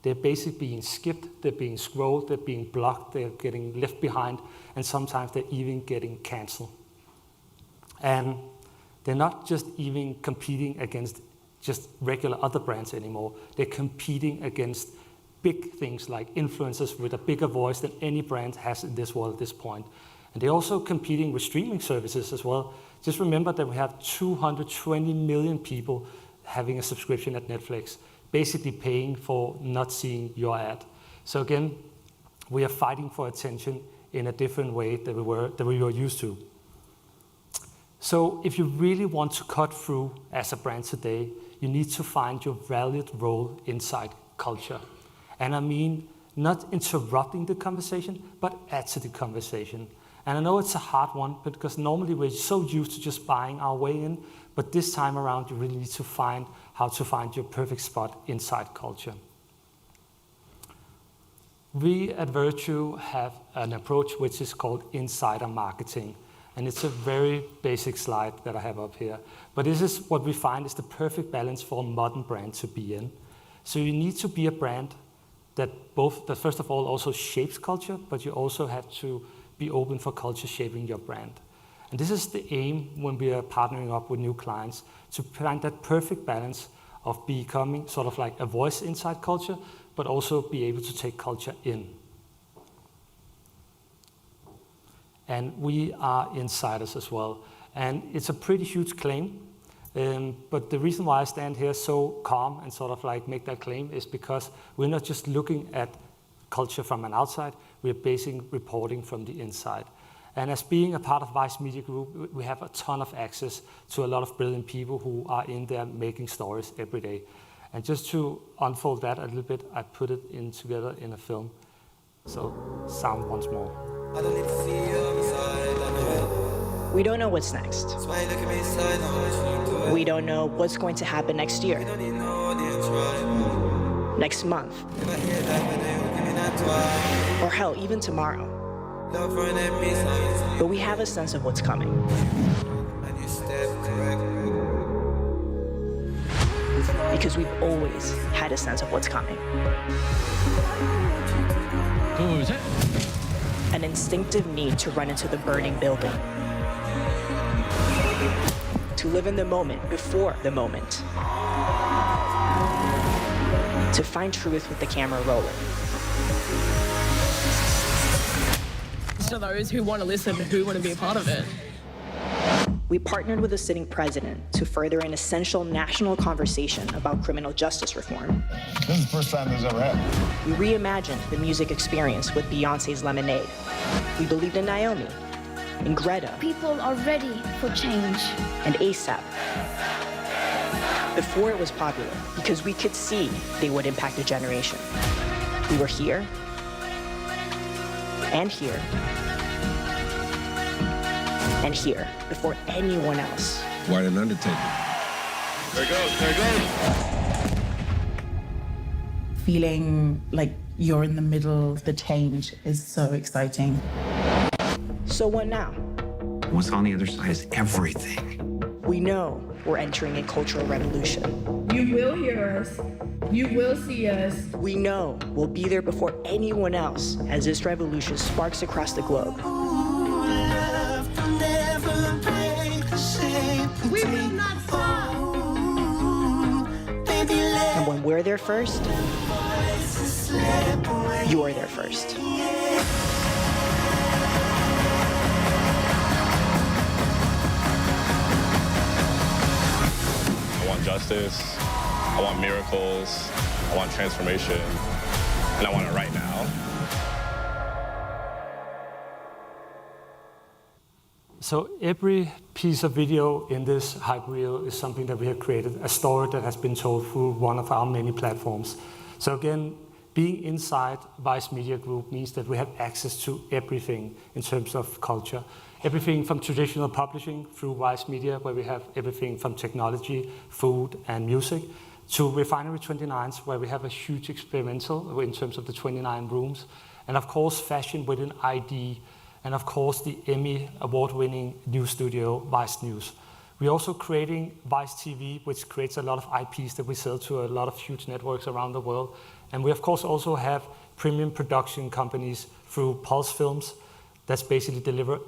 They're basically being skipped, they're being scrolled, they're being blocked, they're getting left behind, and sometimes they're even getting canceled. And they're not just even competing against just regular other brands anymore. They're competing against big things like influencers with a bigger voice than any brand has in this world at this point. And they're also competing with streaming services as well. Just remember that we have 220 million people having a subscription at Netflix, basically paying for not seeing your ad. So again, we are fighting for attention in a different way than we were used to. So if you really want to cut through as a brand today, you need to find your valued role inside culture. And I mean, not interrupting the conversation, but add to the conversation. And I know it's a hard one, because normally we're so used to just buying our way in, but this time around you really need to find how to find your perfect spot inside culture. We at Virtue have an approach which is called insider marketing. And it's a very basic slide that I have up here. But this is what we find is the perfect balance for a modern brand to be in. So you need to be a brand that first of all also shapes culture, but you also have to be open for culture shaping your brand. And this is the aim when we are partnering up with new clients, to find that perfect balance of becoming sort of like a voice inside culture, but also be able to take culture in. And we are insiders as well. And it's a pretty huge claim. But the reason why I stand here so calm and sort of like make that claim is because we're not just looking at culture from an outside, we're basing reporting from the inside. And as being a part of Vice Media Group, we have a ton of access to a lot of brilliant people who are in there making stories every day. And just to unfold that a little bit, I put it in together in a film. So sound once more. We don't know what's next. We don't know what's going to happen next year, next month, or hell, even tomorrow. But we have a sense of what's coming. Because we've always had a sense of what's coming. Who is it? An instinctive need to run into the burning building. To live in the moment before the moment. To find truth with the camera rolling. To those who want to listen, who want to be a part of it. We partnered with the sitting president to further an essential national conversation about criminal justice reform. This is the first time this has ever happened. We reimagined the music experience with Beyoncé's Lemonade. We believed in Naomi, in Greta. People are ready for change. And ASAP. Before it was popular, because we could see they would impact a generation. We were here, and here, and here, before anyone else. Quite an undertaking. There it goes, there it goes. Feeling like you're in the middle of the change is so exciting. So what now? What's on the other side is everything. We know we're entering a cultural revolution. You will hear us. You will see us. We know we'll be there before anyone else as this revolution sparks across the globe. We will not stop. And when we're there first, you're there first. I want justice, I want miracles, I want transformation, and I want it right now. So every piece of video in this hype reel is something that we have created, a story that has been told through one of our many platforms. So again, being inside Vice Media Group means that we have access to everything in terms of culture. Everything from traditional publishing through Vice Media, where we have everything from technology, food, and music, to Refinery 29s, where we have a huge experimental in terms of the 29 rooms, and of course fashion within ID, and of course the Emmy award-winning news studio, Vice News. We're also creating Vice TV, which creates a lot of IPs that we sell to a lot of huge networks around the world. And we of course also have premium production companies through Pulse Films, that's basically deliver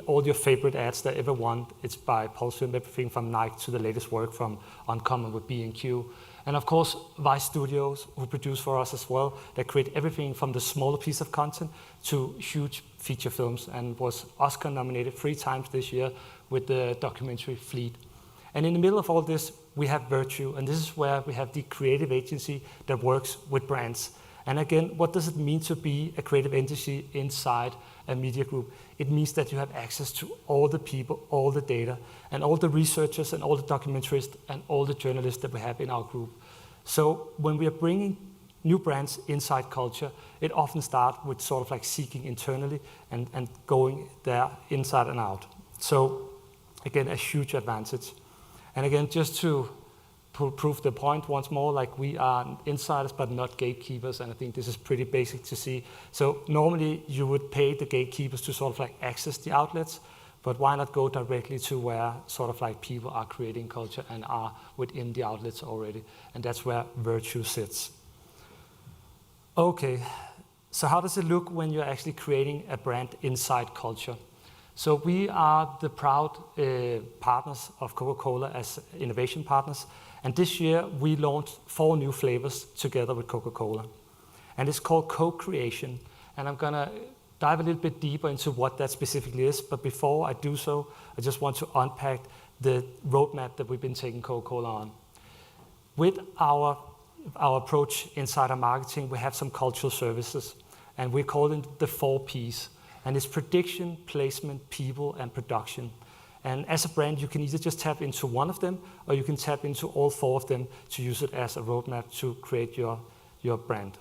all your favorite ads that ever want. It's by Pulse Film, everything from Nike to the latest work from Uncommon with B&Q. And of course, Vice Studios, who produce for us as well, that create everything from the smaller piece of content to huge feature films, and was Oscar nominated 3 times this year with the documentary Fleet. And in the middle of all this, we have Virtue, and this is where we have the creative agency that works with brands. And again, what does it mean to be a creative agency inside a media group? It means that you have access to all the people, all the data, and all the researchers and all the documentarists and all the journalists that we have in our group. So when we are bringing new brands inside culture, it often starts with sort of like seeking internally and going there inside and out. So again, a huge advantage. And again, just to prove the point once more, like we are insiders but not gatekeepers, and I think this is pretty basic to see. So normally you would pay the gatekeepers to sort of like access the outlets, but why not go directly to where sort of like people are creating culture and are within the outlets already, and that's where virtue sits. Okay, so how does it look when you're actually creating a brand inside culture? So we are the proud partners of Coca-Cola as innovation partners. And this year we launched 4 new flavors together with Coca-Cola. And it's called co-creation. And I'm gonna dive a little bit deeper into what that specifically is. But before I do so, I just want to unpack the roadmap that we've been taking Coca-Cola on. With our approach inside our marketing, we have some cultural services. And we call them the 4 Ps. And it's prediction, placement, people, and production. And as a brand, you can either just tap into one of them, or you can tap into all 4 of them to use it as a roadmap to create your brand.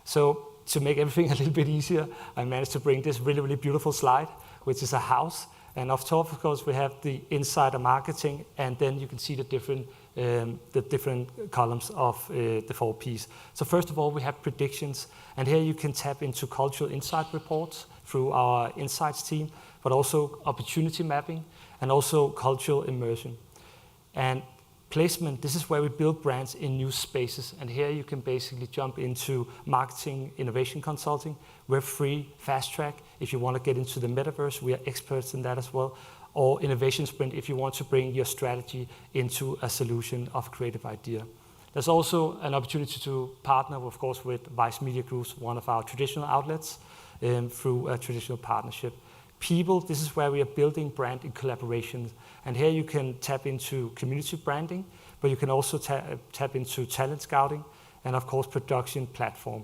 So to make everything a little bit easier, I managed to bring this really, really beautiful slide, which is a house. And off top, of course, we have the insider marketing, and then you can see the different columns of the 4 Ps. So first of all, we have predictions, and here you can tap into cultural insight reports through our insights team, but also opportunity mapping, and also cultural immersion. And placement, this is where we build brands in new spaces, and here you can basically jump into marketing, innovation consulting. We're free, fast track. If you want to get into the metaverse, we are experts in that as well. Or innovation sprint, if you want to bring your strategy into a solution of creative idea. There's also an opportunity to partner, of course, with Vice Media Groups, one of our traditional outlets, through a traditional partnership. People, this is where we are building brand in collaboration. And here you can tap into community branding, but you can also tap into talent scouting, and of course, production platform.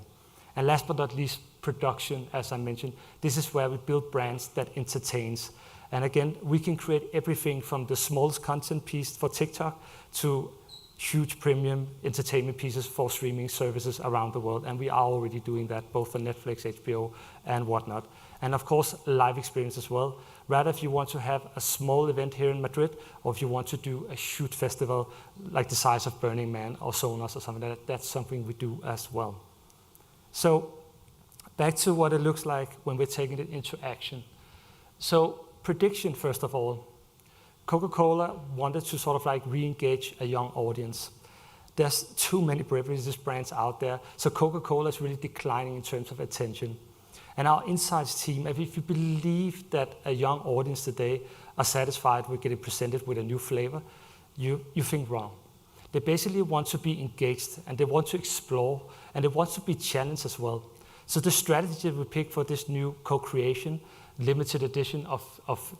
And last but not least, production, as I mentioned. This is where we build brands that entertains. And again, we can create everything from the smallest content piece for TikTok to huge premium entertainment pieces for streaming services around the world. And we are already doing that, both for Netflix, HBO, and whatnot. And of course, live experience as well. Rather, if you want to have a small event here in Madrid, or if you want to do a huge festival like the size of Burning Man or Sonos or something like that, that's something we do as well. So back to what it looks like when we're taking it into action. So prediction, first of all. Coca-Cola wanted to sort of like re-engage a young audience. There's too many beverages brands out there, so Coca-Cola is really declining in terms of attention. And our insights team, if you believe that a young audience today are satisfied with getting presented with a new flavor, you think wrong. They basically want to be engaged, and they want to explore, and they want to be challenged as well. So the strategy that we picked for this new co-creation, limited edition of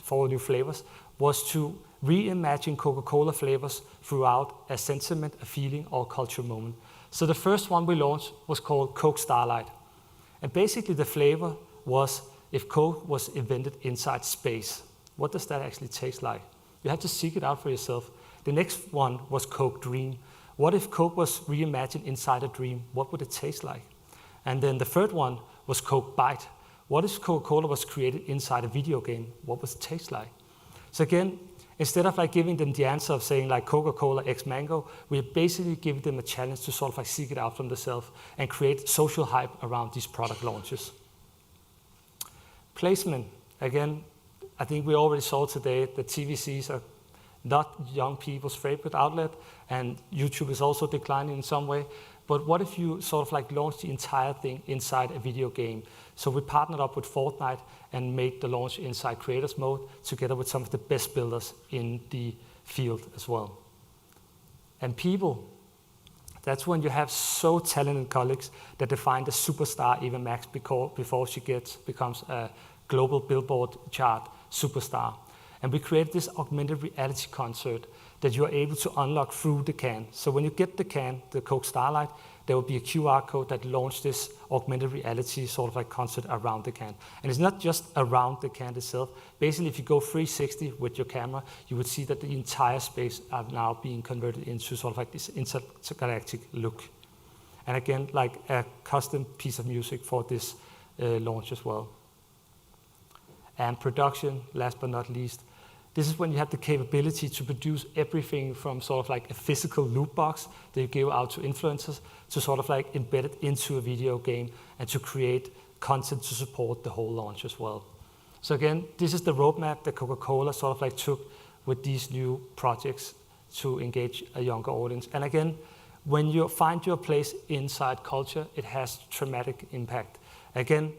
4 new flavors, was to reimagine Coca-Cola flavors throughout a sentiment, a feeling, or cultural moment. So the first one we launched was called Coke Starlight. And basically the flavor was if Coke was invented inside space. What does that actually taste like? You have to seek it out for yourself. The next one was Coke Dream. What if Coke was reimagined inside a dream? What would it taste like? And then the third one was Coke Bite. What if Coca-Cola was created inside a video game? What would it taste like? So again, instead of like giving them the answer of saying like Coca-Cola X Mango, we're basically giving them a challenge to sort of like seek it out from themselves and create social hype around these product launches. Placement, again, I think we already saw today that TVCs are not young people's favorite outlet, and YouTube is also declining in some way. But what if you sort of like launch the entire thing inside a video game? So we partnered up with Fortnite and made the launch inside Creators Mode together with some of the best builders in the field as well. And people, that's when you have so talented colleagues that they find a superstar Eva Max before she becomes a global Billboard chart superstar. And we created this augmented reality concert that you're able to unlock through the can. So when you get the can, the Coke Starlight, there will be a QR code that launched this augmented reality sort of like concert around the can. And it's not just around the can itself. Basically, if you go 360 with your camera, you would see that the entire space are now being converted into sort of like this intergalactic look. And again, like a custom piece of music for this launch as well. And production, last but not least, this is when you have the capability to produce everything from sort of like a physical loot box that you give out to influencers to sort of like embed it into a video game and to create content to support the whole launch as well. So again, this is the roadmap that Coca-Cola sort of like took with these new projects to engage a younger audience. And again, when you find your place inside culture, it has dramatic impact. Again,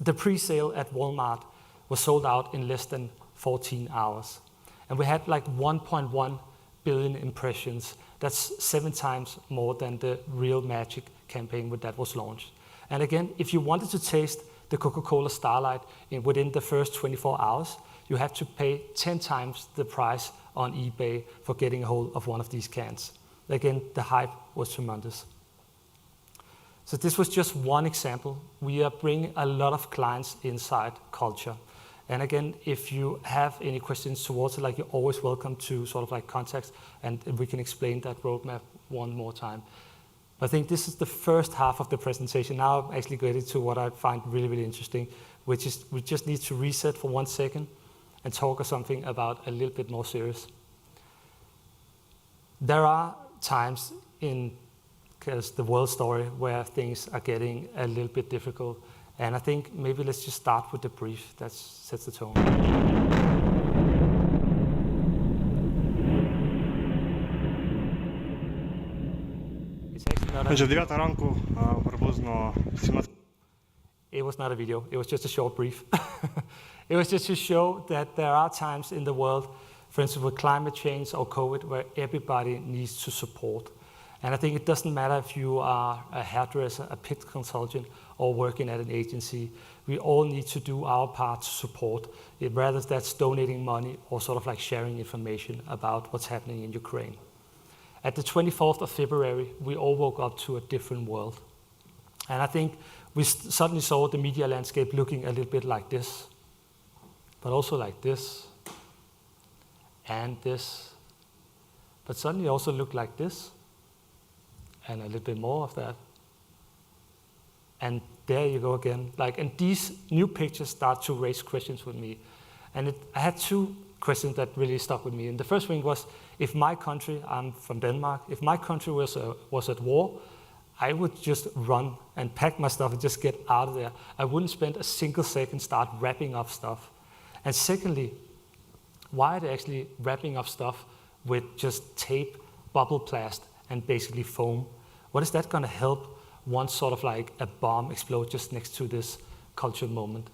the pre-sale at Walmart was sold out in less than 14 hours. And we had like 1.1 billion impressions. That's 7 times more than the Real Magic campaign that was launched. And again, if you wanted to taste the Coca-Cola Starlight within the first 24 hours, you have to pay 10 times the price on eBay for getting a hold of one of these cans. Again, the hype was tremendous. So this was just one example. We are bringing a lot of clients inside culture. And again, if you have any questions towards it, like you're always welcome to sort of like contact, and we can explain that roadmap one more time. But I think this is the first half of the presentation. Now I'm actually getting to what I find really, really interesting, which is we just need to reset for 1 second and talk something about a little bit more serious. There are times in the world story where things are getting a little bit difficult. And I think maybe let's just start with the brief that sets the tone. It was not a video, it was just a short brief. It was just to show that there are times in the world, for instance with climate change or COVID, where everybody needs to support. And I think it doesn't matter if you are a hairdresser, a pit consultant, or working at an agency. We all need to do our part to support, whether that's donating money or sort of like sharing information about what's happening in Ukraine. At the 24th of February, we all woke up to a different world. And I think we suddenly saw the media landscape looking a little bit like this, but also like this, and this. But suddenly it also looked like this, and a little bit more of that. And there you go again. And these new pictures start to raise questions with me. And I had 2 questions that really stuck with me. And the first thing was, if my country, I'm from Denmark, if my country was at war, I would just run and pack my stuff and just get out of there. I wouldn't spend a single second start wrapping up stuff. And secondly, why are they actually wrapping up stuff with just tape, bubble plast, and basically foam? What is that going to help once sort of like a bomb explodes just next to this cultural moment?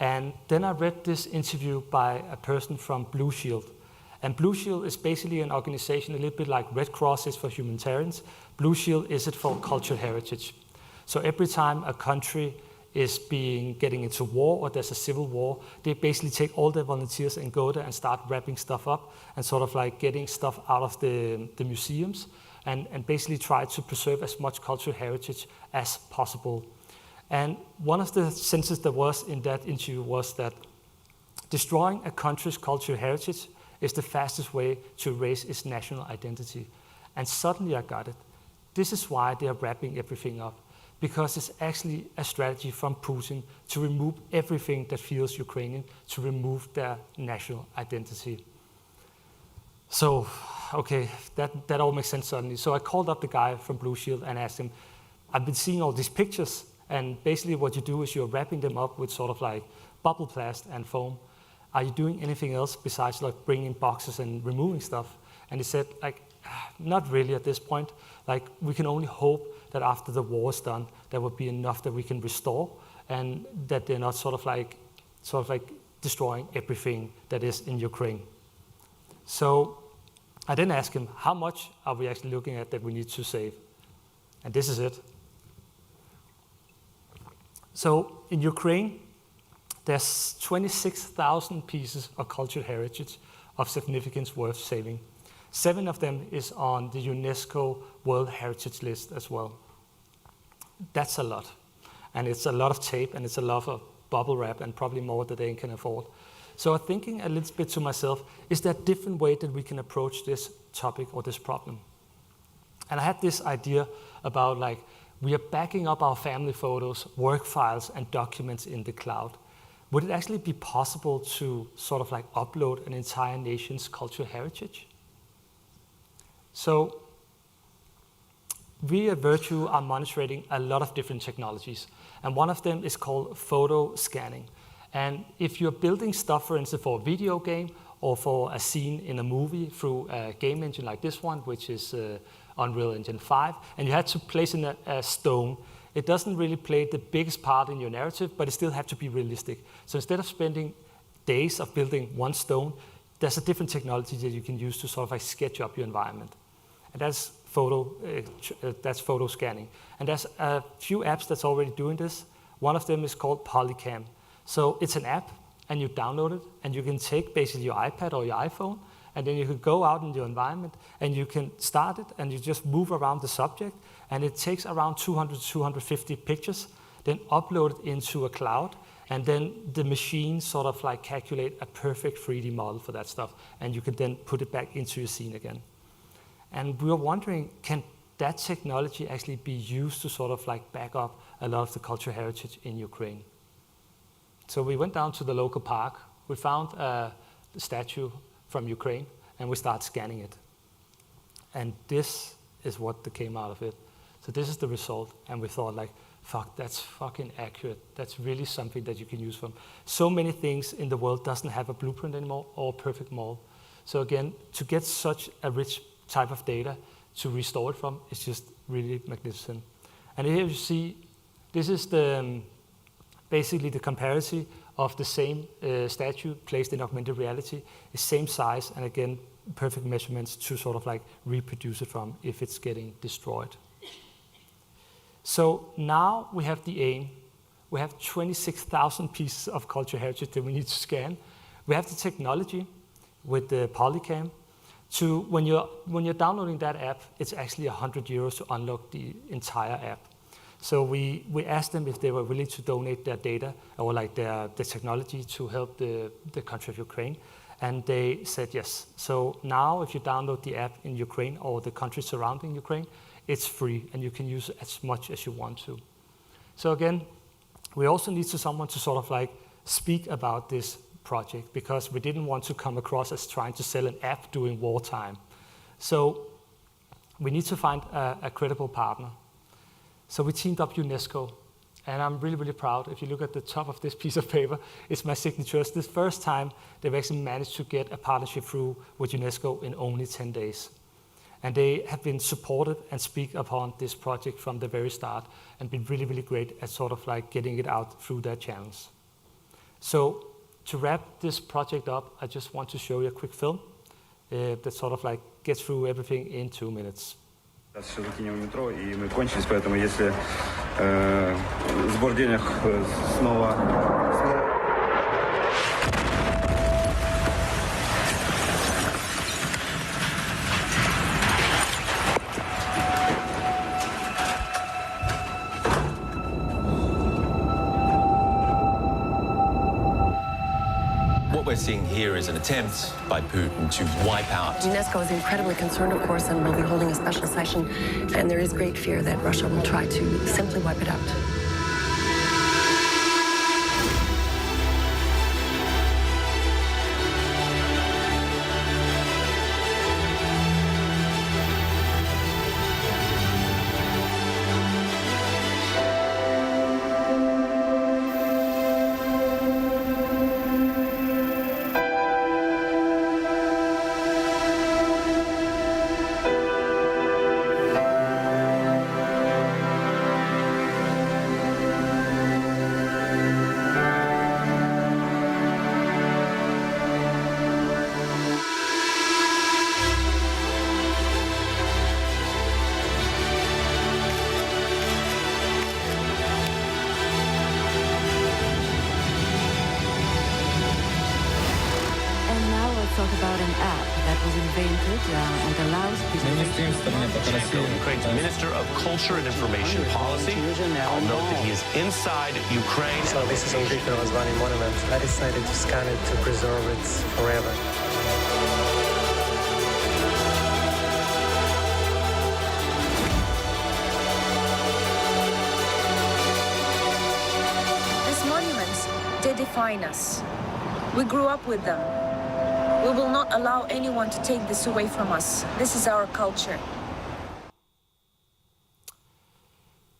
And then I read this interview by a person from Blue Shield. And Blue Shield is basically an organization a little bit like Red Cross is for humanitarians. Blue Shield is it for cultural heritage. So every time a country is getting into war or there's a civil war, they basically take all their volunteers and go there and start wrapping stuff up and sort of like getting stuff out of the museums and basically try to preserve as much cultural heritage as possible. And one of the sentences that was in that interview was that destroying a country's cultural heritage is the fastest way to erase its national identity. And suddenly I got it. This is why they are wrapping everything up, because it's actually a strategy from Putin to remove everything that feels Ukrainian, to remove their national identity. So, okay, that all makes sense suddenly. So I called up the guy from Blue Shield and asked him, I've been seeing all these pictures, and basically what you do is you're wrapping them up with sort of like bubble plast and foam. Are you doing anything else besides like bringing boxes and removing stuff? And he said, like, not really at this point. Like, we can only hope that after the war is done, there will be enough that we can restore, and that they're not sort of like destroying everything that is in Ukraine. So I then asked him, how much are we actually looking at that we need to save? And this is it. So in Ukraine, there's 26,000 pieces of cultural heritage of significance worth saving. 7 of them is on the UNESCO World Heritage List as well. That's a lot. And it's a lot of tape, and it's a lot of bubble wrap, and probably more than they can afford. So I'm thinking a little bit to myself, is there a different way that we can approach this topic or this problem? And I had this idea about like, we are backing up our family photos, work files, and documents in the cloud. Would it actually be possible to sort of like upload an entire nation's cultural heritage? So we at Virtue are monitoring a lot of different technologies, and one of them is called photo scanning. And if you're building stuff, for instance, for a video game or for a scene in a movie through a game engine like this one, which is Unreal Engine 5, and you had to place in a stone, it doesn't really play the biggest part in your narrative, but it still has to be realistic. So instead of spending days of building one stone, there's a different technology that you can use to sort of like sketch up your environment. And that's photo scanning. And there's a few apps that's already doing this. One of them is called Polycam. So it's an app, and you download it, and you can take basically your iPad or your iPhone, and then you can go out in your environment, and you can start it, and you just move around the subject, and it takes around 200 to 250 pictures, then upload it into a cloud, and then the machine sort of like calculate a perfect 3D model for that stuff, and you can then put it back into your scene again. And we were wondering, can that technology actually be used to sort of like back up a lot of the cultural heritage in Ukraine? So we went down to the local park, we found a statue from Ukraine, and we started scanning it. And this is what came out of it. So this is the result, and we thought like, fuck, that's fucking accurate. That's really something that you can use from. So many things in the world doesn't have a blueprint anymore or a perfect model. So again, to get such a rich type of data to restore it from is just really magnificent. And here you see, this is basically the comparison of the same statue placed in augmented reality, the same size, and again, perfect measurements to sort of like reproduce it from if it's getting destroyed. So now we have the aim. We have 26,000 pieces of cultural heritage that we need to scan. We have the technology with the Polycam. To when you're downloading that app, it's actually €100 to unlock the entire app. So we asked them if they were willing to donate their data or like the technology to help the country of Ukraine, and they said yes. So now if you download the app in Ukraine or the country surrounding Ukraine, it's free and you can use it as much as you want to. So again, we also need someone to sort of like speak about this project because we didn't want to come across as trying to sell an app during wartime. So we need to find a credible partner. So we teamed up UNESCO, and I'm really, really proud. If you look at the top of this piece of paper, it's my signature. It's the first time they've actually managed to get a partnership through with UNESCO in only 10 days. And they have been supportive and speak upon this project from the very start and been really, really great at sort of like getting it out through their channels. So to wrap this project up, I just want to show you a quick film that sort of like gets through everything in 2 minutes. Сейчас закинем в метро, и мы кончились, поэтому если сбор денег снова... What we're seeing here is an attempt by Putin to wipe out. UNESCO is incredibly concerned, of course, and will be holding a special session. And there is great fear that Russia will try to simply wipe it out. Ukraine's Minister of Culture and Information Policy. I'll note that he is inside Ukraine. So this is a Greek-Rozvani monument. I decided to scan it to preserve it forever. define us. We grew up with them. We will not allow anyone to take this away from us. This is our culture.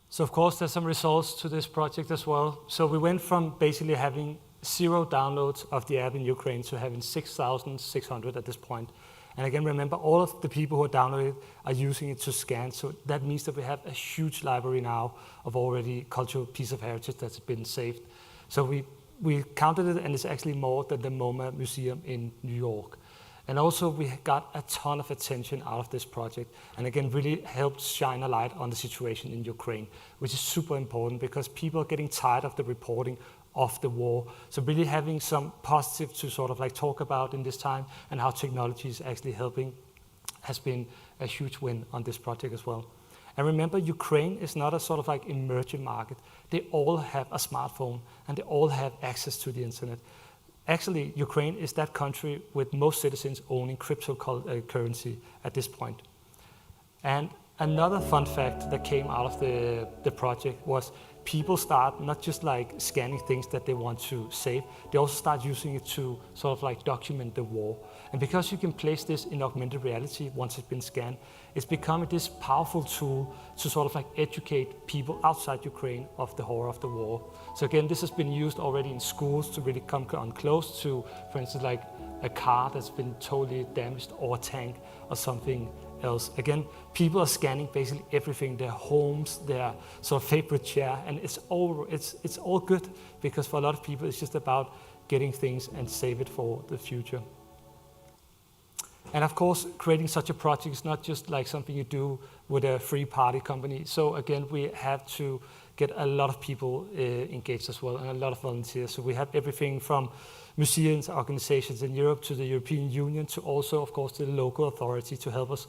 So of course there's some results to this project as well. So we went from basically having 0 downloads of the app in Ukraine to having 6,600 at this point. And again, remember, all of the people who are downloading it are using it to scan. So that means that we have a huge library now of already cultural piece of heritage that's been saved. So we counted it, and it's actually more than the MoMA Museum in New York. And also we got a ton of attention out of this project, and again really helped shine a light on the situation in Ukraine, which is super important because people are getting tired of the reporting of the war. So really having some positive to sort of like talk about in this time and how technology is actually helping has been a huge win on this project as well. And remember, Ukraine is not a sort of like emerging market. They all have a smartphone and they all have access to the internet. Actually, Ukraine is that country with most citizens owning cryptocurrency at this point. And another fun fact that came out of the project was people start not just like scanning things that they want to save, they also start using it to sort of like document the war. And because you can place this in augmented reality once it's been scanned, it's becoming this powerful tool to sort of like educate people outside Ukraine of the horror of the war. So again, this has been used already in schools to really come on close to, for instance, like a car that's been totally damaged or a tank or something else. Again, people are scanning basically everything, their homes, their sort of favorite chair, and it's all good because for a lot of people it's just about getting things and save it for the future. And of course, creating such a project is not just like something you do with a free party company. So again, we have to get a lot of people engaged as well and a lot of volunteers. So we have everything from museums, organizations in Europe to the European Union to also, of course, the local authority to help us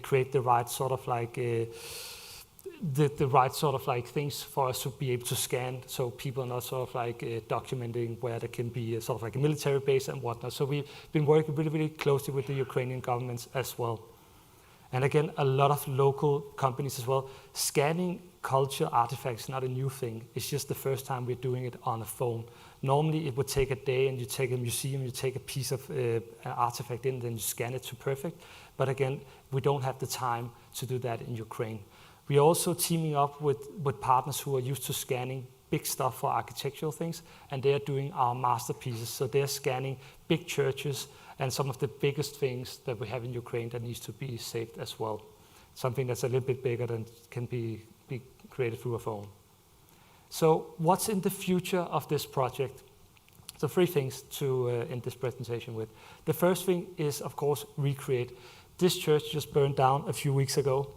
create the right sort of like the right sort of like things for us to be able to scan, so people are not sort of like documenting where there can be sort of like a military base and whatnot. So we've been working really, really closely with the Ukrainian governments as well. And again, a lot of local companies as well. Scanning culture artifacts is not a new thing. It's just the first time we're doing it on a phone. Normally it would take a day and you take a museum, you take a piece of an artifact in, then you scan it to perfect. But again, we don't have the time to do that in Ukraine. We are also teaming up with partners who are used to scanning big stuff for architectural things, and they are doing our masterpieces. So they're scanning big churches and some of the biggest things that we have in Ukraine that needs to be saved as well. Something that's a little bit bigger than can be created through a phone. So what's in the future of this project? So 3 things to end this presentation with. The first thing is, of course, recreate. This church just burned down a few weeks ago.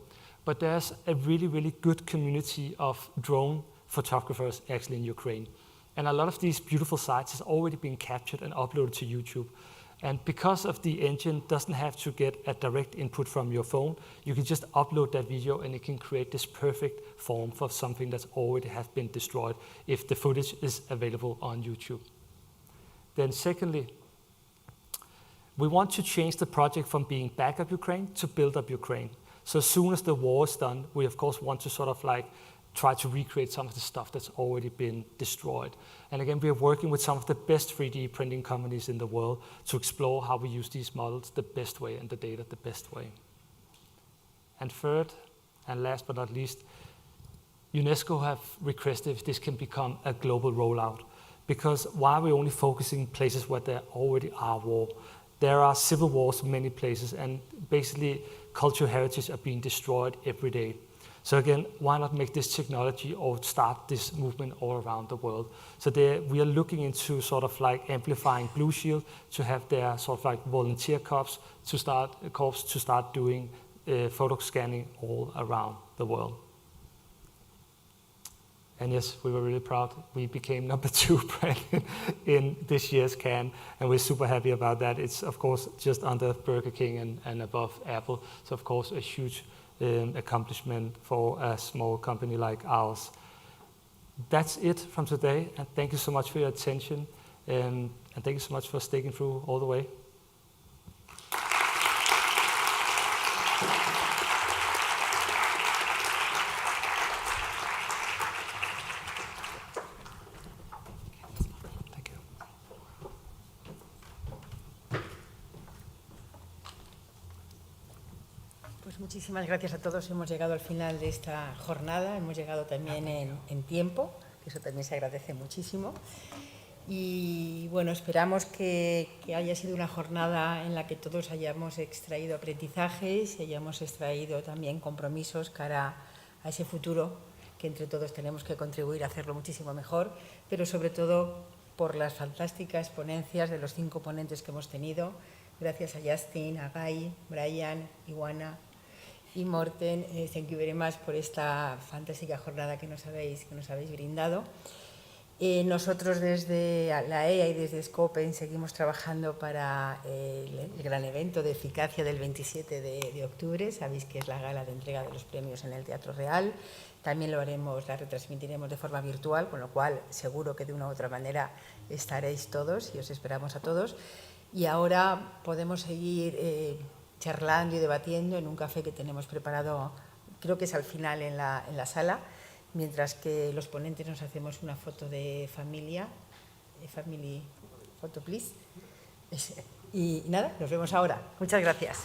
But there's a really, really good community of drone photographers actually in Ukraine. And a lot of these beautiful sites has already been captured and uploaded to YouTube. And because of the engine doesn't have to get a direct input from your phone, you can just upload that video and it can create this perfect form for something that's already have been destroyed if the footage is available on YouTube. Then secondly, we want to change the project from being backup Ukraine to build up Ukraine. So as soon as the war is done, we of course want to sort of like try to recreate some of the stuff that's already been destroyed. And again, we are working with some of the best 3D printing companies in the world to explore how we use these models the best way and the data the best way. And third, and last but not least, UNESCO have requested if this can become a global rollout. Because why are we only focusing places where there already are war? There are civil wars in many places, and basically cultural heritage are being destroyed every day. So again, why not make this technology or start this movement all around the world? So we are looking into sort of like amplifying Blue Shield to have their sort of like volunteer corps to start doing photo scanning all around the world. And yes, we were really proud. We became number 2 brand in this year's Cannes, and we're super happy about that. It's of course just under Burger King and above Apple. So of course a huge accomplishment for a small company like ours. That's it from today, and thank you so much for your attention, and thank you so much for sticking through all the way. Thank you. Muchísimas gracias a todos. Hemos llegado al final de esta jornada, hemos llegado también en tiempo, que eso también se agradece muchísimo. Y bueno, esperamos que haya sido una jornada en la que todos hayamos extraído aprendizajes y hayamos extraído también compromisos cara a ese futuro que entre todos tenemos que contribuir a hacerlo muchísimo mejor, pero sobre todo por las fantásticas ponencias de los 5 ponentes que hemos tenido. Gracias a Justin, a Guy, Brian, Iguana y Morten. Thank you very much por esta fantástica jornada que nos habéis brindado. Nosotros desde la EA y desde Scopen seguimos trabajando para el gran evento de eficacia del 27 de octubre. Sabéis que es la gala de entrega de los premios en el Teatro Real. También la retransmitiremos de forma virtual, con lo cual seguro que de una u otra manera estaréis todos y os esperamos a todos. Y ahora podemos seguir charlando y debatiendo en un café que tenemos preparado, creo que es al final en la sala, mientras que los ponentes nos hacemos una foto de familia, family photo please. Y nada, nos vemos ahora. Muchas gracias.